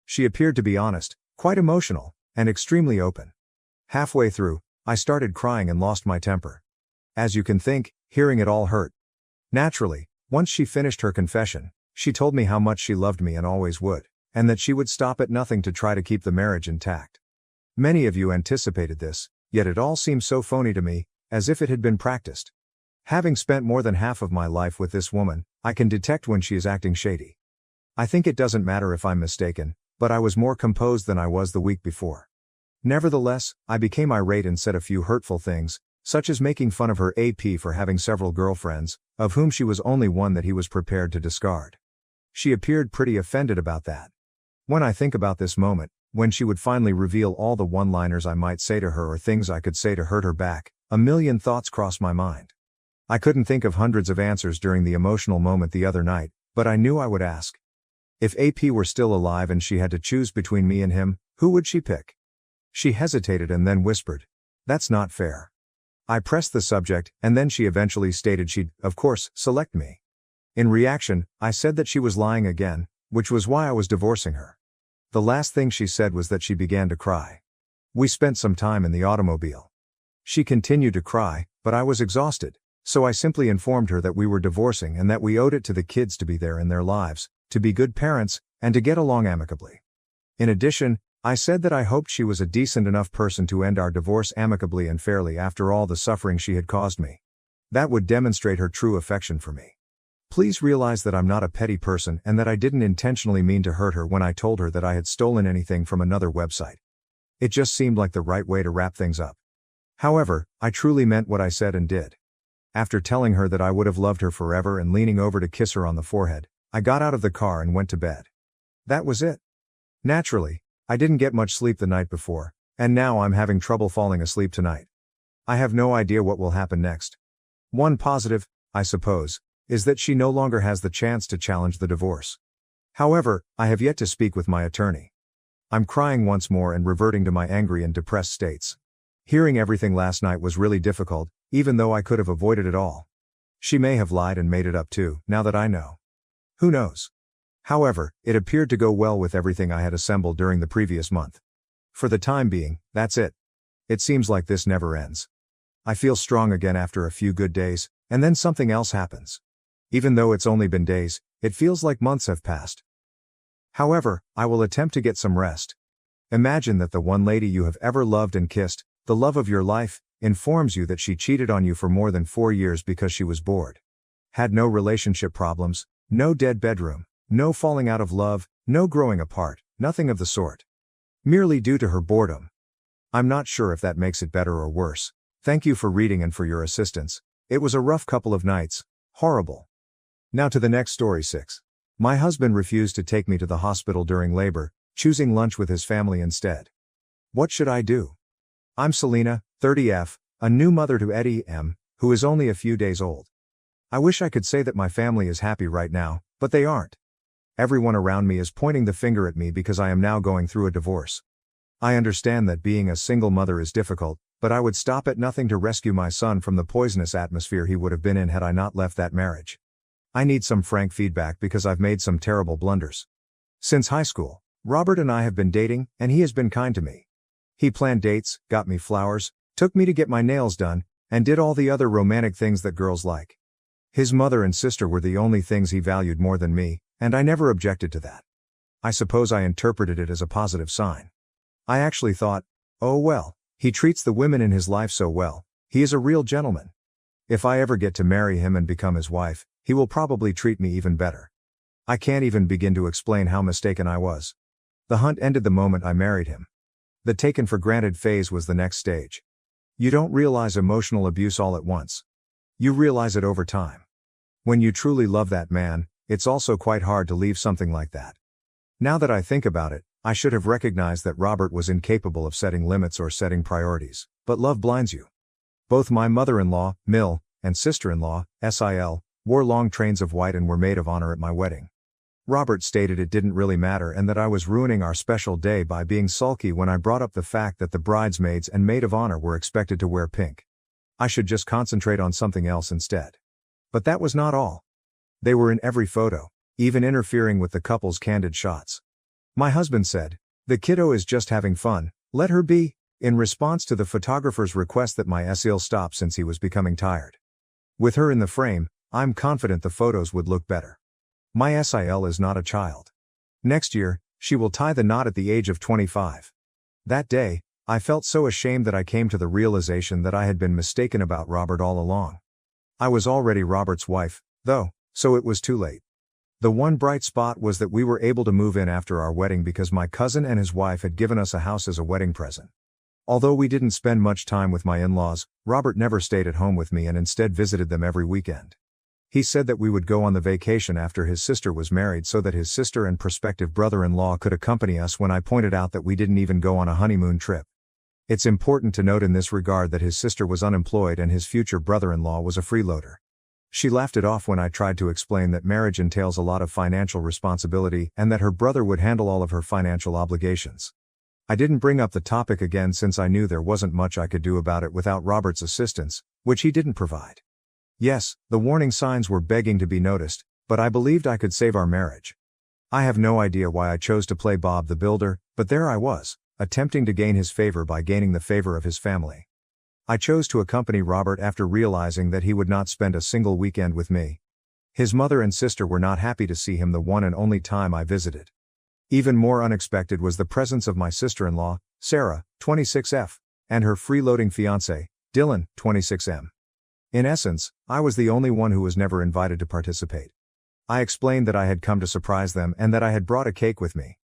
Speaker 1: She appeared to be honest, quite emotional, and extremely open. Halfway through, I started crying and lost my temper. As you can think, hearing it all hurt. Naturally, once she finished her confession, she told me how much she loved me and always would, and that she would stop at nothing to try to keep the marriage intact. Many of you anticipated this, yet it all seems so phony to me, as if it had been practiced. Having spent more than half of my life with this woman, I can detect when she is acting shady. I think it doesn't matter if I'm mistaken, but I was more composed than I was the week before. Nevertheless, I became irate and said a few hurtful things, such as making fun of her AP for having several girlfriends, of whom she was only one that he was prepared to discard. She appeared pretty offended about that. When I think about this moment, when she would finally reveal all the one-liners I might say to her or things I could say to hurt her back, a million thoughts crossed my mind. I couldn't think of hundreds of answers during the emotional moment the other night, but I knew I would ask. If AP were still alive and she had to choose between me and him, who would she pick? She hesitated and then whispered, "That's not fair." I pressed the subject, and then she eventually stated she'd, of course, select me. In reaction, I said that she was lying again, which was why I was divorcing her. The last thing she said was that she began to cry. We spent some time in the automobile. She continued to cry, but I was exhausted, so I simply informed her that we were divorcing and that we owed it to the kids to be there in their lives, to be good parents, and to get along amicably. In addition, I said that I hoped she was a decent enough person to end our divorce amicably and fairly after all the suffering she had caused me. That would demonstrate her true affection for me. Please realize that I'm not a petty person and that I didn't intentionally mean to hurt her when I told her that I had stolen anything from another website. It just seemed like the right way to wrap things up. However, I truly meant what I said and did. After telling her that I would have loved her forever and leaning over to kiss her on the forehead, I got out of the car and went to bed. That was it. Naturally, I didn't get much sleep the night before, and now I'm having trouble falling asleep tonight. I have no idea what will happen next. One positive, I suppose, is that she no longer has the chance to challenge the divorce. However, I have yet to speak with my attorney. I'm crying once more and reverting to my angry and depressed states. Hearing everything last night was really difficult, even though I could have avoided it all. She may have lied and made it up too, now that I know. Who knows? However, it appeared to go well with everything I had assembled during the previous month. For the time being, that's it. It seems like this never ends. I feel strong again after a few good days, and then something else happens. Even though it's only been days, it feels like months have passed. However, I will attempt to get some rest. Imagine that the one lady you have ever loved and kissed, the love of your life, informs you that she cheated on you for more than 4 years because she was bored. Had no relationship problems, no dead bedroom, no falling out of love, no growing apart, nothing of the sort. Merely due to her boredom. I'm not sure if that makes it better or worse. Thank you for reading and for your assistance. It was a rough couple of nights. Horrible. Now to the next story 6. My husband refused to take me to the hospital during labor, choosing lunch with his family instead. What should I do? I'm Selena, 30F, a new mother to Eddie M, who is only a few days old. I wish I could say that my family is happy right now, but they aren't. Everyone around me is pointing the finger at me because I am now going through a divorce. I understand that being a single mother is difficult, but I would stop at nothing to rescue my son from the poisonous atmosphere he would have been in had I not left that marriage. I need some frank feedback because I've made some terrible blunders. Since high school, Robert and I have been dating, and he has been kind to me. He planned dates, got me flowers, took me to get my nails done, and did all the other romantic things that girls like. His mother and sister were the only things he valued more than me, and I never objected to that. I suppose I interpreted it as a positive sign. I actually thought, oh well, he treats the women in his life so well, he is a real gentleman. If I ever get to marry him and become his wife, he will probably treat me even better. I can't even begin to explain how mistaken I was. The hunt ended the moment I married him. The taken for granted phase was the next stage. You don't realize emotional abuse all at once. You realize it over time. When you truly love that man, it's also quite hard to leave something like that. Now that I think about it, I should have recognized that Robert was incapable of setting limits or setting priorities, but love blinds you. Both my mother-in-law, Mill, and sister-in-law, Sil, wore long trains of white and were maid of honor at my wedding. Robert stated it didn't really matter and that I was ruining our special day by being sulky when I brought up the fact that the bridesmaids and maid of honor were expected to wear pink. I should just concentrate on something else instead. But that was not all. They were in every photo, even interfering with the couple's candid shots. My husband said, "The kiddo is just having fun, let her be," in response to the photographer's request that my Sil stop since he was becoming tired. With her in the frame, I'm confident the photos would look better. My Sil is not a child. Next year, she will tie the knot at the age of 25. That day, I felt so ashamed that I came to the realization that I had been mistaken about Robert all along. I was already Robert's wife, though, so it was too late. The one bright spot was that we were able to move in after our wedding because my cousin and his wife had given us a house as a wedding present. Although we didn't spend much time with my in-laws, Robert never stayed at home with me and instead visited them every weekend. He said that we would go on the vacation after his sister was married so that his sister and prospective brother-in-law could accompany us when I pointed out that we didn't even go on a honeymoon trip. It's important to note in this regard that his sister was unemployed and his future brother-in-law was a freeloader. She laughed it off when I tried to explain that marriage entails a lot of financial responsibility and that her brother would handle all of her financial obligations. I didn't bring up the topic again since I knew there wasn't much I could do about it without Robert's assistance, which he didn't provide. Yes, the warning signs were begging to be noticed, but I believed I could save our marriage. I have no idea why I chose to play Bob the Builder, but there I was, attempting to gain his favor by gaining the favor of his family. I chose to accompany Robert after realizing that he would not spend a single weekend with me. His mother and sister were not happy to see him the one and only time I visited. Even more unexpected was the presence of my sister-in-law, Sarah, 26F, and her freeloading fiancé, Dylan, 26M. In essence, I was the only one who was never invited to participate. I explained that I had come to surprise them and that I had brought a cake with me.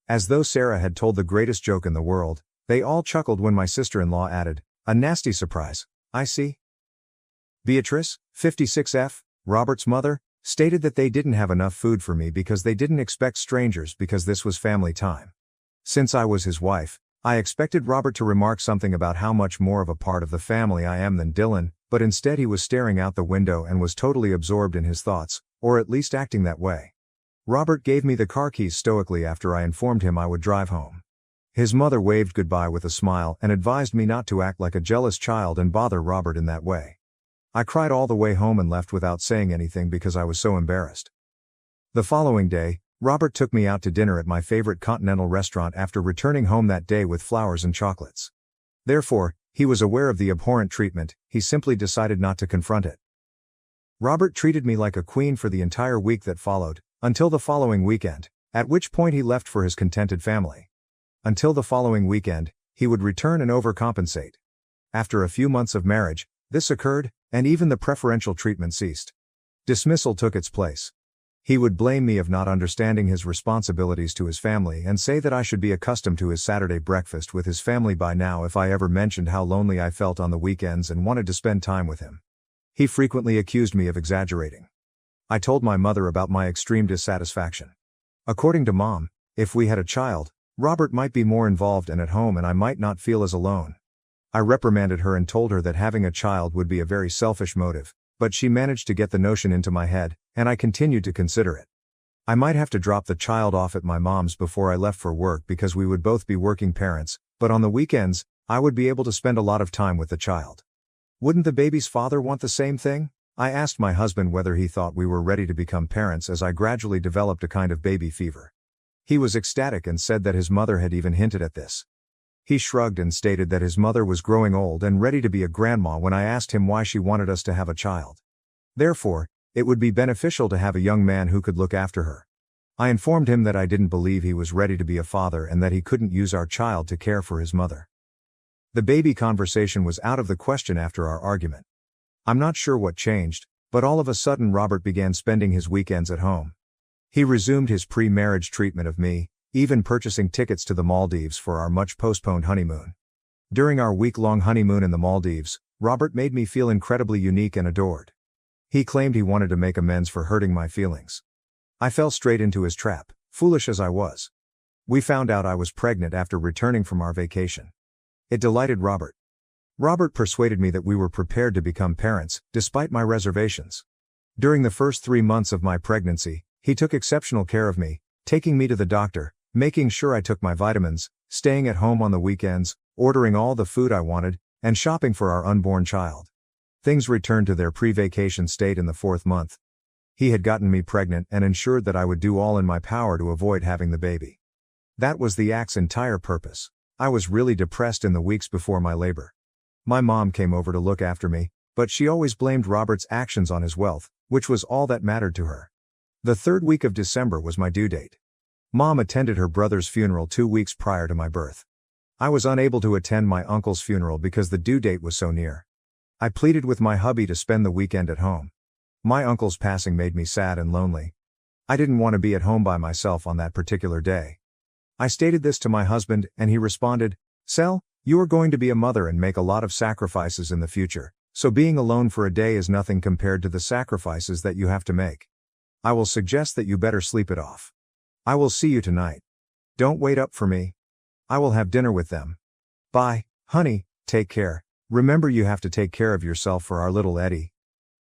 Speaker 1: As though Sarah had told the greatest joke in the world, they all chuckled when my sister-in-law added, "A nasty surprise, I see." Beatrice, 56F, Robert's mother, stated that they didn't have enough food for me because they didn't expect strangers because this was family time. Since I was his wife, I expected Robert to remark something about how much more of a part of the family I am than Dylan, but instead he was staring out the window and was totally absorbed in his thoughts, or at least acting that way. Robert gave me the car keys stoically after I informed him I would drive home. His mother waved goodbye with a smile and advised me not to act like a jealous child and bother Robert in that way. I cried all the way home and left without saying anything because I was so embarrassed. The following day, Robert took me out to dinner at my favorite continental restaurant after returning home that day with flowers and chocolates. Therefore, he was aware of the abhorrent treatment, he simply decided not to confront it. Robert treated me like a queen for the entire week that followed, until the following weekend, at which point he left for his contented family. Until the following weekend, he would return and overcompensate. After a few months of marriage, this occurred, and even the preferential treatment ceased. Dismissal took its place. He would blame me of not understanding his responsibilities to his family and say that I should be accustomed to his Saturday breakfast with his family by now if I ever mentioned how lonely I felt on the weekends and wanted to spend time with him. He frequently accused me of exaggerating. I told my mother about my extreme dissatisfaction. According to Mom, if we had a child, Robert might be more involved and at home and I might not feel as alone. I reprimanded her and told her that having a child would be a very selfish motive, but she managed to get the notion into my head, and I continued to consider it. I might have to drop the child off at my mom's before I left for work because we would both be working parents, but on the weekends, I would be able to spend a lot of time with the child. Wouldn't the baby's father want the same thing? I asked my husband whether he thought we were ready to become parents as I gradually developed a kind of baby fever. He was ecstatic and said that his mother had even hinted at this. He shrugged and stated that his mother was growing old and ready to be a grandma when I asked him why she wanted us to have a child. Therefore, it would be beneficial to have a young man who could look after her. I informed him that I didn't believe he was ready to be a father and that he couldn't use our child to care for his mother. The baby conversation was out of the question after our argument. I'm not sure what changed, but all of a sudden Robert began spending his weekends at home. He resumed his pre-marriage treatment of me, even purchasing tickets to the Maldives for our much-postponed honeymoon. During our week-long honeymoon in the Maldives, Robert made me feel incredibly unique and adored. He claimed he wanted to make amends for hurting my feelings. I fell straight into his trap, foolish as I was. We found out I was pregnant after returning from our vacation. It delighted Robert. Robert persuaded me that we were prepared to become parents, despite my reservations. During the first 3 months of my pregnancy, he took exceptional care of me, taking me to the doctor, making sure I took my vitamins, staying at home on the weekends, ordering all the food I wanted, and shopping for our unborn child. Things returned to their pre-vacation state in the 4th month. He had gotten me pregnant and ensured that I would do all in my power to avoid having the baby. That was the act's entire purpose. I was really depressed in the weeks before my labor. My mom came over to look after me, but she always blamed Robert's actions on his wealth, which was all that mattered to her. The 3rd week of December was my due date. Mom attended her brother's funeral 2 weeks prior to my birth. I was unable to attend my uncle's funeral because the due date was so near. I pleaded with my hubby to spend the weekend at home. My uncle's passing made me sad and lonely. I didn't want to be at home by myself on that particular day. I stated this to my husband and he responded, "Sel, you are going to be a mother and make a lot of sacrifices in the future, so being alone for a day is nothing compared to the sacrifices that you have to make. I will suggest that you better sleep it off. I will see you tonight. Don't wait up for me. I will have dinner with them. Bye, honey, take care. Remember you have to take care of yourself for our little Eddie."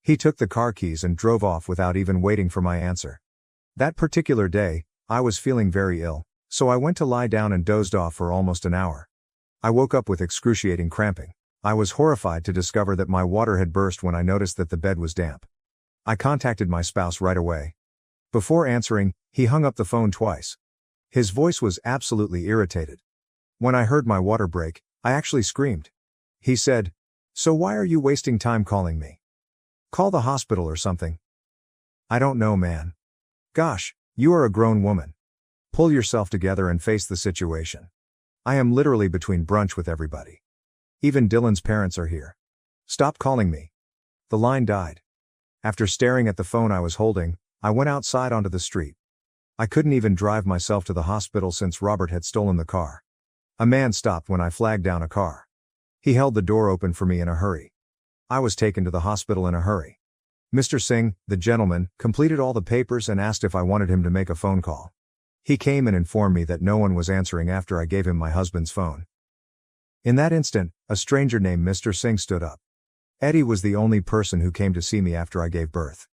Speaker 1: He took the car keys and drove off without even waiting for my answer. That particular day, I was feeling very ill, so I went to lie down and dozed off for almost an hour. I woke up with excruciating cramping. I was horrified to discover that my water had burst when I noticed that the bed was damp. I contacted my spouse right away. Before answering, He hung up the phone twice. His voice was absolutely irritated. When I heard my water break, I actually screamed. He said, "So why are you wasting time calling me? Call the hospital or something." "I don't know, man." "Gosh, you are a grown woman. Pull yourself together and face the situation. I am literally between brunch with everybody. Even Dylan's parents are here. Stop calling me." The line died. After staring at the phone I was holding, I went outside onto the street. I couldn't even drive myself to the hospital since Robert had stolen the car. A man stopped when I flagged down a car. He held the door open for me in a hurry. I was taken to the hospital in a hurry. Mr. Singh, the gentleman, completed all the papers and asked if I wanted him to make a phone call. He came and informed me that no one was answering after I gave him my husband's phone. In that instant, a stranger named Mr. Singh stood up. Eddie was the only person who came to see me after I gave birth.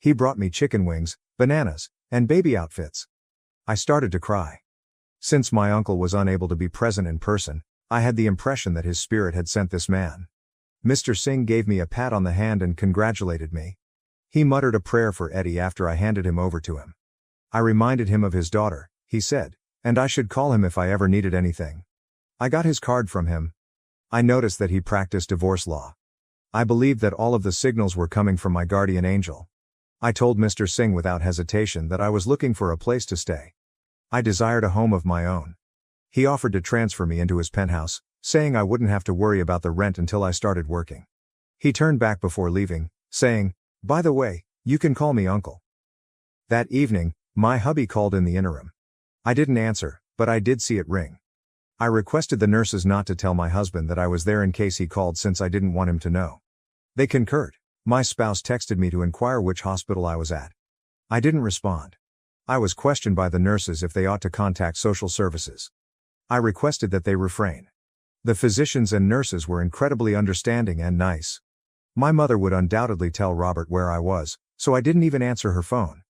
Speaker 1: He brought me chicken wings, bananas, and baby outfits. I started to cry. Since my uncle was unable to be present in person, I had the impression that his spirit had sent this man. Mr. Singh gave me a pat on the hand and congratulated me. He muttered a prayer for Eddie after I handed him over to him. I reminded him of his daughter, he said, and I should call him if I ever needed anything. I got his card from him. I noticed that he practiced divorce law. I believed that all of the signals were coming from my guardian angel. I told Mr. Singh without hesitation that I was looking for a place to stay. I desired a home of my own. He offered to transfer me into his penthouse, saying I wouldn't have to worry about the rent until I started working. He turned back before leaving, saying, "By the way, you can call me uncle." That evening, my hubby called in the interim. I didn't answer, but I did see it ring. I requested the nurses not to tell my husband that I was there in case he called since I didn't want him to know. They concurred. My spouse texted me to inquire which hospital I was at. I didn't respond. I was questioned by the nurses if they ought to contact social services. I requested that they refrain. The physicians and nurses were incredibly understanding and nice. My mother would undoubtedly tell Robert where I was, so I didn't even answer her phone.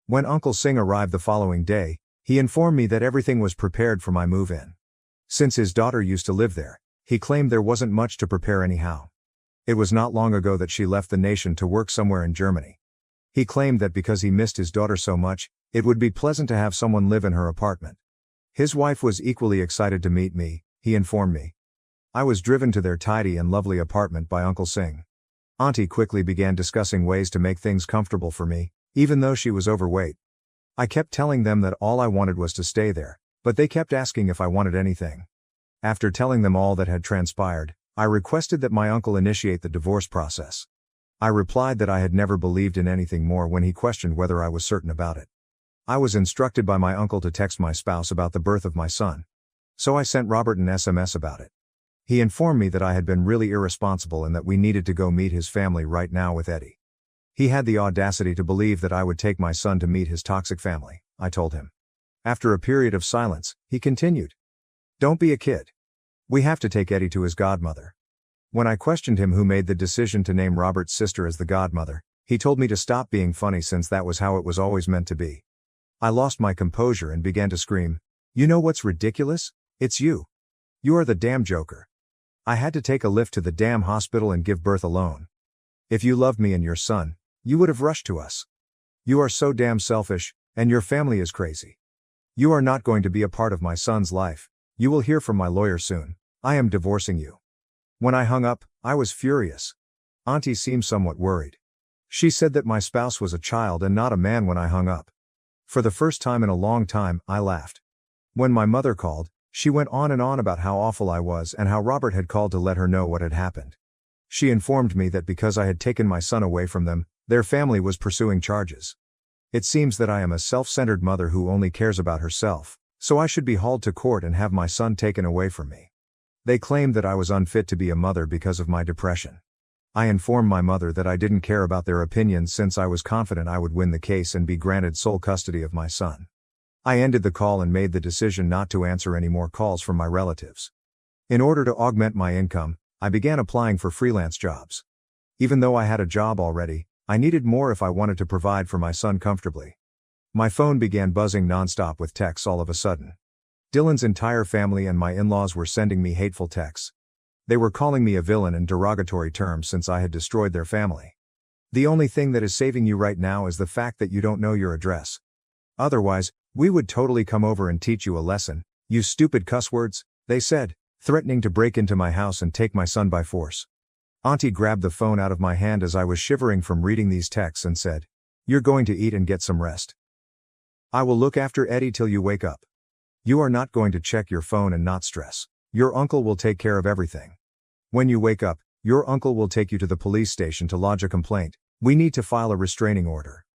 Speaker 1: When Uncle Singh arrived the following day, he informed me that everything was prepared for my move-in. Since his daughter used to live there, he claimed there wasn't much to prepare anyhow. It was not long ago that she left the nation to work somewhere in Germany. He claimed that because he missed his daughter so much, it would be pleasant to have someone live in her apartment. His wife was equally excited to meet me, he informed me. I was driven to their tidy and lovely apartment by Uncle Singh. Auntie quickly began discussing ways to make things comfortable for me, even though she was overweight. I kept telling them that all I wanted was to stay there, but they kept asking if I wanted anything. After telling them all that had transpired, I requested that my uncle initiate the divorce process. I replied that I had never believed in anything more when he questioned whether I was certain about it. I was instructed by my uncle to text my spouse about the birth of my son. So I sent Robert an SMS about it. He informed me that I had been really irresponsible and that we needed to go meet his family right now with Eddie. He had the audacity to believe that I would take my son to meet his toxic family, I told him. After a period of silence, he continued. "Don't be a kid. We have to take Eddie to his godmother." When I questioned him who made the decision to name Robert's sister as the godmother, he told me to stop being funny since that was how it was always meant to be. I lost my composure and began to scream, "You know what's ridiculous? It's you. You are the damn joker. I had to take a lift to the damn hospital and give birth alone. If you loved me and your son, you would have rushed to us. You are so damn selfish, and your family is crazy. You are not going to be a part of my son's life. You will hear from my lawyer soon. I am divorcing you." When I hung up, I was furious. Auntie seemed somewhat worried. She said that my spouse was a child and not a man when I hung up. For the first time in a long time, I laughed. When my mother called, she went on and on about how awful I was and how Robert had called to let her know what had happened. She informed me that because I had taken my son away from them, their family was pursuing charges. It seems that I am a self-centered mother who only cares about herself, so I should be hauled to court and have my son taken away from me. They claimed that I was unfit to be a mother because of my depression. I informed my mother that I didn't care about their opinions since I was confident I would win the case and be granted sole custody of my son. I ended the call and made the decision not to answer any more calls from my relatives. In order to augment my income, I began applying for freelance jobs. Even though I had a job already, I needed more if I wanted to provide for my son comfortably. My phone began buzzing nonstop with texts all of a sudden. Dylan's entire family and my in-laws were sending me hateful texts. They were calling me a villain in derogatory terms since I had destroyed their family. "The only thing that is saving you right now is the fact that you don't know your address. Otherwise, we would totally come over and teach you a lesson, you stupid cuss words, they said, threatening to break into my house and take my son by force. Auntie grabbed the phone out of my hand as I was shivering from reading these texts and said, "You're going to eat and get some rest. I will look after Eddie till you wake up. You are not going to check your phone and not stress. Your uncle will take care of everything. When you wake up, your uncle will take you to the police station to lodge a complaint. We need to file a restraining order."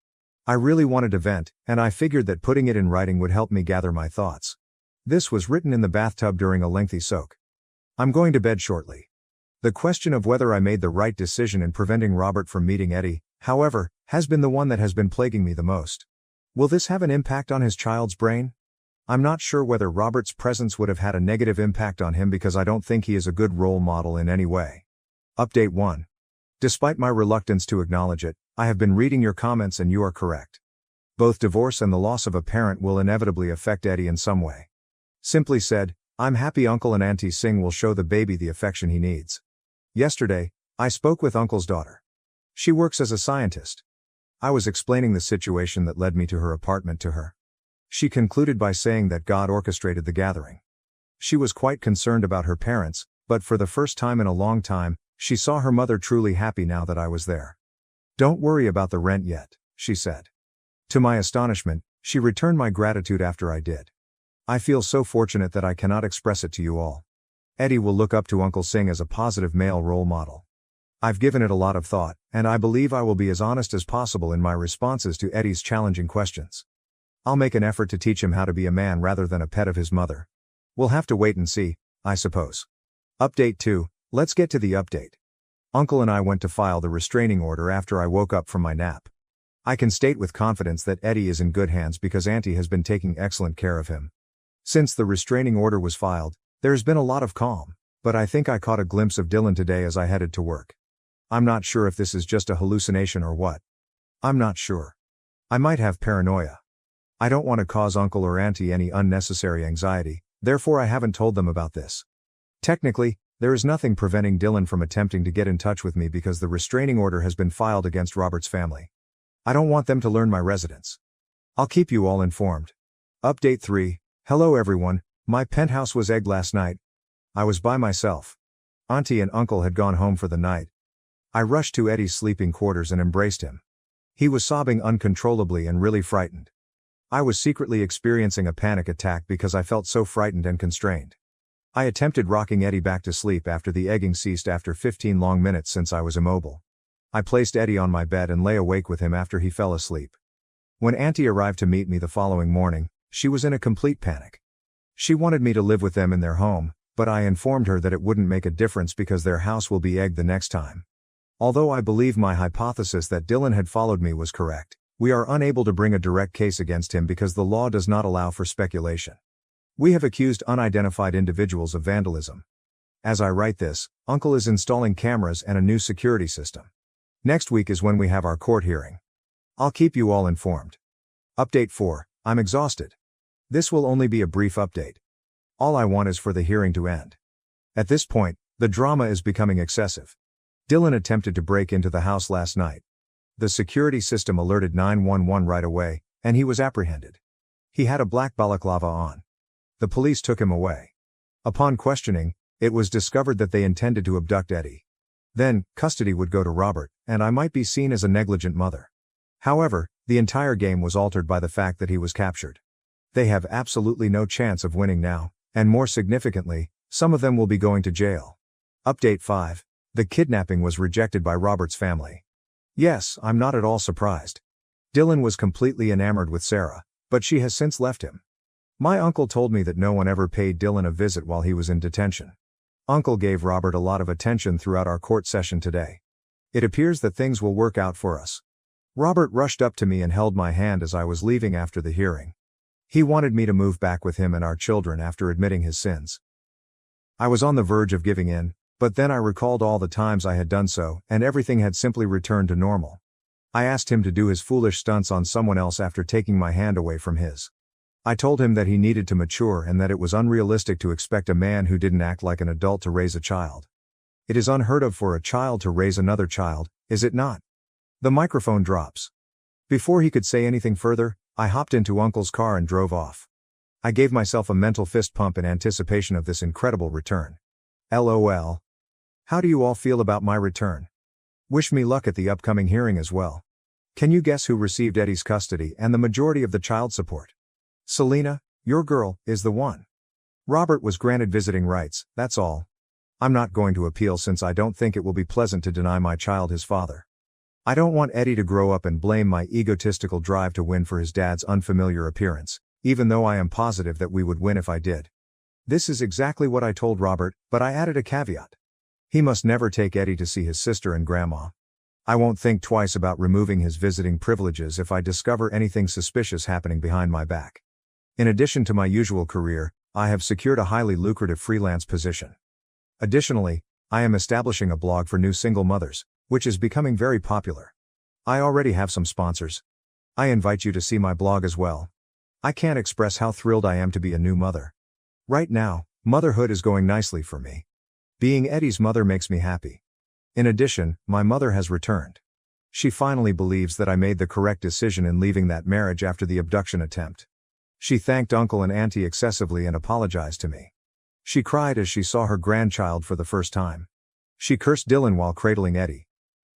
Speaker 1: I really wanted to vent, and I figured that putting it in writing would help me gather my thoughts. This was written in the bathtub during a lengthy soak. I'm going to bed shortly. The question of whether I made the right decision in preventing Robert from meeting Eddie, however, has been the one that has been plaguing me the most. Will this have an impact on his child's brain? I'm not sure whether Robert's presence would have had a negative impact on him because I don't think he is a good role model in any way. Update 1. Despite my reluctance to acknowledge it, I have been reading your comments and you are correct. Both divorce and the loss of a parent will inevitably affect Eddie in some way. Simply said, I'm happy Uncle and Auntie Singh will show the baby the affection he needs. Yesterday, I spoke with Uncle's daughter. She works as a scientist. I was explaining the situation that led me to her apartment to her. She concluded by saying that God orchestrated the gathering. She was quite concerned about her parents, but for the first time in a long time, she saw her mother truly happy now that I was there. Don't worry about the rent yet, she said. To my astonishment, she returned my gratitude after I did. I feel so fortunate that I cannot express it to you all. Eddie will look up to Uncle Singh as a positive male role model. I've given it a lot of thought, and I believe I will be as honest as possible in my responses to Eddie's challenging questions. I'll make an effort to teach him how to be a man rather than a pet of his mother. We'll have to wait and see, I suppose. Update 2, let's get to the update. Uncle and I went to file the restraining order after I woke up from my nap. I can state with confidence that Eddie is in good hands because Auntie has been taking excellent care of him. Since the restraining order was filed, there's been a lot of calm, but I think I caught a glimpse of Dylan today as I headed to work. I'm not sure if this is just a hallucination or what. I'm not sure. I might have paranoia. I don't want to cause Uncle or Auntie any unnecessary anxiety, therefore I haven't told them about this. Technically, there is nothing preventing Dylan from attempting to get in touch with me because the restraining order has been filed against Robert's family. I don't want them to learn my residence. I'll keep you all informed. Update 3, hello everyone, my penthouse was egged last night. I was by myself. Auntie and Uncle had gone home for the night. I rushed to Eddie's sleeping quarters and embraced him. He was sobbing uncontrollably and really frightened. I was secretly experiencing a panic attack because I felt so frightened and constrained. I attempted rocking Eddie back to sleep after the egging ceased after 15 long minutes since I was immobile. I placed Eddie on my bed and lay awake with him after he fell asleep. When Auntie arrived to meet me the following morning, she was in a complete panic. She wanted me to live with them in their home, but I informed her that it wouldn't make a difference because their house will be egged the next time. Although I believe my hypothesis that Dylan had followed me was correct, we are unable to bring a direct case against him because the law does not allow for speculation. We have accused unidentified individuals of vandalism. As I write this, Uncle is installing cameras and a new security system. Next week is when we have our court hearing. I'll keep you all informed. Update 4, I'm exhausted. This will only be a brief update. All I want is for the hearing to end. At this point, the drama is becoming excessive. Dylan attempted to break into the house last night. The security system alerted 911 right away, and he was apprehended. He had a black balaclava on. The police took him away. Upon questioning, it was discovered that they intended to abduct Eddie. Then, custody would go to Robert, and I might be seen as a negligent mother. However, the entire game was altered by the fact that he was captured. They have absolutely no chance of winning now, and more significantly, some of them will be going to jail. Update 5. The kidnapping was rejected by Robert's family. Yes, I'm not at all surprised. Dylan was completely enamored with Sarah, but she has since left him. My uncle told me that no one ever paid Dylan a visit while he was in detention. Uncle gave Robert a lot of attention throughout our court session today. It appears that things will work out for us. Robert rushed up to me and held my hand as I was leaving after the hearing. He wanted me to move back with him and our children after admitting his sins. I was on the verge of giving in, but then I recalled all the times I had done so, and everything had simply returned to normal. I asked him to do his foolish stunts on someone else after taking my hand away from his. I told him that he needed to mature and that it was unrealistic to expect a man who didn't act like an adult to raise a child. It is unheard of for a child to raise another child, is it not? The microphone drops. Before he could say anything further, I hopped into Uncle's car and drove off. I gave myself a mental fist pump in anticipation of this incredible return. LOL. How do you all feel about my return? Wish me luck at the upcoming hearing as well. Can you guess who received Eddie's custody and the majority of the child support? Selena, your girl, is the one. Robert was granted visiting rights, that's all. I'm not going to appeal since I don't think it will be pleasant to deny my child his father. I don't want Eddie to grow up and blame my egotistical drive to win for his dad's unfamiliar appearance, even though I am positive that we would win if I did. This is exactly what I told Robert, but I added a caveat. He must never take Eddie to see his sister and grandma. I won't think twice about removing his visiting privileges if I discover anything suspicious happening behind my back. In addition to my usual career, I have secured a highly lucrative freelance position. Additionally, I am establishing a blog for new single mothers, which is becoming very popular. I already have some sponsors. I invite you to see my blog as well. I can't express how thrilled I am to be a new mother. Right now, motherhood is going nicely for me. Being Eddie's mother makes me happy. In addition, my mother has returned. She finally believes that I made the correct decision in leaving that marriage after the abduction attempt. She thanked Uncle and Auntie excessively and apologized to me. She cried as she saw her grandchild for the first time. She cursed Dylan while cradling Eddie.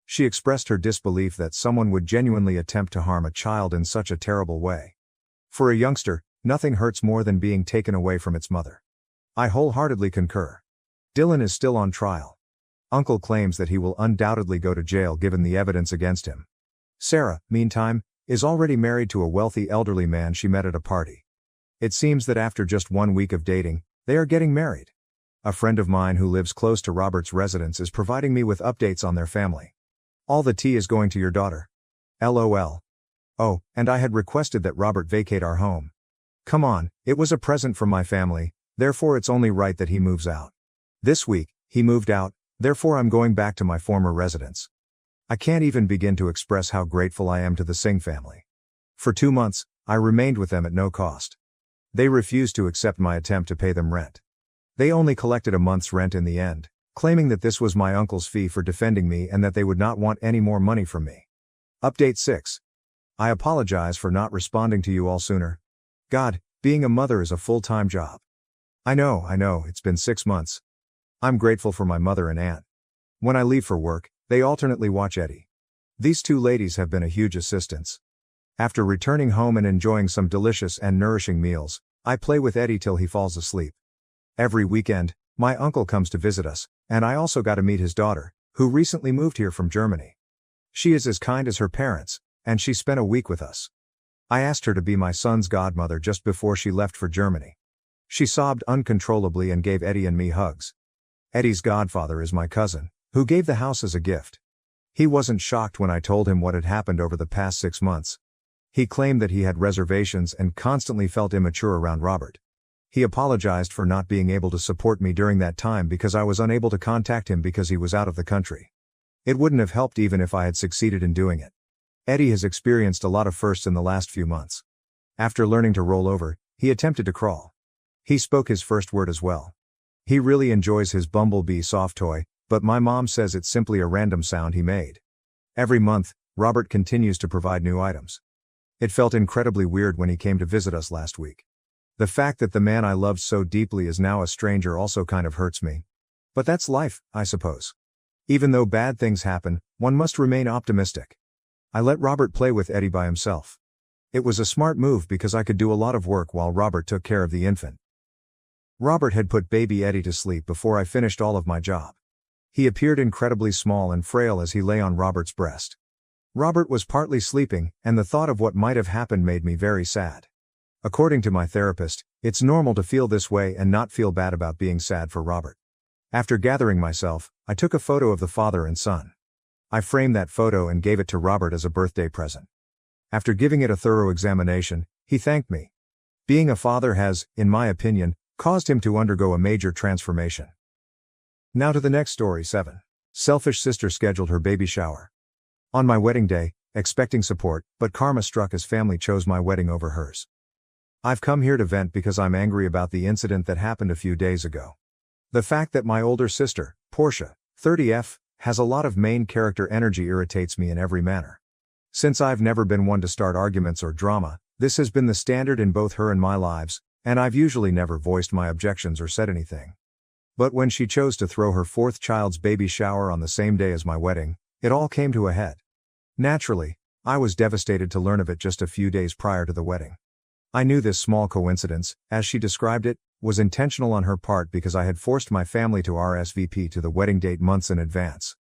Speaker 1: She expressed her disbelief that someone would genuinely attempt to harm a child in such a terrible way. For a youngster, nothing hurts more than being taken away from its mother. I wholeheartedly concur. Dylan is still on trial. Uncle claims that he will undoubtedly go to jail given the evidence against him. Sarah, meantime, is already married to a wealthy elderly man she met at a party. It seems that after just 1 week of dating, they are getting married. A friend of mine who lives close to Robert's residence is providing me with updates on their family. All the tea is going to your daughter. LOL. Oh, and I had requested that Robert vacate our home. Come on, it was a present from my family, therefore it's only right that he moves out. This week, he moved out, therefore I'm going back to my former residence. I can't even begin to express how grateful I am to the Singh family. For 2 months, I remained with them at no cost. They refused to accept my attempt to pay them rent. They only collected a month's rent in the end, claiming that this was my uncle's fee for defending me and that they would not want any more money from me. Update 6. I apologize for not responding to you all sooner. God, being a mother is a full-time job. I know, it's been 6 months. I'm grateful for my mother and aunt. When I leave for work, they alternately watch Eddie. These 2 ladies have been a huge assistance. After returning home and enjoying some delicious and nourishing meals, I play with Eddie till he falls asleep. Every weekend, my uncle comes to visit us, and I also got to meet his daughter, who recently moved here from Germany. She is as kind as her parents, and she spent a week with us. I asked her to be my son's godmother just before she left for Germany. She sobbed uncontrollably and gave Eddie and me hugs. Eddie's godfather is my cousin, who gave the house as a gift. He wasn't shocked when I told him what had happened over the past 6 months. He claimed that he had reservations and constantly felt immature around Robert. He apologized for not being able to support me during that time because I was unable to contact him because he was out of the country. It wouldn't have helped even if I had succeeded in doing it. Eddie has experienced a lot of firsts in the last few months. After learning to roll over, he attempted to crawl. He spoke his first word as well. He really enjoys his bumblebee soft toy, but my mom says it's simply a random sound he made. Every month, Robert continues to provide new items. It felt incredibly weird when he came to visit us last week. The fact that the man I loved so deeply is now a stranger also kind of hurts me. But that's life, I suppose. Even though bad things happen, one must remain optimistic. I let Robert play with Eddie by himself. It was a smart move because I could do a lot of work while Robert took care of the infant. Robert had put baby Eddie to sleep before I finished all of my job. He appeared incredibly small and frail as he lay on Robert's breast. Robert was partly sleeping, and the thought of what might have happened made me very sad. According to my therapist, it's normal to feel this way and not feel bad about being sad for Robert. After gathering myself, I took a photo of the father and son. I framed that photo and gave it to Robert as a birthday present. After giving it a thorough examination, he thanked me. Being a father has, in my opinion, caused him to undergo a major transformation. Now to the next story 7. Selfish sister scheduled her baby shower. On my wedding day, expecting support, but karma struck as family chose my wedding over hers. I've come here to vent because I'm angry about the incident that happened a few days ago. The fact that my older sister, Portia, 30F, has a lot of main character energy irritates me in every manner. Since I've never been one to start arguments or drama, This has been the standard in both her and my lives, and I've usually never voiced my objections or said anything. But when she chose to throw her fourth child's baby shower on the same day as my wedding, it all came to a head. Naturally, I was devastated to learn of it just a few days prior to the wedding. I knew this small coincidence, as she described it, was intentional on her part because I had forced my family to RSVP to the wedding date months in advance.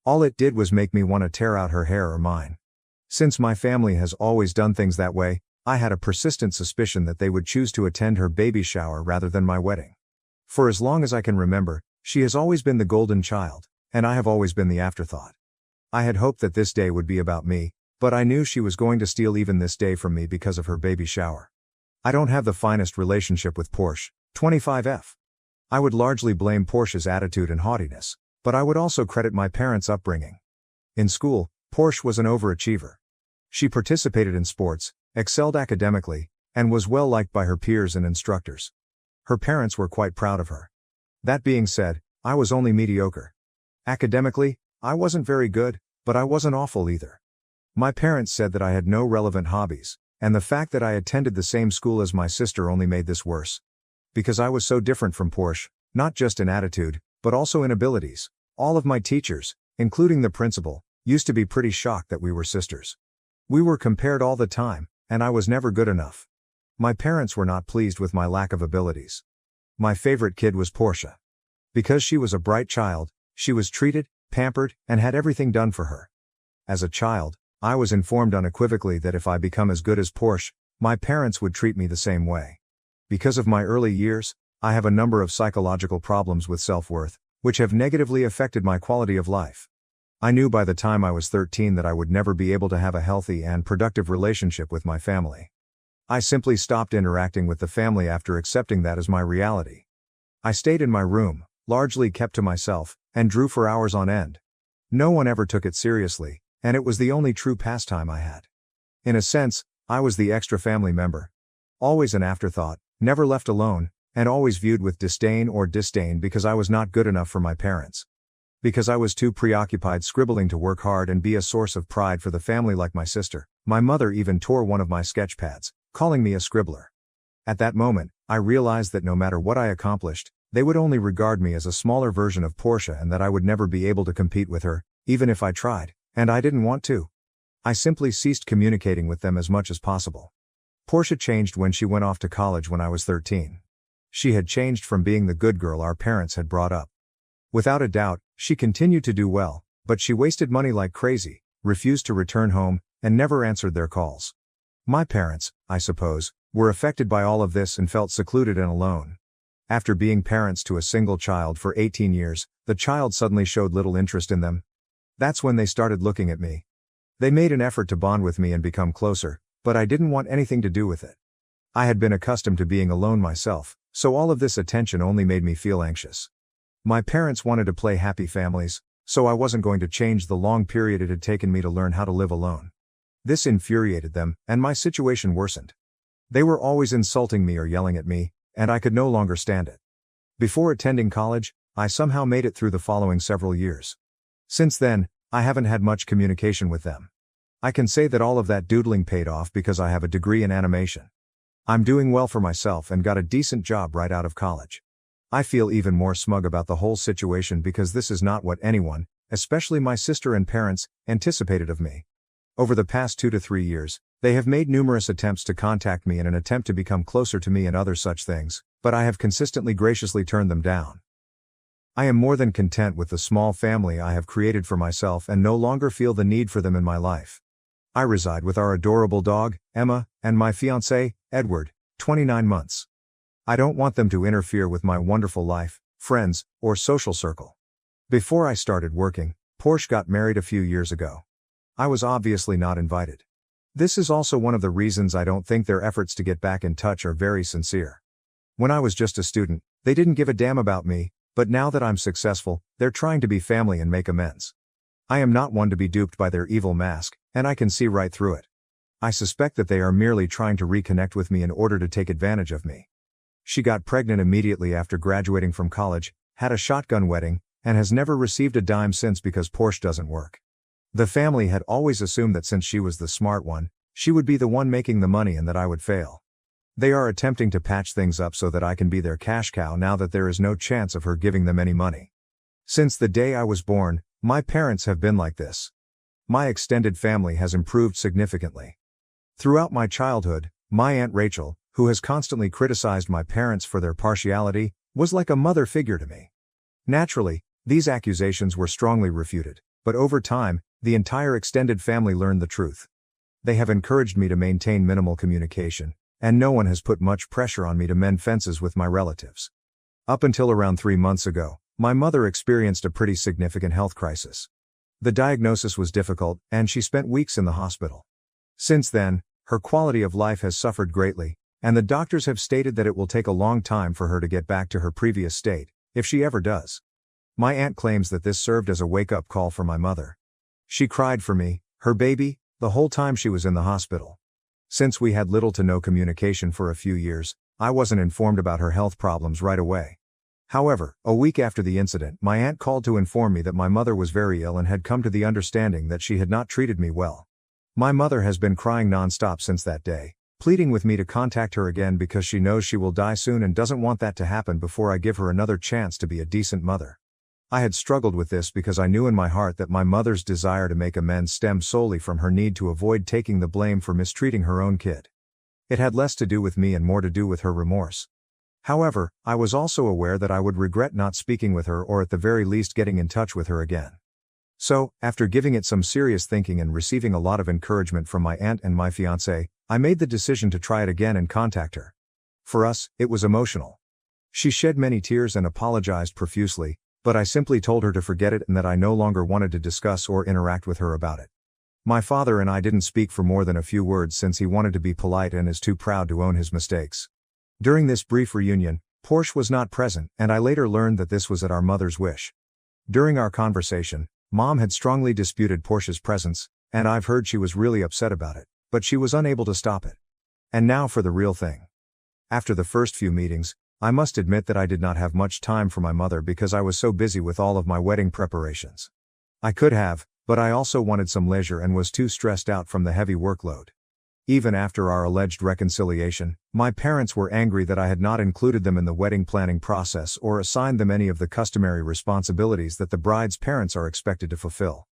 Speaker 1: All it did was make me want to tear out her hair or mine. Since my family has always done things that way, I had a persistent suspicion that they would choose to attend her baby shower rather than my wedding. For as long as I can remember, she has always been the golden child, and I have always been the afterthought. I had hoped that this day would be about me, but I knew she was going to steal even this day from me because of her baby shower. I don't have the finest relationship with Porsche, 25F. I would largely blame Porsche's attitude and haughtiness, but I would also credit my parents' upbringing. In school, Porsche was an overachiever. She participated in sports, excelled academically, and was well liked by her peers and instructors. Her parents were quite proud of her. That being said, I was only mediocre. Academically, I wasn't very good, but I wasn't awful either. My parents said that I had no relevant hobbies, and the fact that I attended the same school as my sister only made this worse. Because I was so different from Porsche, not just in attitude, but also in abilities, all of my teachers, including the principal, used to be pretty shocked that we were sisters. We were compared all the time, and I was never good enough. My parents were not pleased with my lack of abilities. My favorite kid was Portia. Because she was a bright child, she was treated, pampered, and had everything done for her. As a child, I was informed unequivocally that if I become as good as Porsche, my parents would treat me the same way. Because of my early years, I have a number of psychological problems with self-worth, which have negatively affected my quality of life. I knew by the time I was 13 that I would never be able to have a healthy and productive relationship with my family. I simply stopped interacting with the family after accepting that as my reality. I stayed in my room, largely kept to myself, and drew for hours on end. No one ever took it seriously, and it was the only true pastime I had. In a sense, I was the extra family member. Always an afterthought, never left alone, and always viewed with disdain or disdain because I was not good enough for my parents. Because I was too preoccupied scribbling to work hard and be a source of pride for the family like my sister, my mother even tore one of my sketch pads, calling me a scribbler. At that moment, I realized that no matter what I accomplished, they would only regard me as a smaller version of Portia and that I would never be able to compete with her, even if I tried, and I didn't want to. I simply ceased communicating with them as much as possible. Portia changed when she went off to college when I was 13. She had changed from being the good girl our parents had brought up. Without a doubt, she continued to do well, but she wasted money like crazy, refused to return home, and never answered their calls. My parents, I suppose, were affected by all of this and felt secluded and alone. After being parents to a single child for 18 years, the child suddenly showed little interest in them. That's when they started looking at me. They made an effort to bond with me and become closer, but I didn't want anything to do with it. I had been accustomed to being alone myself, so all of this attention only made me feel anxious. My parents wanted to play happy families, so I wasn't going to change the long period it had taken me to learn how to live alone. This infuriated them, and my situation worsened. They were always insulting me or yelling at me, and I could no longer stand it. Before attending college, I somehow made it through the following several years. Since then, I haven't had much communication with them. I can say that all of that doodling paid off because I have a degree in animation. I'm doing well for myself and got a decent job right out of college. I feel even more smug about the whole situation because this is not what anyone, especially my sister and parents, anticipated of me. Over the past 2 to 3 years, they have made numerous attempts to contact me in an attempt to become closer to me and other such things, but I have consistently graciously turned them down. I am more than content with the small family I have created for myself and no longer feel the need for them in my life. I reside with our adorable dog, Emma, and my fiancé, Edward, 29 months. I don't want them to interfere with my wonderful life, friends, or social circle. Before I started working, Porsche got married a few years ago. I was obviously not invited. This is also one of the reasons I don't think their efforts to get back in touch are very sincere. When I was just a student, they didn't give a damn about me, but now that I'm successful, they're trying to be family and make amends. I am not one to be duped by their evil mask, and I can see right through it. I suspect that they are merely trying to reconnect with me in order to take advantage of me. She got pregnant immediately after graduating from college, had a shotgun wedding, and has never received a dime since because Porsche doesn't work. The family had always assumed that since she was the smart one, She would be the one making the money and that I would fail. They are attempting to patch things up so that I can be their cash cow now that there is no chance of her giving them any money. Since the day I was born, my parents have been like this. My extended family has improved significantly. Throughout my childhood, my Aunt Rachel, who has constantly criticized my parents for their partiality, was like a mother figure to me. Naturally, these accusations were strongly refuted, but over time, the entire extended family learned the truth. They have encouraged me to maintain minimal communication, and no one has put much pressure on me to mend fences with my relatives. Up until around 3 months ago, my mother experienced a pretty significant health crisis. The diagnosis was difficult, and she spent weeks in the hospital. Since then, her quality of life has suffered greatly, and the doctors have stated that it will take a long time for her to get back to her previous state, if she ever does. My aunt claims that this served as a wake-up call for my mother. She cried for me, her baby, the whole time she was in the hospital. Since we had little to no communication for a few years, I wasn't informed about her health problems right away. However, a week after the incident, my aunt called to inform me that my mother was very ill and had come to the understanding that she had not treated me well. My mother has been crying non-stop since that day, pleading with me to contact her again because she knows she will die soon and doesn't want that to happen before I give her another chance to be a decent mother. I had struggled with this because I knew in my heart that my mother's desire to make amends stemmed solely from her need to avoid taking the blame for mistreating her own kid. It had less to do with me and more to do with her remorse. However, I was also aware that I would regret not speaking with her or at the very least getting in touch with her again. So, after giving it some serious thinking and receiving a lot of encouragement from my aunt and my fiancé, I made the decision to try it again and contact her. For us, it was emotional. She shed many tears and apologized profusely, but I simply told her to forget it and that I no longer wanted to discuss or interact with her about it. My father and I didn't speak for more than a few words since he wanted to be polite and is too proud to own his mistakes. During this brief reunion, Porsche was not present, and I later learned that this was at our mother's wish. During our conversation, Mom had strongly disputed Porsche's presence, and I've heard she was really upset about it, but she was unable to stop it. And now for the real thing. After the first few meetings, I must admit that I did not have much time for my mother because I was so busy with all of my wedding preparations. I could have, but I also wanted some leisure and was too stressed out from the heavy workload. Even after our alleged reconciliation, my parents were angry that I had not included them in the wedding planning process or assigned them any of the customary responsibilities that the bride's parents are expected to fulfill.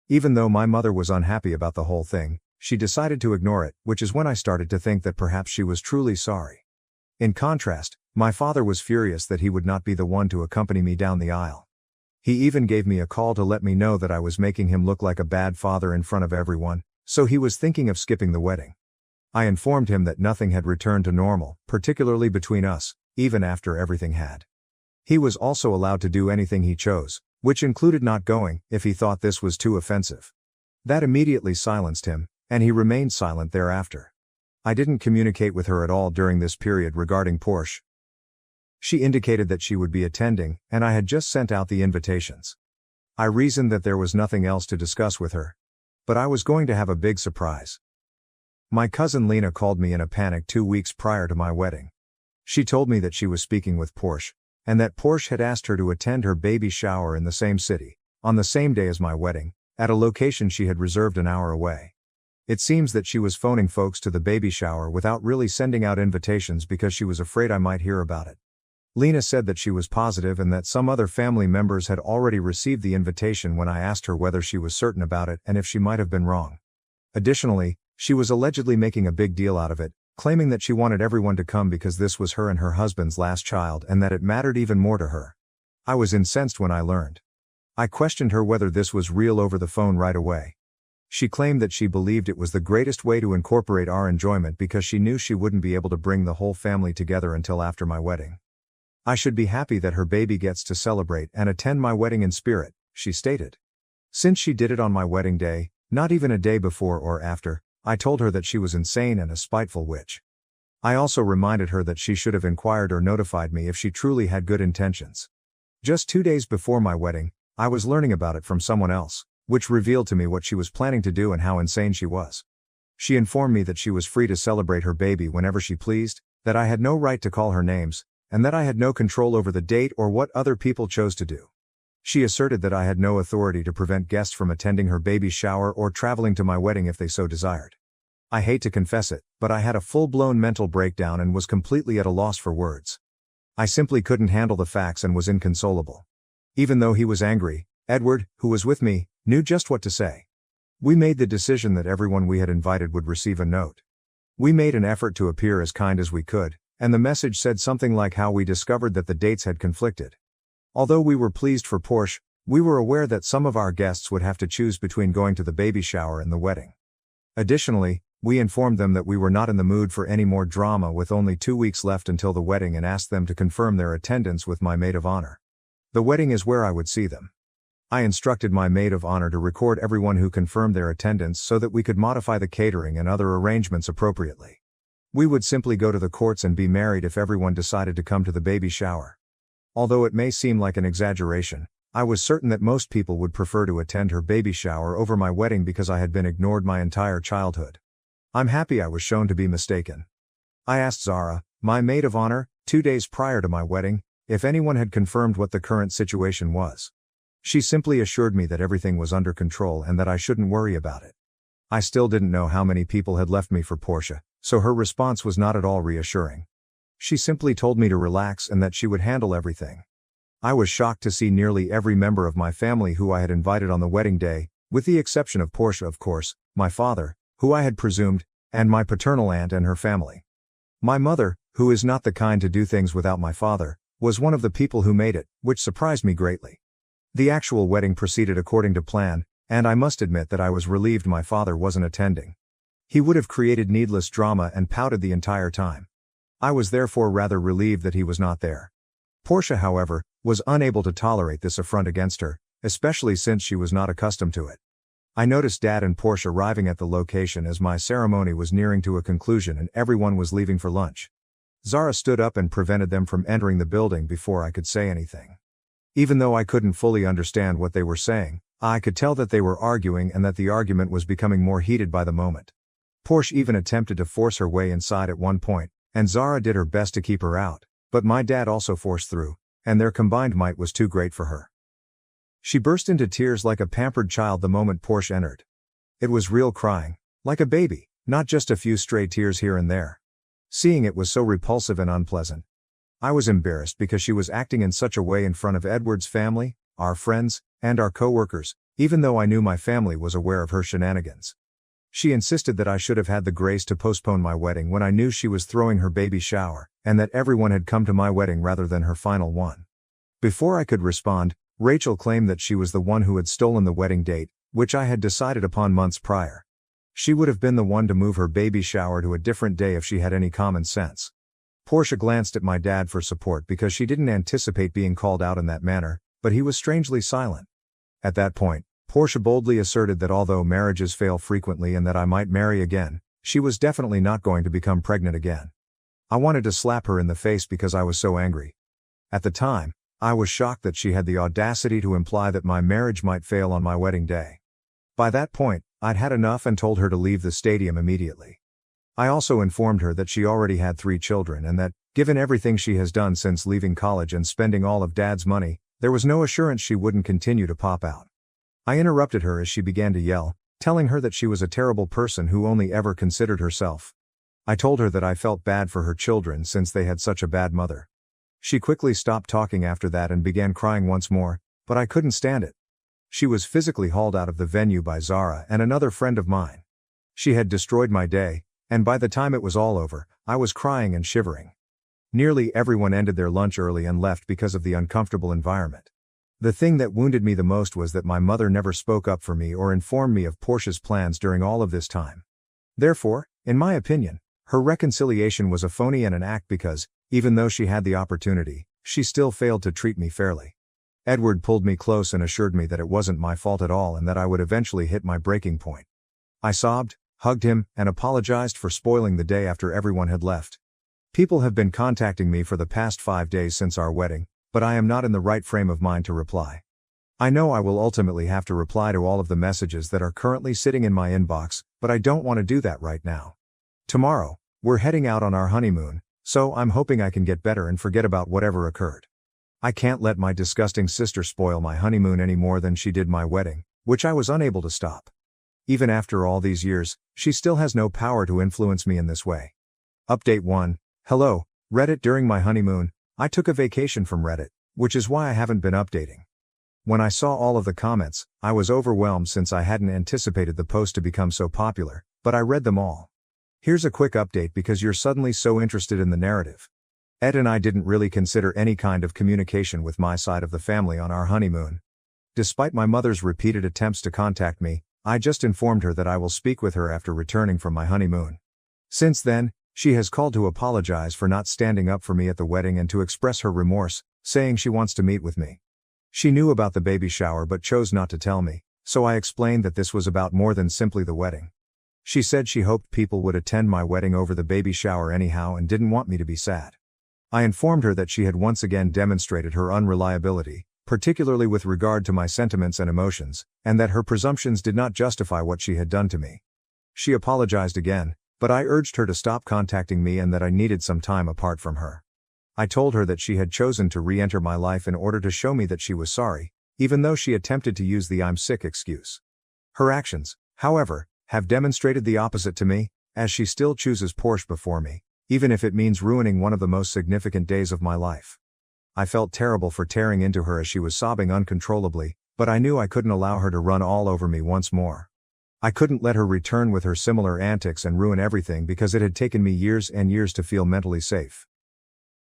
Speaker 1: Even though my mother was unhappy about the whole thing, she decided to ignore it, which is when I started to think that perhaps she was truly sorry. In contrast, my father was furious that he would not be the one to accompany me down the aisle. He even gave me a call to let me know that I was making him look like a bad father in front of everyone, so he was thinking of skipping the wedding. I informed him that nothing had returned to normal, particularly between us, even after everything had. He was also allowed to do anything he chose, which included not going, if he thought this was too offensive. That immediately silenced him, and he remained silent thereafter. I didn't communicate with her at all during this period regarding Porsche. She indicated that she would be attending, and I had just sent out the invitations. I reasoned that there was nothing else to discuss with her. But I was going to have a big surprise. My cousin Lena called me in a panic 2 weeks prior to my wedding. She told me that she was speaking with Porsche, and that Porsche had asked her to attend her baby shower in the same city, on the same day as my wedding, at a location she had reserved an hour away. It seems that she was phoning folks to the baby shower without really sending out invitations because she was afraid I might hear about it. Lena said that she was positive and that some other family members had already received the invitation when I asked her whether she was certain about it and if she might have been wrong. Additionally, she was allegedly making a big deal out of it, claiming that she wanted everyone to come because this was her and her husband's last child and that it mattered even more to her. I was incensed when I learned. I questioned her whether this was real over the phone right away. She claimed that she believed it was the greatest way to incorporate our enjoyment because she knew she wouldn't be able to bring the whole family together until after my wedding. I should be happy that her baby gets to celebrate and attend my wedding in spirit, she stated. Since she did it on my wedding day, not even a day before or after, I told her that she was insane and a spiteful witch. I also reminded her that she should have inquired or notified me if she truly had good intentions. Just 2 days before my wedding, I was learning about it from someone else, which revealed to me what she was planning to do and how insane she was. She informed me that she was free to celebrate her baby whenever she pleased, that I had no right to call her names, and that I had no control over the date or what other people chose to do. She asserted that I had no authority to prevent guests from attending her baby shower or traveling to my wedding if they so desired. I hate to confess it, but I had a full-blown mental breakdown and was completely at a loss for words. I simply couldn't handle the facts and was inconsolable. Even though he was angry, Edward, who was with me, knew just what to say. We made the decision that everyone we had invited would receive a note. We made an effort to appear as kind as we could, and the message said something like how we discovered that the dates had conflicted. Although we were pleased for Porsche, we were aware that some of our guests would have to choose between going to the baby shower and the wedding. Additionally, we informed them that we were not in the mood for any more drama with only 2 weeks left until the wedding and asked them to confirm their attendance with my maid of honor. The wedding is where I would see them. I instructed my maid of honor to record everyone who confirmed their attendance so that we could modify the catering and other arrangements appropriately. We would simply go to the courts and be married if everyone decided to come to the baby shower. Although it may seem like an exaggeration, I was certain that most people would prefer to attend her baby shower over my wedding because I had been ignored my entire childhood. I'm happy I was shown to be mistaken. I asked Zara, my maid of honor, 2 days prior to my wedding, if anyone had confirmed what the current situation was. She simply assured me that everything was under control and that I shouldn't worry about it. I still didn't know how many people had left me for Portia, so her response was not at all reassuring. She simply told me to relax and that she would handle everything. I was shocked to see nearly every member of my family who I had invited on the wedding day, with the exception of Portia, of course, my father, who I had presumed, and my paternal aunt and her family. My mother, who is not the kind to do things without my father, was one of the people who made it, which surprised me greatly. The actual wedding proceeded according to plan, and I must admit that I was relieved my father wasn't attending. He would have created needless drama and pouted the entire time. I was therefore rather relieved that he was not there. Portia, however, was unable to tolerate this affront against her, especially since she was not accustomed to it. I noticed Dad and Portia arriving at the location as my ceremony was nearing to a conclusion and everyone was leaving for lunch. Zara stood up and prevented them from entering the building before I could say anything. Even though I couldn't fully understand what they were saying, I could tell that they were arguing and that the argument was becoming more heated by the moment. Portia even attempted to force her way inside at one point, and Zara did her best to keep her out, but my dad also forced through, and their combined might was too great for her. She burst into tears like a pampered child the moment Portia entered. It was real crying, like a baby, not just a few stray tears here and there. Seeing it was so repulsive and unpleasant. I was embarrassed because she was acting in such a way in front of Edward's family, our friends, and our co-workers, even though I knew my family was aware of her shenanigans. She insisted that I should have had the grace to postpone my wedding when I knew she was throwing her baby shower, and that everyone had come to my wedding rather than her final one. Before I could respond, Rachel claimed that she was the one who had stolen the wedding date, which I had decided upon months prior. She would have been the one to move her baby shower to a different day if she had any common sense. Portia glanced at my dad for support because she didn't anticipate being called out in that manner, but he was strangely silent. At that point, Portia boldly asserted that although marriages fail frequently and that I might marry again, she was definitely not going to become pregnant again. I wanted to slap her in the face because I was so angry. At the time, I was shocked that she had the audacity to imply that my marriage might fail on my wedding day. By that point, I'd had enough and told her to leave the stadium immediately. I also informed her that she already had 3 children and that, given everything she has done since leaving college and spending all of Dad's money, there was no assurance she wouldn't continue to pop out. I interrupted her as she began to yell, telling her that she was a terrible person who only ever considered herself. I told her that I felt bad for her children since they had such a bad mother. She quickly stopped talking after that and began crying once more, but I couldn't stand it. She was physically hauled out of the venue by Zara and another friend of mine. She had destroyed my day, and by the time it was all over, I was crying and shivering. Nearly everyone ended their lunch early and left because of the uncomfortable environment. The thing that wounded me the most was that my mother never spoke up for me or informed me of Portia's plans during all of this time. Therefore, in my opinion, her reconciliation was a phony and an act because, even though she had the opportunity, she still failed to treat me fairly. Edward pulled me close and assured me that it wasn't my fault at all and that I would eventually hit my breaking point. I sobbed, hugged him, and apologized for spoiling the day after everyone had left. People have been contacting me for the past 5 days since our wedding, but I am not in the right frame of mind to reply. I know I will ultimately have to reply to all of the messages that are currently sitting in my inbox, but I don't want to do that right now. Tomorrow, we're heading out on our honeymoon, so I'm hoping I can get better and forget about whatever occurred. I can't let my disgusting sister spoil my honeymoon any more than she did my wedding, which I was unable to stop. Even after all these years, she still has no power to influence me in this way. Update 1. Hello, Reddit. During my honeymoon, I took a vacation from Reddit, which is why I haven't been updating. When I saw all of the comments, I was overwhelmed since I hadn't anticipated the post to become so popular, but I read them all. Here's a quick update because you're suddenly so interested in the narrative. Ed and I didn't really consider any kind of communication with my side of the family on our honeymoon. Despite my mother's repeated attempts to contact me, I just informed her that I will speak with her after returning from my honeymoon. Since then, she has called to apologize for not standing up for me at the wedding and to express her remorse, saying she wants to meet with me. She knew about the baby shower but chose not to tell me, so I explained that this was about more than simply the wedding. She said she hoped people would attend my wedding over the baby shower anyhow and didn't want me to be sad. I informed her that she had once again demonstrated her unreliability, particularly with regard to my sentiments and emotions, and that her presumptions did not justify what she had done to me. She apologized again, but I urged her to stop contacting me and that I needed some time apart from her. I told her that she had chosen to re-enter my life in order to show me that she was sorry, even though she attempted to use the "I'm sick" excuse. Her actions, however, have demonstrated the opposite to me, as she still chooses Porsche before me, even if it means ruining one of the most significant days of my life. I felt terrible for tearing into her as she was sobbing uncontrollably, but I knew I couldn't allow her to run all over me once more. I couldn't let her return with her similar antics and ruin everything because it had taken me years and years to feel mentally safe.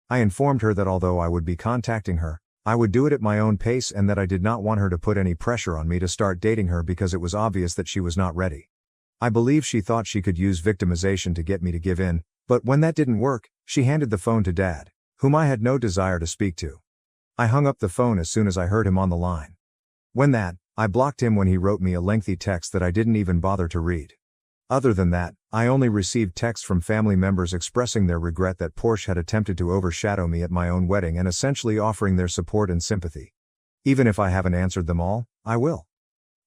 Speaker 1: I informed her that although I would be contacting her, I would do it at my own pace and that I did not want her to put any pressure on me to start dating her because it was obvious that she was not ready. I believe she thought she could use victimization to get me to give in, but when that didn't work, she handed the phone to Dad, whom I had no desire to speak to. I hung up the phone as soon as I heard him on the line. I blocked him when he wrote me a lengthy text that I didn't even bother to read. Other than that, I only received texts from family members expressing their regret that Porsche had attempted to overshadow me at my own wedding and essentially offering their support and sympathy. Even if I haven't answered them all, I will.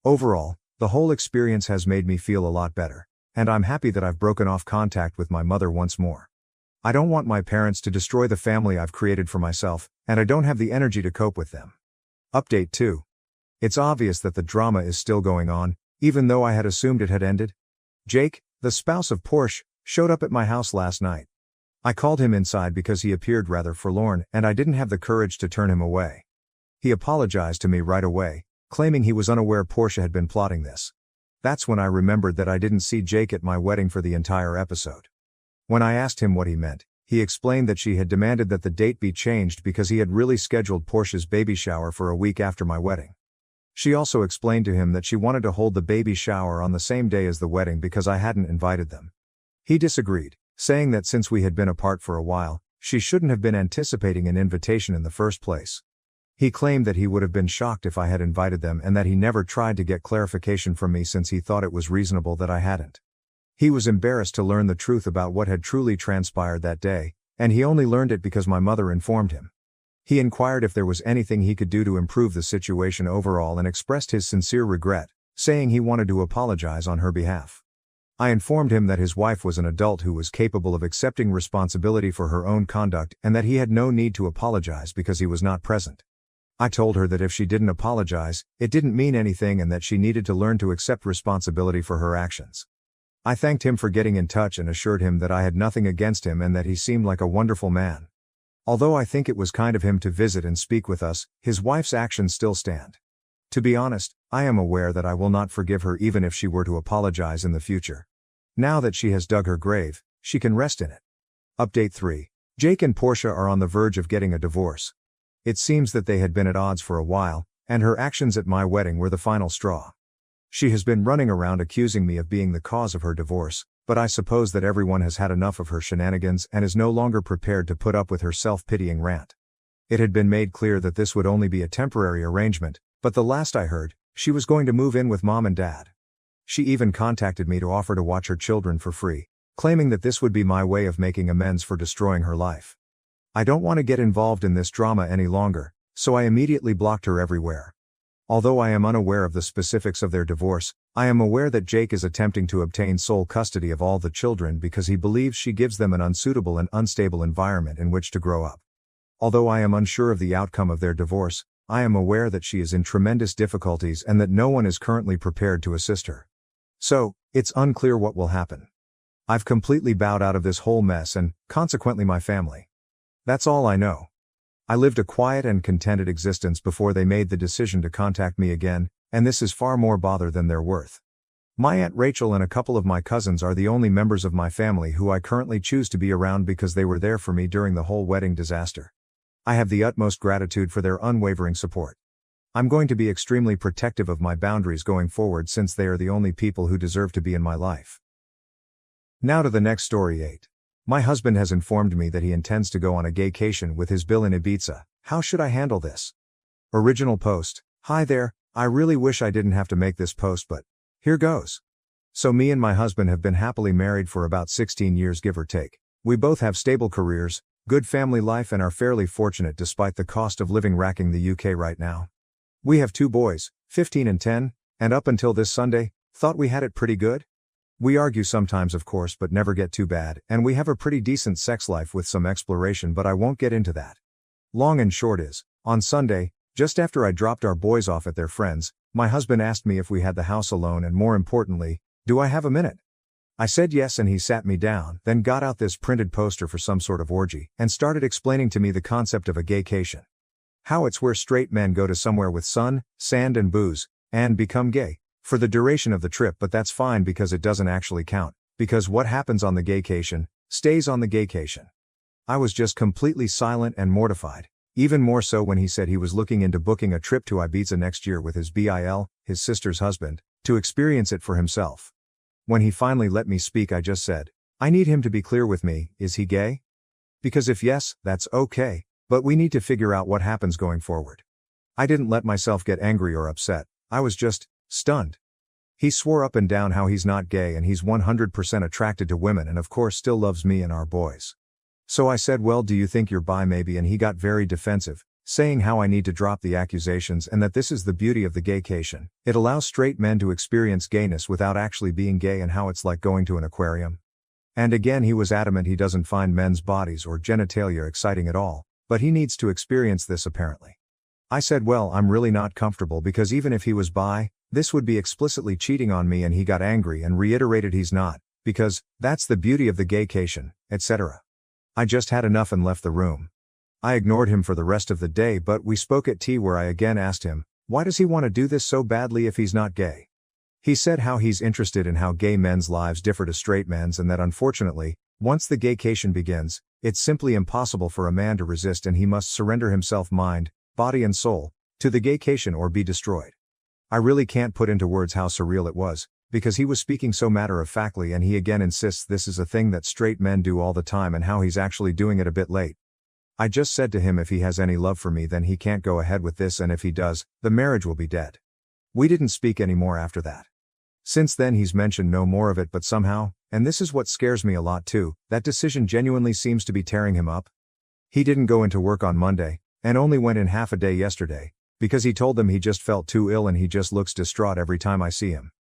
Speaker 1: Overall, the whole experience has made me feel a lot better, and I'm happy that I've broken off contact with my mother once more. I don't want my parents to destroy the family I've created for myself, and I don't have the energy to cope with them. Update 2. It's obvious that the drama is still going on, even though I had assumed it had ended. Jake, the spouse of Porsche, showed up at my house last night. I called him inside because he appeared rather forlorn and I didn't have the courage to turn him away. He apologized to me right away, claiming he was unaware Porsche had been plotting this. That's when I remembered that I didn't see Jake at my wedding for the entire episode. When I asked him what he meant, he explained that she had demanded that the date be changed because he had really scheduled Porsche's baby shower for a week after my wedding. She also explained to him that she wanted to hold the baby shower on the same day as the wedding because I hadn't invited them. He disagreed, saying that since we had been apart for a while, she shouldn't have been anticipating an invitation in the first place. He claimed that he would have been shocked if I had invited them and that he never tried to get clarification from me since he thought it was reasonable that I hadn't. He was embarrassed to learn the truth about what had truly transpired that day, and he only learned it because my mother informed him. He inquired if there was anything he could do to improve the situation overall and expressed his sincere regret, saying he wanted to apologize on her behalf. I informed him that his wife was an adult who was capable of accepting responsibility for her own conduct and that he had no need to apologize because he was not present. I told her that if she didn't apologize, it didn't mean anything and that she needed to learn to accept responsibility for her actions. I thanked him for getting in touch and assured him that I had nothing against him and that he seemed like a wonderful man. Although I think it was kind of him to visit and speak with us, his wife's actions still stand. To be honest, I am aware that I will not forgive her even if she were to apologize in the future. Now that she has dug her grave, she can rest in it. Update 3. Jake and Portia are on the verge of getting a divorce. It seems that they had been at odds for a while, and her actions at my wedding were the final straw. She has been running around accusing me of being the cause of her divorce, but I suppose that everyone has had enough of her shenanigans and is no longer prepared to put up with her self-pitying rant. It had been made clear that this would only be a temporary arrangement, but the last I heard, she was going to move in with Mom and Dad. She even contacted me to offer to watch her children for free, claiming that this would be my way of making amends for destroying her life. I don't want to get involved in this drama any longer, so I immediately blocked her everywhere. Although I am unaware of the specifics of their divorce, I am aware that Jake is attempting to obtain sole custody of all the children because he believes she gives them an unsuitable and unstable environment in which to grow up. Although I am unsure of the outcome of their divorce, I am aware that she is in tremendous difficulties and that no one is currently prepared to assist her. So, it's unclear what will happen. I've completely bowed out of this whole mess and, consequently, my family. That's all I know. I lived a quiet and contented existence before they made the decision to contact me again, and this is far more bother than they're worth. My Aunt Rachel and a couple of my cousins are the only members of my family who I currently choose to be around because they were there for me during the whole wedding disaster. I have the utmost gratitude for their unwavering support. I'm going to be extremely protective of my boundaries going forward since they are the only people who deserve to be in my life. Now to the next story 8. My husband has informed me that he intends to go on a gaycation with his bill in Ibiza. How should I handle this? Original post. Hi there, I really wish I didn't have to make this post, but here goes. So me and my husband have been happily married for about 16 years give or take. We both have stable careers, good family life and are fairly fortunate despite the cost of living racking the UK right now. We have 2 boys, 15 and 10, and up until this Sunday, thought we had it pretty good. We argue sometimes of course but never get too bad, and we have a pretty decent sex life with some exploration but I won't get into that. Long and short is, on Sunday, just after I dropped our boys off at their friends, my husband asked me if we had the house alone and more importantly, do I have a minute? I said yes and he sat me down, then got out this printed poster for some sort of orgy, and started explaining to me the concept of a gaycation. How it's where straight men go to somewhere with sun, sand and booze, and become gay, for the duration of the trip but that's fine because it doesn't actually count, because what happens on the gaycation, stays on the gaycation. I was just completely silent and mortified. Even more so when he said he was looking into booking a trip to Ibiza next year with his BIL, his sister's husband, to experience it for himself. When he finally let me speak I just said, I need him to be clear with me, is he gay? Because if yes, that's okay, but we need to figure out what happens going forward. I didn't let myself get angry or upset, I was just stunned. He swore up and down how he's not gay and he's 100% attracted to women and of course still loves me and our boys. So I said, well, do you think you're bi maybe? And he got very defensive, saying how I need to drop the accusations and that this is the beauty of the gaycation. It allows straight men to experience gayness without actually being gay and how it's like going to an aquarium. And again he was adamant he doesn't find men's bodies or genitalia exciting at all, but he needs to experience this apparently. I said, well, I'm really not comfortable because even if he was bi, this would be explicitly cheating on me and he got angry and reiterated he's not, because that's the beauty of the gaycation, etc. I just had enough and left the room. I ignored him for the rest of the day but we spoke at tea where I again asked him, why does he want to do this so badly if he's not gay? He said how he's interested in how gay men's lives differ to straight men's and that unfortunately, once the gaycation begins, it's simply impossible for a man to resist and he must surrender himself mind, body and soul, to the gaycation or be destroyed. I really can't put into words how surreal it was, because he was speaking so matter-of-factly and he again insists this is a thing that straight men do all the time and how he's actually doing it a bit late. I just said to him if he has any love for me then he can't go ahead with this and if he does, the marriage will be dead. We didn't speak anymore after that. Since then he's mentioned no more of it but somehow, and this is what scares me a lot too, that decision genuinely seems to be tearing him up. He didn't go into work on Monday, and only went in half a day yesterday, because he told them he just felt too ill and he just looks distraught every time I see him.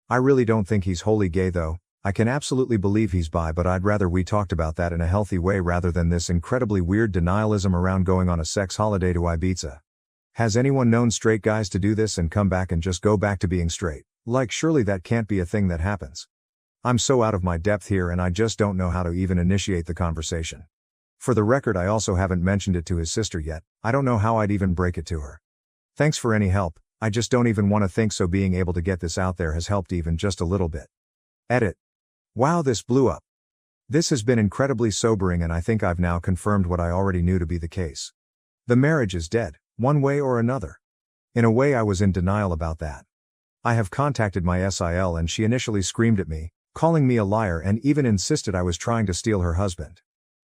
Speaker 1: I really don't think he's wholly gay though. I can absolutely believe he's bi but I'd rather we talked about that in a healthy way rather than this incredibly weird denialism around going on a sex holiday to Ibiza. Has anyone known straight guys to do this and come back and just go back to being straight? Like surely that can't be a thing that happens. I'm so out of my depth here and I just don't know how to even initiate the conversation. For the record I also haven't mentioned it to his sister yet, I don't know how I'd even break it to her. Thanks for any help, I just don't even want to think so being able to get this out there has helped even just a little bit. Edit. Wow, this blew up. This has been incredibly sobering and I think I've now confirmed what I already knew to be the case. The marriage is dead, one way or another. In a way I was in denial about that. I have contacted my SIL and she initially screamed at me, calling me a liar and even insisted I was trying to steal her husband.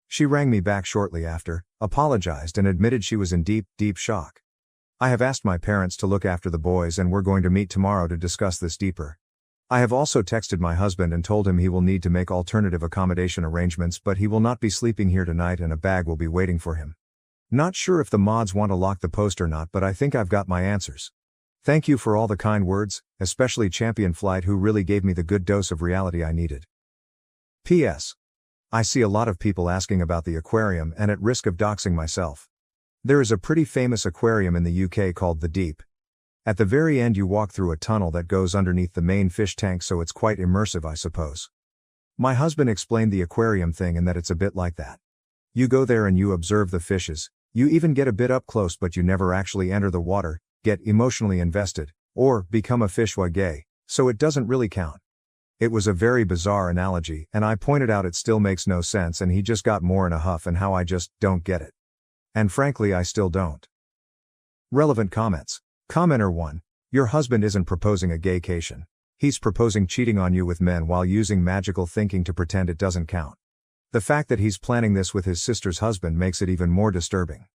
Speaker 1: She rang me back shortly after, apologized and admitted she was in deep, deep shock. I have asked my parents to look after the boys and we're going to meet tomorrow to discuss this deeper. I have also texted my husband and told him he will need to make alternative accommodation arrangements but he will not be sleeping here tonight and a bag will be waiting for him. Not sure if the mods want to lock the post or not but I think I've got my answers. Thank you for all the kind words, especially Champion Flight who really gave me the good dose of reality I needed. P.S. I see a lot of people asking about the aquarium and at risk of doxing myself. There is a pretty famous aquarium in the UK called The Deep. At the very end you walk through a tunnel that goes underneath the main fish tank, so it's quite immersive, I suppose. My husband explained the aquarium thing and that it's a bit like that. You go there and you observe the fishes, you even get a bit up close, but you never actually enter the water, get emotionally invested, or become a fish wa gay, so it doesn't really count. It was a very bizarre analogy, and I pointed out it still makes no sense, and he just got more in a huff and how I just don't get it. And frankly I still don't. Relevant comments. Commenter 1. Your husband isn't proposing a gaycation. He's proposing cheating on you with men while using magical thinking to pretend it doesn't count. The fact that he's planning this with his sister's husband makes it even more disturbing.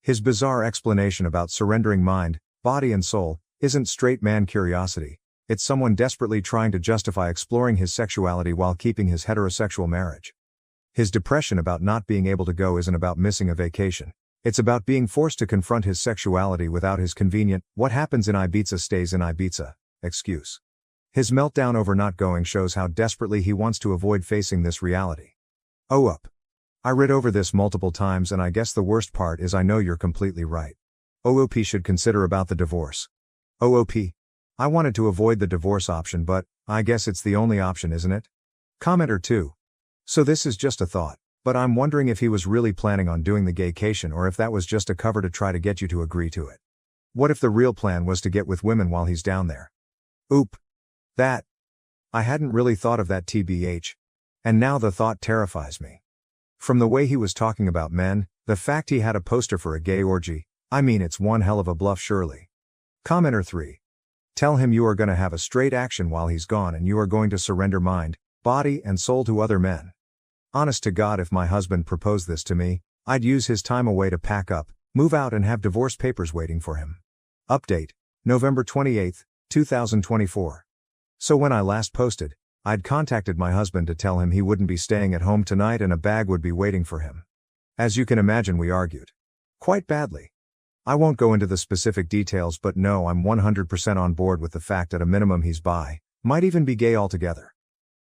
Speaker 1: His bizarre explanation about surrendering mind, body and soul isn't straight man curiosity, it's someone desperately trying to justify exploring his sexuality while keeping his heterosexual marriage. His depression about not being able to go isn't about missing a vacation. It's about being forced to confront his sexuality without his convenient, "what happens in Ibiza stays in Ibiza," excuse. His meltdown over not going shows how desperately he wants to avoid facing this reality. I read over this multiple times and I guess the worst part is I know you're completely right. OOP should consider about the divorce. OOP. I wanted to avoid the divorce option, but I guess it's the only option, isn't it? Commenter 2. So this is just a thought, but I'm wondering if he was really planning on doing the gaycation or if that was just a cover to try to get you to agree to it. What if the real plan was to get with women while he's down there? That. I hadn't really thought of that, tbh. And now the thought terrifies me. From the way he was talking about men, the fact he had a poster for a gay orgy, I mean it's one hell of a bluff surely. Commenter 3. Tell him you are gonna have a straight action while he's gone and you are going to surrender mind, body and soul to other men. Honest to God, if my husband proposed this to me, I'd use his time away to pack up, move out and have divorce papers waiting for him. Update. November 28, 2024. So when I last posted, I'd contacted my husband to tell him he wouldn't be staying at home tonight and a bag would be waiting for him. As you can imagine, we argued. Quite badly. I won't go into the specific details, but no, I'm 100% on board with the fact at a minimum he's bi, might even be gay altogether.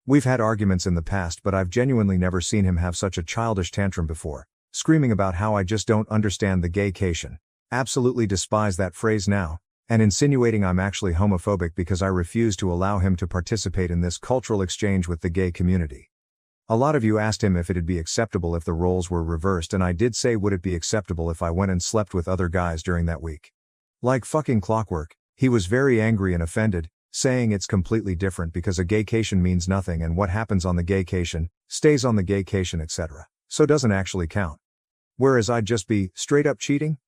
Speaker 1: We've had arguments in the past, but I've genuinely never seen him have such a childish tantrum before, screaming about how I just don't understand the gaycation, absolutely despise that phrase now, and insinuating I'm actually homophobic because I refuse to allow him to participate in this cultural exchange with the gay community. A lot of you asked him if it'd be acceptable if the roles were reversed, and I did say would it be acceptable if I went and slept with other guys during that week. Like fucking clockwork, he was very angry and offended, saying it's completely different because a gaycation means nothing and what happens on the gaycation, stays on the gaycation, etc. So doesn't actually count. Whereas I'd just be straight up cheating?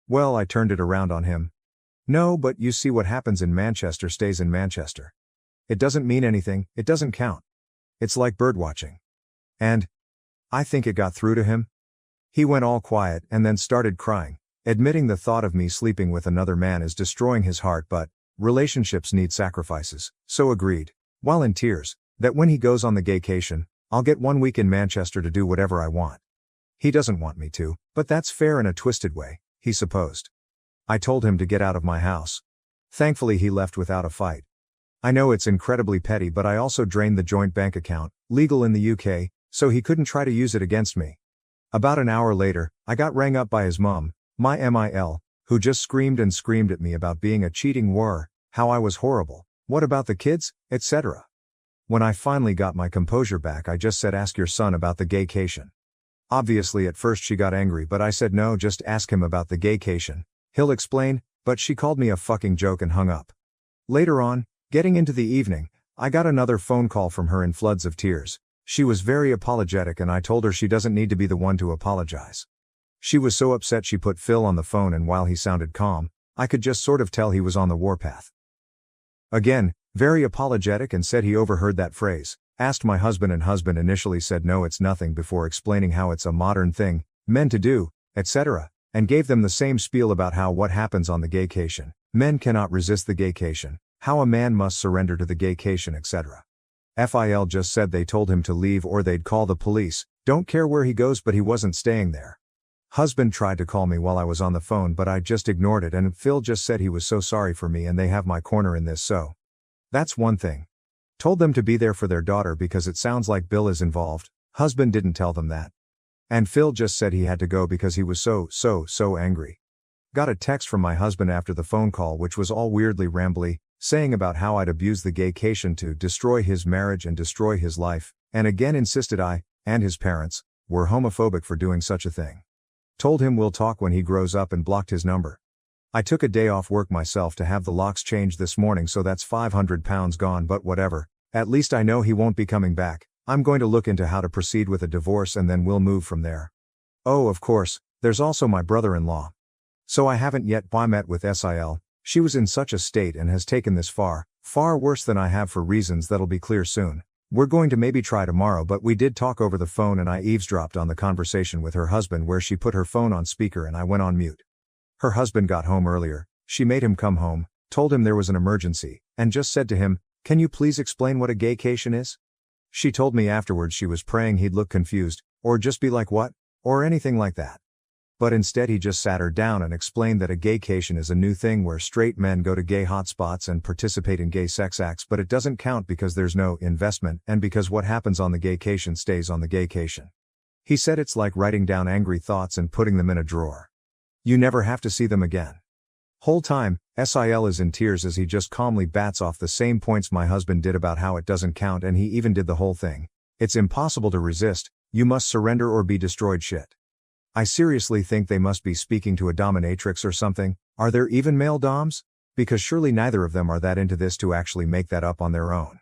Speaker 1: Well, I turned it around on him. No, but you see, what happens in Manchester stays in Manchester. It doesn't mean anything, it doesn't count. It's like birdwatching. And I think it got through to him. He went all quiet and then started crying, admitting the thought of me sleeping with another man is destroying his heart, but relationships need sacrifices, so agreed, while in tears, that when he goes on the gaycation, I'll get 1 week in Manchester to do whatever I want. He doesn't want me to, but that's fair in a twisted way, he supposed. I told him to get out of my house. Thankfully he left without a fight. I know it's incredibly petty, but I also drained the joint bank account, legal in the UK, so he couldn't try to use it against me. About an hour later, I got rang up by his mum, my MIL, who just screamed and screamed at me about being a cheating whore, how I was horrible, what about the kids, etc. When I finally got my composure back, I just said, ask your son about the gaycation. Obviously at first she got angry, but I said no, just ask him about the gaycation. He'll explain, but she called me a fucking joke and hung up. Later on, getting into the evening, I got another phone call from her in floods of tears. She was very apologetic and I told her she doesn't need to be the one to apologize. She was so upset she put Phil on the phone, and while he sounded calm, I could just sort of tell he was on the warpath. Again, very apologetic, and said he overheard that phrase, asked my husband, and husband initially said no, it's nothing, before explaining how it's a modern thing, men to do, etc., and gave them the same spiel about how what happens on the gaycation, men cannot resist the gaycation, how a man must surrender to the gaycation, etc. Phil just said they told him to leave or they'd call the police, don't care where he goes, but he wasn't staying there. Husband tried to call me while I was on the phone, but I just ignored it, and Phil just said he was so sorry for me and they have my corner in this, so. That's one thing. Told them to be there for their daughter because it sounds like Bill is involved. Husband didn't tell them that. And Phil just said he had to go because he was so angry. Got a text from my husband after the phone call which was all weirdly rambly, saying about how I'd abused the gaycation to destroy his marriage and destroy his life, and again insisted I, and his parents, were homophobic for doing such a thing. Told him we'll talk when he grows up and blocked his number. I took a day off work myself to have the locks changed this morning, so that's £500 gone, but whatever, at least I know he won't be coming back. I'm going to look into how to proceed with a divorce and then we'll move from there. Oh, of course, there's also my brother-in-law. So I haven't yet met with Sil. She was in such a state and has taken this far worse than I have for reasons that'll be clear soon. We're going to maybe try tomorrow, but we did talk over the phone and I eavesdropped on the conversation with her husband where she put her phone on speaker and I went on mute. Her husband got home earlier, she made him come home, told him there was an emergency, and just said to him, "Can you please explain what a gaycation is?" She told me afterwards she was praying he'd look confused, or just be like what, or anything like that. But instead he just sat her down and explained that a gaycation is a new thing where straight men go to gay hotspots and participate in gay sex acts, but it doesn't count because there's no investment and because what happens on the gaycation stays on the gaycation. He said it's like writing down angry thoughts and putting them in a drawer. You never have to see them again. Whole time, Sil is in tears as he just calmly bats off the same points my husband did about how it doesn't count, and he even did the whole thing. It's impossible to resist, you must surrender or be destroyed shit. I seriously think they must be speaking to a dominatrix or something. Are there even male doms? Because surely neither of them are that into this to actually make that up on their own.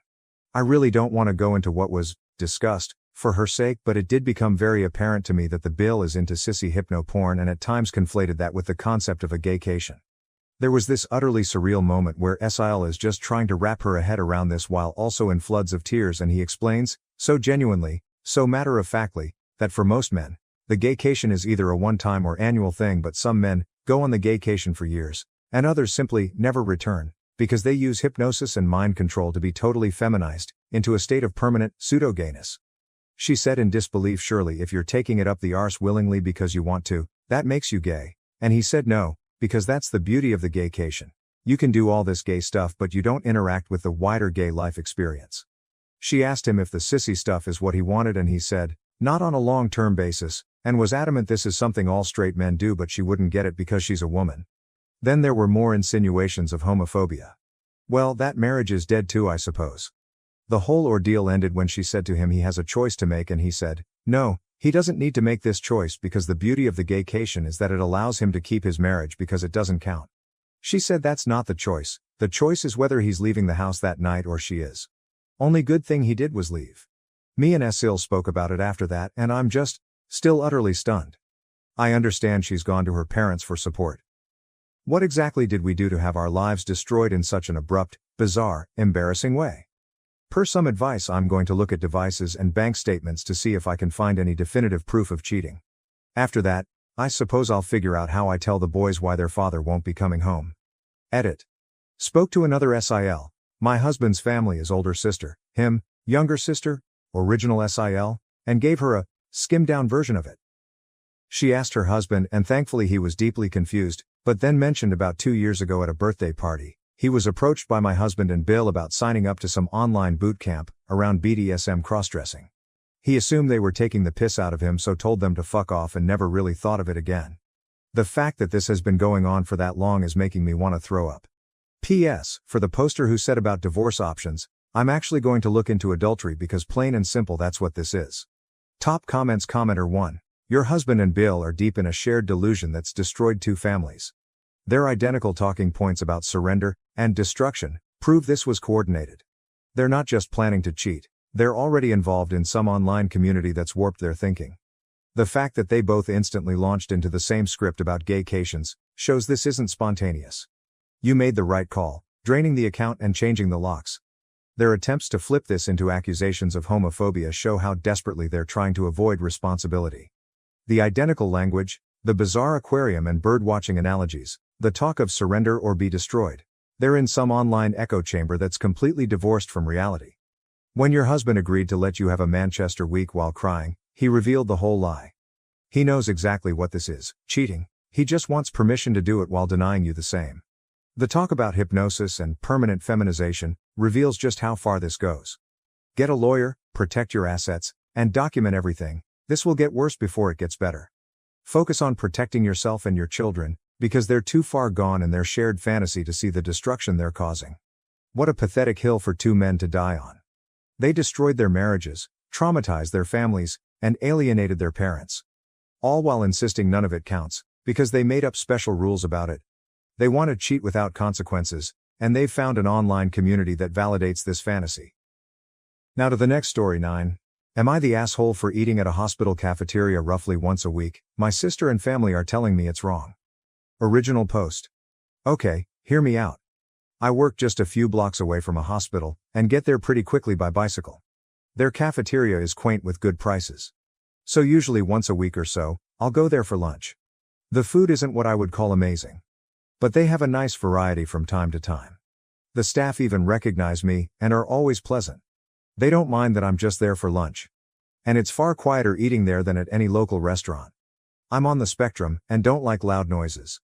Speaker 1: I really don't want to go into what was discussed, for her sake, but it did become very apparent to me that the bill is into sissy hypno porn and at times conflated that with the concept of a gaycation. There was this utterly surreal moment where Sil is just trying to wrap her head around this while also in floods of tears, and he explains, so genuinely, so matter-of-factly, that for most men, the gaycation is either a one-time or annual thing, but some men go on the gaycation for years, and others simply never return, because they use hypnosis and mind control to be totally feminized, into a state of permanent pseudo-gayness. She said in disbelief, surely if you're taking it up the arse willingly because you want to, that makes you gay. And he said no, because that's the beauty of the gaycation. You can do all this gay stuff but you don't interact with the wider gay life experience. She asked him if the sissy stuff is what he wanted and he said, not on a long-term basis, and was adamant this is something all straight men do, but she wouldn't get it because she's a woman. Then there were more insinuations of homophobia. Well, that marriage is dead too, I suppose. The whole ordeal ended when she said to him he has a choice to make, and he said, no, he doesn't need to make this choice because the beauty of the gaycation is that it allows him to keep his marriage because it doesn't count. She said that's not the choice is whether he's leaving the house that night or she is. Only good thing he did was leave. Me and Sil spoke about it after that and I'm just, still utterly stunned. I understand she's gone to her parents for support. What exactly did we do to have our lives destroyed in such an abrupt, bizarre, embarrassing way? Per some advice, I'm going to look at devices and bank statements to see if I can find any definitive proof of cheating. After that, I suppose I'll figure out how I tell the boys why their father won't be coming home. Edit. Spoke to another Sil. My husband's family is older sister, him, younger sister, original Sil, and gave her a skimmed-down version of it. She asked her husband and thankfully he was deeply confused, but then mentioned about 2 years ago at a birthday party, he was approached by my husband and Bill about signing up to some online boot camp around BDSM cross-dressing. He assumed they were taking the piss out of him, so told them to fuck off and never really thought of it again. The fact that this has been going on for that long is making me want to throw up. P.S. For the poster who said about divorce options, I'm actually going to look into adultery because plain and simple that's what this is. Top comments. Commenter 1. Your husband and Bill are deep in a shared delusion that's destroyed 2 families. Their identical talking points about surrender and destruction prove this was coordinated. They're not just planning to cheat, they're already involved in some online community that's warped their thinking. The fact that they both instantly launched into the same script about gaycations shows this isn't spontaneous. You made the right call, draining the account and changing the locks. Their attempts to flip this into accusations of homophobia show how desperately they're trying to avoid responsibility. The identical language, the bizarre aquarium and bird-watching analogies, the talk of surrender or be destroyed. They're in some online echo chamber that's completely divorced from reality. When your husband agreed to let you have a Manchester week while crying, he revealed the whole lie. He knows exactly what this is, cheating. He just wants permission to do it while denying you the same. The talk about hypnosis and permanent feminization reveals just how far this goes. Get a lawyer, protect your assets, and document everything. This will get worse before it gets better. Focus on protecting yourself and your children, Because they're too far gone in their shared fantasy to see the destruction they're causing. What a pathetic hill for two men to die on. They destroyed their marriages, traumatized their families, and alienated their parents. All while insisting none of it counts, because they made up special rules about it. They want to cheat without consequences, and they've found an online community that validates this fantasy. Now to the next story. 9. Am I the asshole for eating at a hospital cafeteria roughly once a week? My sister and family are telling me it's wrong. Original post. Okay, hear me out. I work just a few blocks away from a hospital, and get there pretty quickly by bicycle. Their cafeteria is quaint with good prices. So usually once a week or so, I'll go there for lunch. The food isn't what I would call amazing. But they have a nice variety from time to time. The staff even recognize me, and are always pleasant. They don't mind that I'm just there for lunch. And it's far quieter eating there than at any local restaurant. I'm on the spectrum, and don't like loud noises.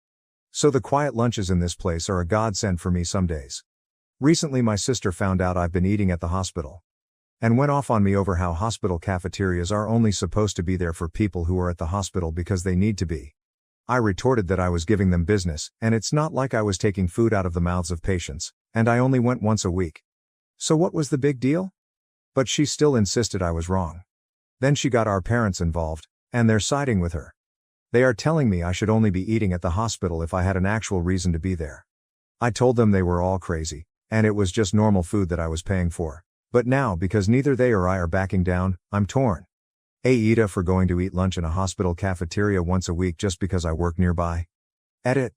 Speaker 1: So the quiet lunches in this place are a godsend for me some days. Recently my sister found out I've been eating at the hospital. And went off on me over how hospital cafeterias are only supposed to be there for people who are at the hospital because they need to be. I retorted that I was giving them business, and it's not like I was taking food out of the mouths of patients, and I only went once a week. So what was the big deal? But she still insisted I was wrong. Then she got our parents involved, and they're siding with her. They are telling me I should only be eating at the hospital if I had an actual reason to be there. I told them they were all crazy, and it was just normal food that I was paying for. But now, because neither they or I are backing down, I'm torn. Aida for going to eat lunch in a hospital cafeteria once a week just because I work nearby. Edit.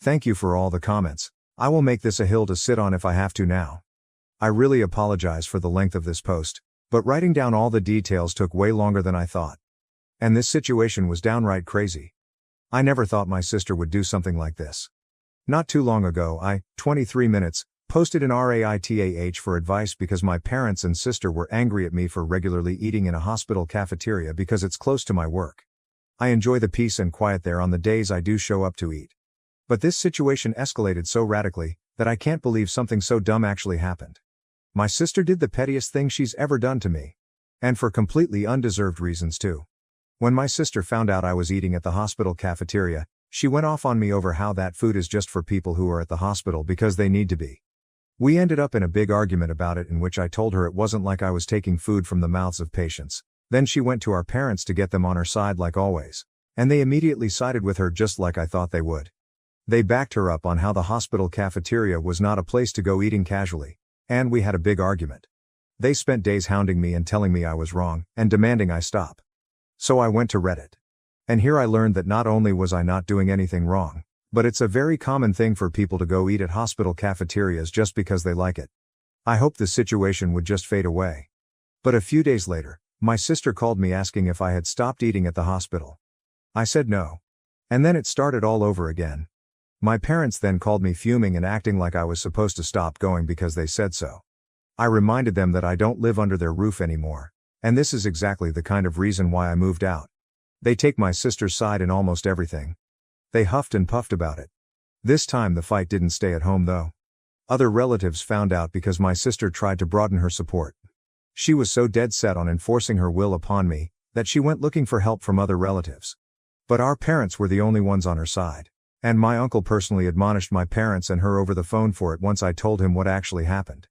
Speaker 1: Thank you for all the comments. I will make this a hill to sit on if I have to now. I really apologize for the length of this post, but writing down all the details took way longer than I thought. And this situation was downright crazy. I never thought my sister would do something like this. Not too long ago I, 23 minutes, posted an RedditStories for advice because my parents and sister were angry at me for regularly eating in a hospital cafeteria because it's close to my work. I enjoy the peace and quiet there on the days I do show up to eat. But this situation escalated so radically, that I can't believe something so dumb actually happened. My sister did the pettiest thing she's ever done to me. And for completely undeserved reasons too. When my sister found out I was eating at the hospital cafeteria, she went off on me over how that food is just for people who are at the hospital because they need to be. We ended up in a big argument about it in which I told her it wasn't like I was taking food from the mouths of patients. Then she went to our parents to get them on her side like always. And they immediately sided with her just like I thought they would. They backed her up on how the hospital cafeteria was not a place to go eating casually. And we had a big argument. They spent days hounding me and telling me I was wrong, and demanding I stop. So I went to Reddit. And here I learned that not only was I not doing anything wrong, but it's a very common thing for people to go eat at hospital cafeterias just because they like it. I hoped the situation would just fade away. But a few days later, my sister called me asking if I had stopped eating at the hospital. I said no. And then it started all over again. My parents then called me fuming and acting like I was supposed to stop going because they said so. I reminded them that I don't live under their roof anymore. And this is exactly the kind of reason why I moved out. They take my sister's side in almost everything. They huffed and puffed about it. This time the fight didn't stay at home though. Other relatives found out because my sister tried to broaden her support. She was so dead set on enforcing her will upon me, that she went looking for help from other relatives. But our parents were the only ones on her side. And my uncle personally admonished my parents and her over the phone for it once I told him what actually happened.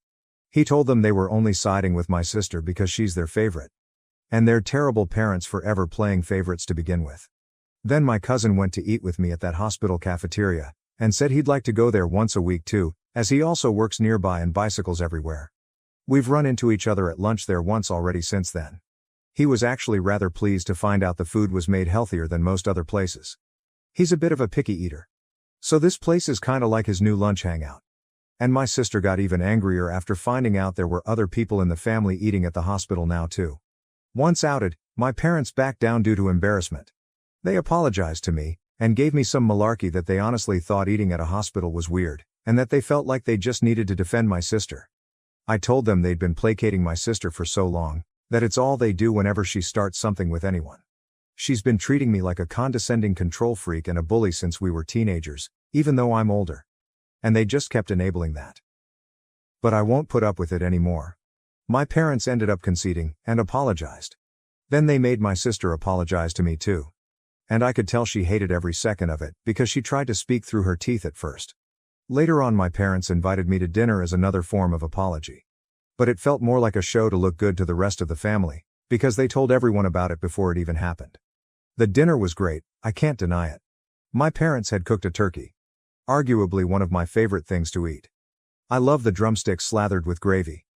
Speaker 1: He told them they were only siding with my sister because she's their favorite. And they're terrible parents for ever playing favorites to begin with. Then my cousin went to eat with me at that hospital cafeteria, and said he'd like to go there once a week too, as he also works nearby and bicycles everywhere. We've run into each other at lunch there once already since then. He was actually rather pleased to find out the food was made healthier than most other places. He's a bit of a picky eater. So this place is kinda like his new lunch hangout. And my sister got even angrier after finding out there were other people in the family eating at the hospital now too. Once outed, my parents backed down due to embarrassment. They apologized to me, and gave me some malarkey that they honestly thought eating at a hospital was weird, and that they felt like they just needed to defend my sister. I told them they'd been placating my sister for so long, that it's all they do whenever she starts something with anyone. She's been treating me like a condescending control freak and a bully since we were teenagers, even though I'm older. And they just kept enabling that. But I won't put up with it anymore. My parents ended up conceding, and apologized. Then they made my sister apologize to me too. And I could tell she hated every second of it, because she tried to speak through her teeth at first. Later on, my parents invited me to dinner as another form of apology. But it felt more like a show to look good to the rest of the family, because they told everyone about it before it even happened. The dinner was great, I can't deny it. My parents had cooked a turkey. Arguably one of my favorite things to eat. I love the drumsticks slathered with gravy.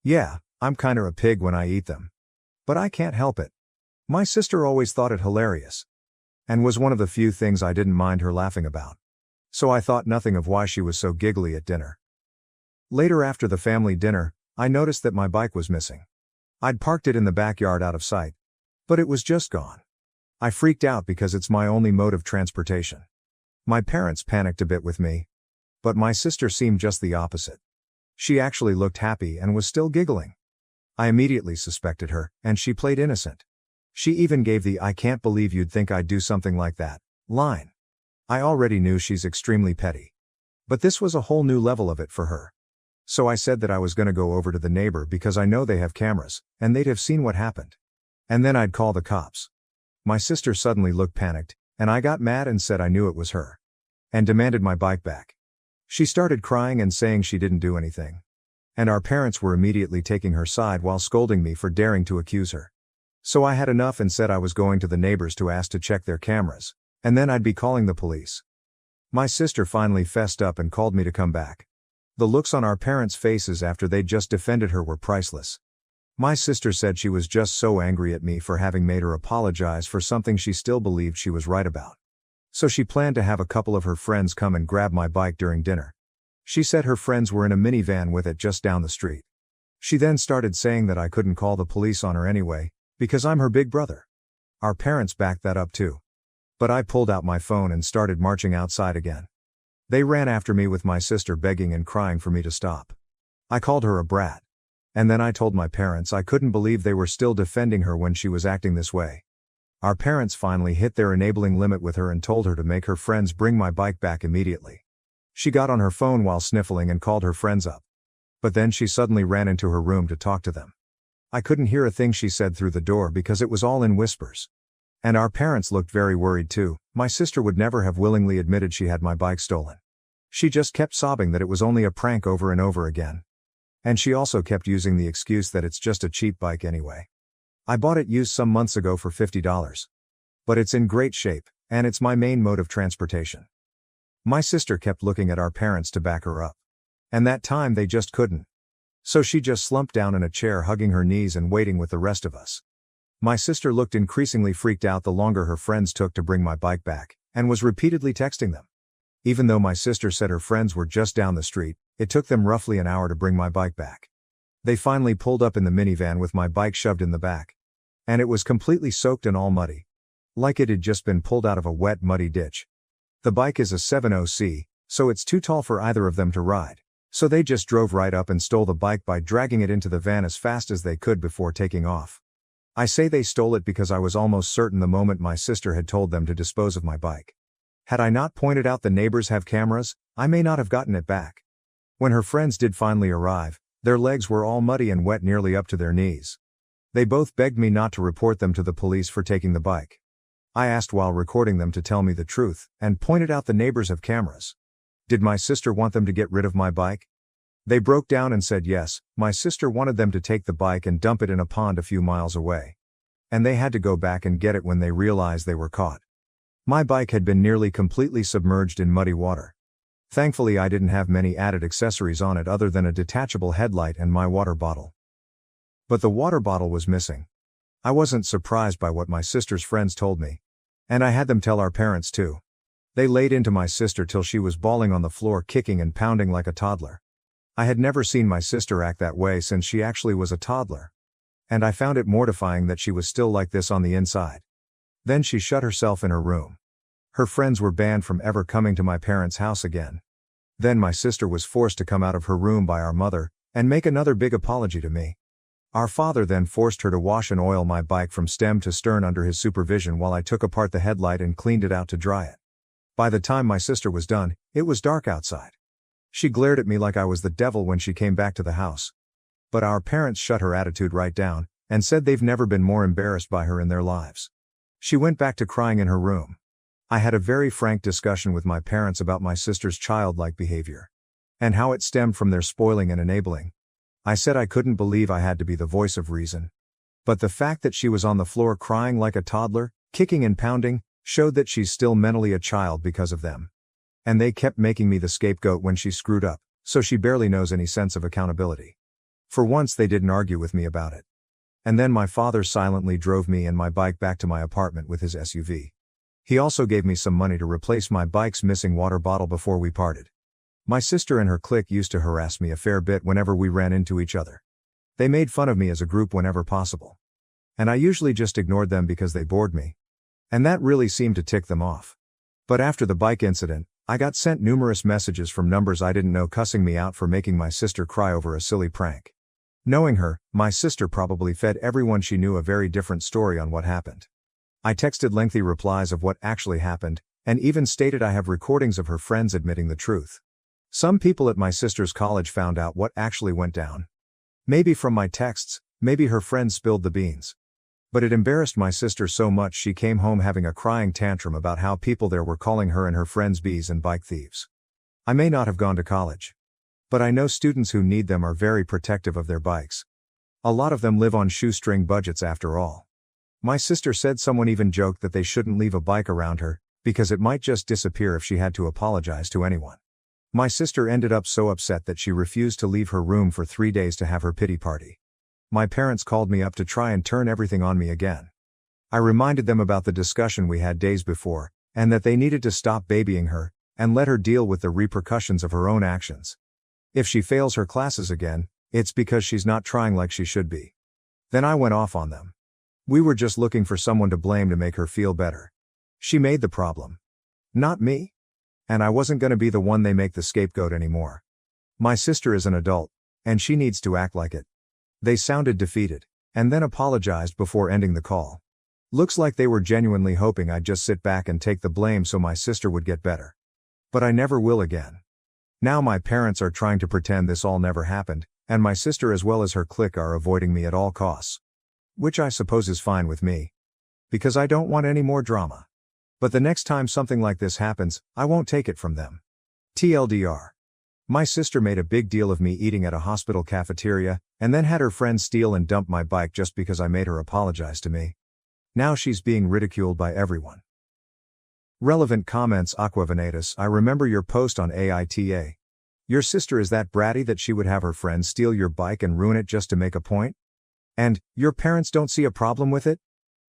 Speaker 1: Yeah, I'm kinda a pig when I eat them. But I can't help it. My sister always thought it hilarious. And was one of the few things I didn't mind her laughing about. So I thought nothing of why she was so giggly at dinner. Later after the family dinner, I noticed that my bike was missing. I'd parked it in the backyard out of sight. But it was just gone. I freaked out because it's my only mode of transportation. My parents panicked a bit with me. But my sister seemed just the opposite. She actually looked happy and was still giggling. I immediately suspected her, and she played innocent. She even gave the "I can't believe you'd think I'd do something like that" line. I already knew she's extremely petty. But this was a whole new level of it for her. So I said that I was gonna go over to the neighbor because I know they have cameras, and they'd have seen what happened. And then I'd call the cops. My sister suddenly looked panicked, and I got mad and said I knew it was her. And demanded my bike back. She started crying and saying she didn't do anything. And our parents were immediately taking her side while scolding me for daring to accuse her. So I had enough and said I was going to the neighbors to ask to check their cameras, and then I'd be calling the police. My sister finally fessed up and called me to come back. The looks on our parents' faces after they'd just defended her were priceless. My sister said she was just so angry at me for having made her apologize for something she still believed she was right about. So she planned to have a couple of her friends come and grab my bike during dinner. She said her friends were in a minivan with it just down the street. She then started saying that I couldn't call the police on her anyway, because I'm her big brother. Our parents backed that up too. But I pulled out my phone and started marching outside again. They ran after me with my sister begging and crying for me to stop. I called her a brat. And then I told my parents I couldn't believe they were still defending her when she was acting this way. Our parents finally hit their enabling limit with her and told her to make her friends bring my bike back immediately. She got on her phone while sniffling and called her friends up. But then she suddenly ran into her room to talk to them. I couldn't hear a thing she said through the door because it was all in whispers. And our parents looked very worried too. My sister would never have willingly admitted she had my bike stolen. She just kept sobbing that it was only a prank over and over again. And she also kept using the excuse that it's just a cheap bike anyway. I bought it used some months ago for $50. But it's in great shape, and it's my main mode of transportation. My sister kept looking at our parents to back her up. And that time they just couldn't. So she just slumped down in a chair hugging her knees and waiting with the rest of us. My sister looked increasingly freaked out the longer her friends took to bring my bike back, and was repeatedly texting them. Even though my sister said her friends were just down the street, it took them roughly an hour to bring my bike back. They finally pulled up in the minivan with my bike shoved in the back. And it was completely soaked and all muddy. Like it had just been pulled out of a wet, muddy ditch. The bike is a 70C, so it's too tall for either of them to ride. So they just drove right up and stole the bike by dragging it into the van as fast as they could before taking off. I say they stole it because I was almost certain the moment my sister had told them to dispose of my bike. Had I not pointed out the neighbors have cameras, I may not have gotten it back. When her friends did finally arrive, their legs were all muddy and wet nearly up to their knees. They both begged me not to report them to the police for taking the bike. I asked while recording them to tell me the truth, and pointed out the neighbors have cameras. Did my sister want them to get rid of my bike? They broke down and said yes, my sister wanted them to take the bike and dump it in a pond a few miles away. And they had to go back and get it when they realized they were caught. My bike had been nearly completely submerged in muddy water. Thankfully I didn't have many added accessories on it other than a detachable headlight and my water bottle. But the water bottle was missing. I wasn't surprised by what my sister's friends told me. And I had them tell our parents too. They laid into my sister till she was bawling on the floor, kicking and pounding like a toddler. I had never seen my sister act that way since she actually was a toddler. And I found it mortifying that she was still like this on the inside. Then she shut herself in her room. Her friends were banned from ever coming to my parents' house again. Then my sister was forced to come out of her room by our mother, and make another big apology to me. Our father then forced her to wash and oil my bike from stem to stern under his supervision while I took apart the headlight and cleaned it out to dry it. By the time my sister was done, it was dark outside. She glared at me like I was the devil when she came back to the house. But our parents shut her attitude right down, and said they've never been more embarrassed by her in their lives. She went back to crying in her room. I had a very frank discussion with my parents about my sister's childlike behavior. And how it stemmed from their spoiling and enabling. I said I couldn't believe I had to be the voice of reason. But the fact that she was on the floor crying like a toddler, kicking and pounding, showed that she's still mentally a child because of them. And they kept making me the scapegoat when she screwed up, so she barely knows any sense of accountability. For once they didn't argue with me about it. And then my father silently drove me and my bike back to my apartment with his SUV. He also gave me some money to replace my bike's missing water bottle before we parted. My sister and her clique used to harass me a fair bit whenever we ran into each other. They made fun of me as a group whenever possible. And I usually just ignored them because they bored me. And that really seemed to tick them off. But after the bike incident, I got sent numerous messages from numbers I didn't know cussing me out for making my sister cry over a silly prank. Knowing her, my sister probably fed everyone she knew a very different story on what happened. I texted lengthy replies of what actually happened, and even stated I have recordings of her friends admitting the truth. Some people at my sister's college found out what actually went down. Maybe from my texts, maybe her friends spilled the beans. But it embarrassed my sister so much she came home having a crying tantrum about how people there were calling her and her friends bees and bike thieves. I may not have gone to college. But I know students who need them are very protective of their bikes. A lot of them live on shoestring budgets after all. My sister said someone even joked that they shouldn't leave a bike around her, because it might just disappear if she had to apologize to anyone. My sister ended up so upset that she refused to leave her room for 3 days to have her pity party. My parents called me up to try and turn everything on me again. I reminded them about the discussion we had days before, and that they needed to stop babying her, and let her deal with the repercussions of her own actions. If she fails her classes again, it's because she's not trying like she should be. Then I went off on them. We were just looking for someone to blame to make her feel better. She made the problem. Not me. And I wasn't gonna be the one they make the scapegoat anymore. My sister is an adult, and she needs to act like it. They sounded defeated, and then apologized before ending the call. Looks like they were genuinely hoping I'd just sit back and take the blame so my sister would get better. But I never will again. Now my parents are trying to pretend this all never happened, and my sister as well as her clique are avoiding me at all costs. Which I suppose is fine with me. Because I don't want any more drama. But the next time something like this happens, I won't take it from them. TLDR. My sister made a big deal of me eating at a hospital cafeteria, and then had her friends steal and dump my bike just because I made her apologize to me. Now she's being ridiculed by everyone. Relevant comments. Aquavanatus, I remember your post on AITA. Your sister is that bratty that she would have her friends steal your bike and ruin it just to make a point? And, your parents don't see a problem with it?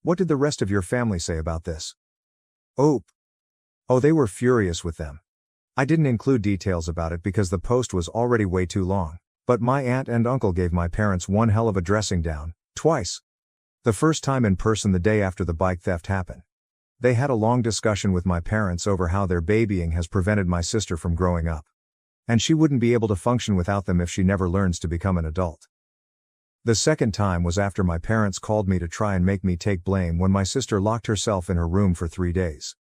Speaker 1: What did the rest of your family say about this? Oh, they were furious with them. I didn't include details about it because the post was already way too long, but my aunt and uncle gave my parents one hell of a dressing down, twice. The first time in person the day after the bike theft happened. They had a long discussion with my parents over how their babying has prevented my sister from growing up. And she wouldn't be able to function without them if she never learns to become an adult. The second time was after my parents called me to try and make me take blame when my sister locked herself in her room for 3 days.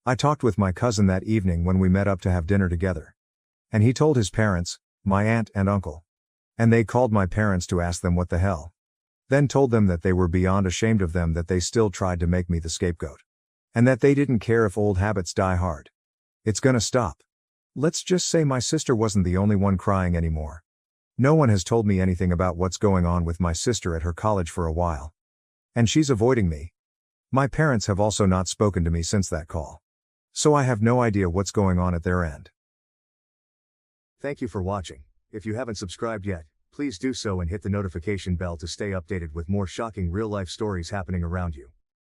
Speaker 1: I talked with my cousin that evening when we met up to have dinner together. And he told his parents, my aunt and uncle. And they called my parents to ask them what the hell. Then told them that they were beyond ashamed of them that they still tried to make me the scapegoat. And that they didn't care if old habits die hard. It's gonna stop. Let's just say my sister wasn't the only one crying anymore. No one has told me anything about what's going on with my sister at her college for a while. And she's avoiding me. My parents have also not spoken to me since that call. So I have no idea what's going on at their end. Thank you for watching. If you haven't subscribed yet, please do so and hit the notification bell to stay updated with more shocking real-life stories happening around you.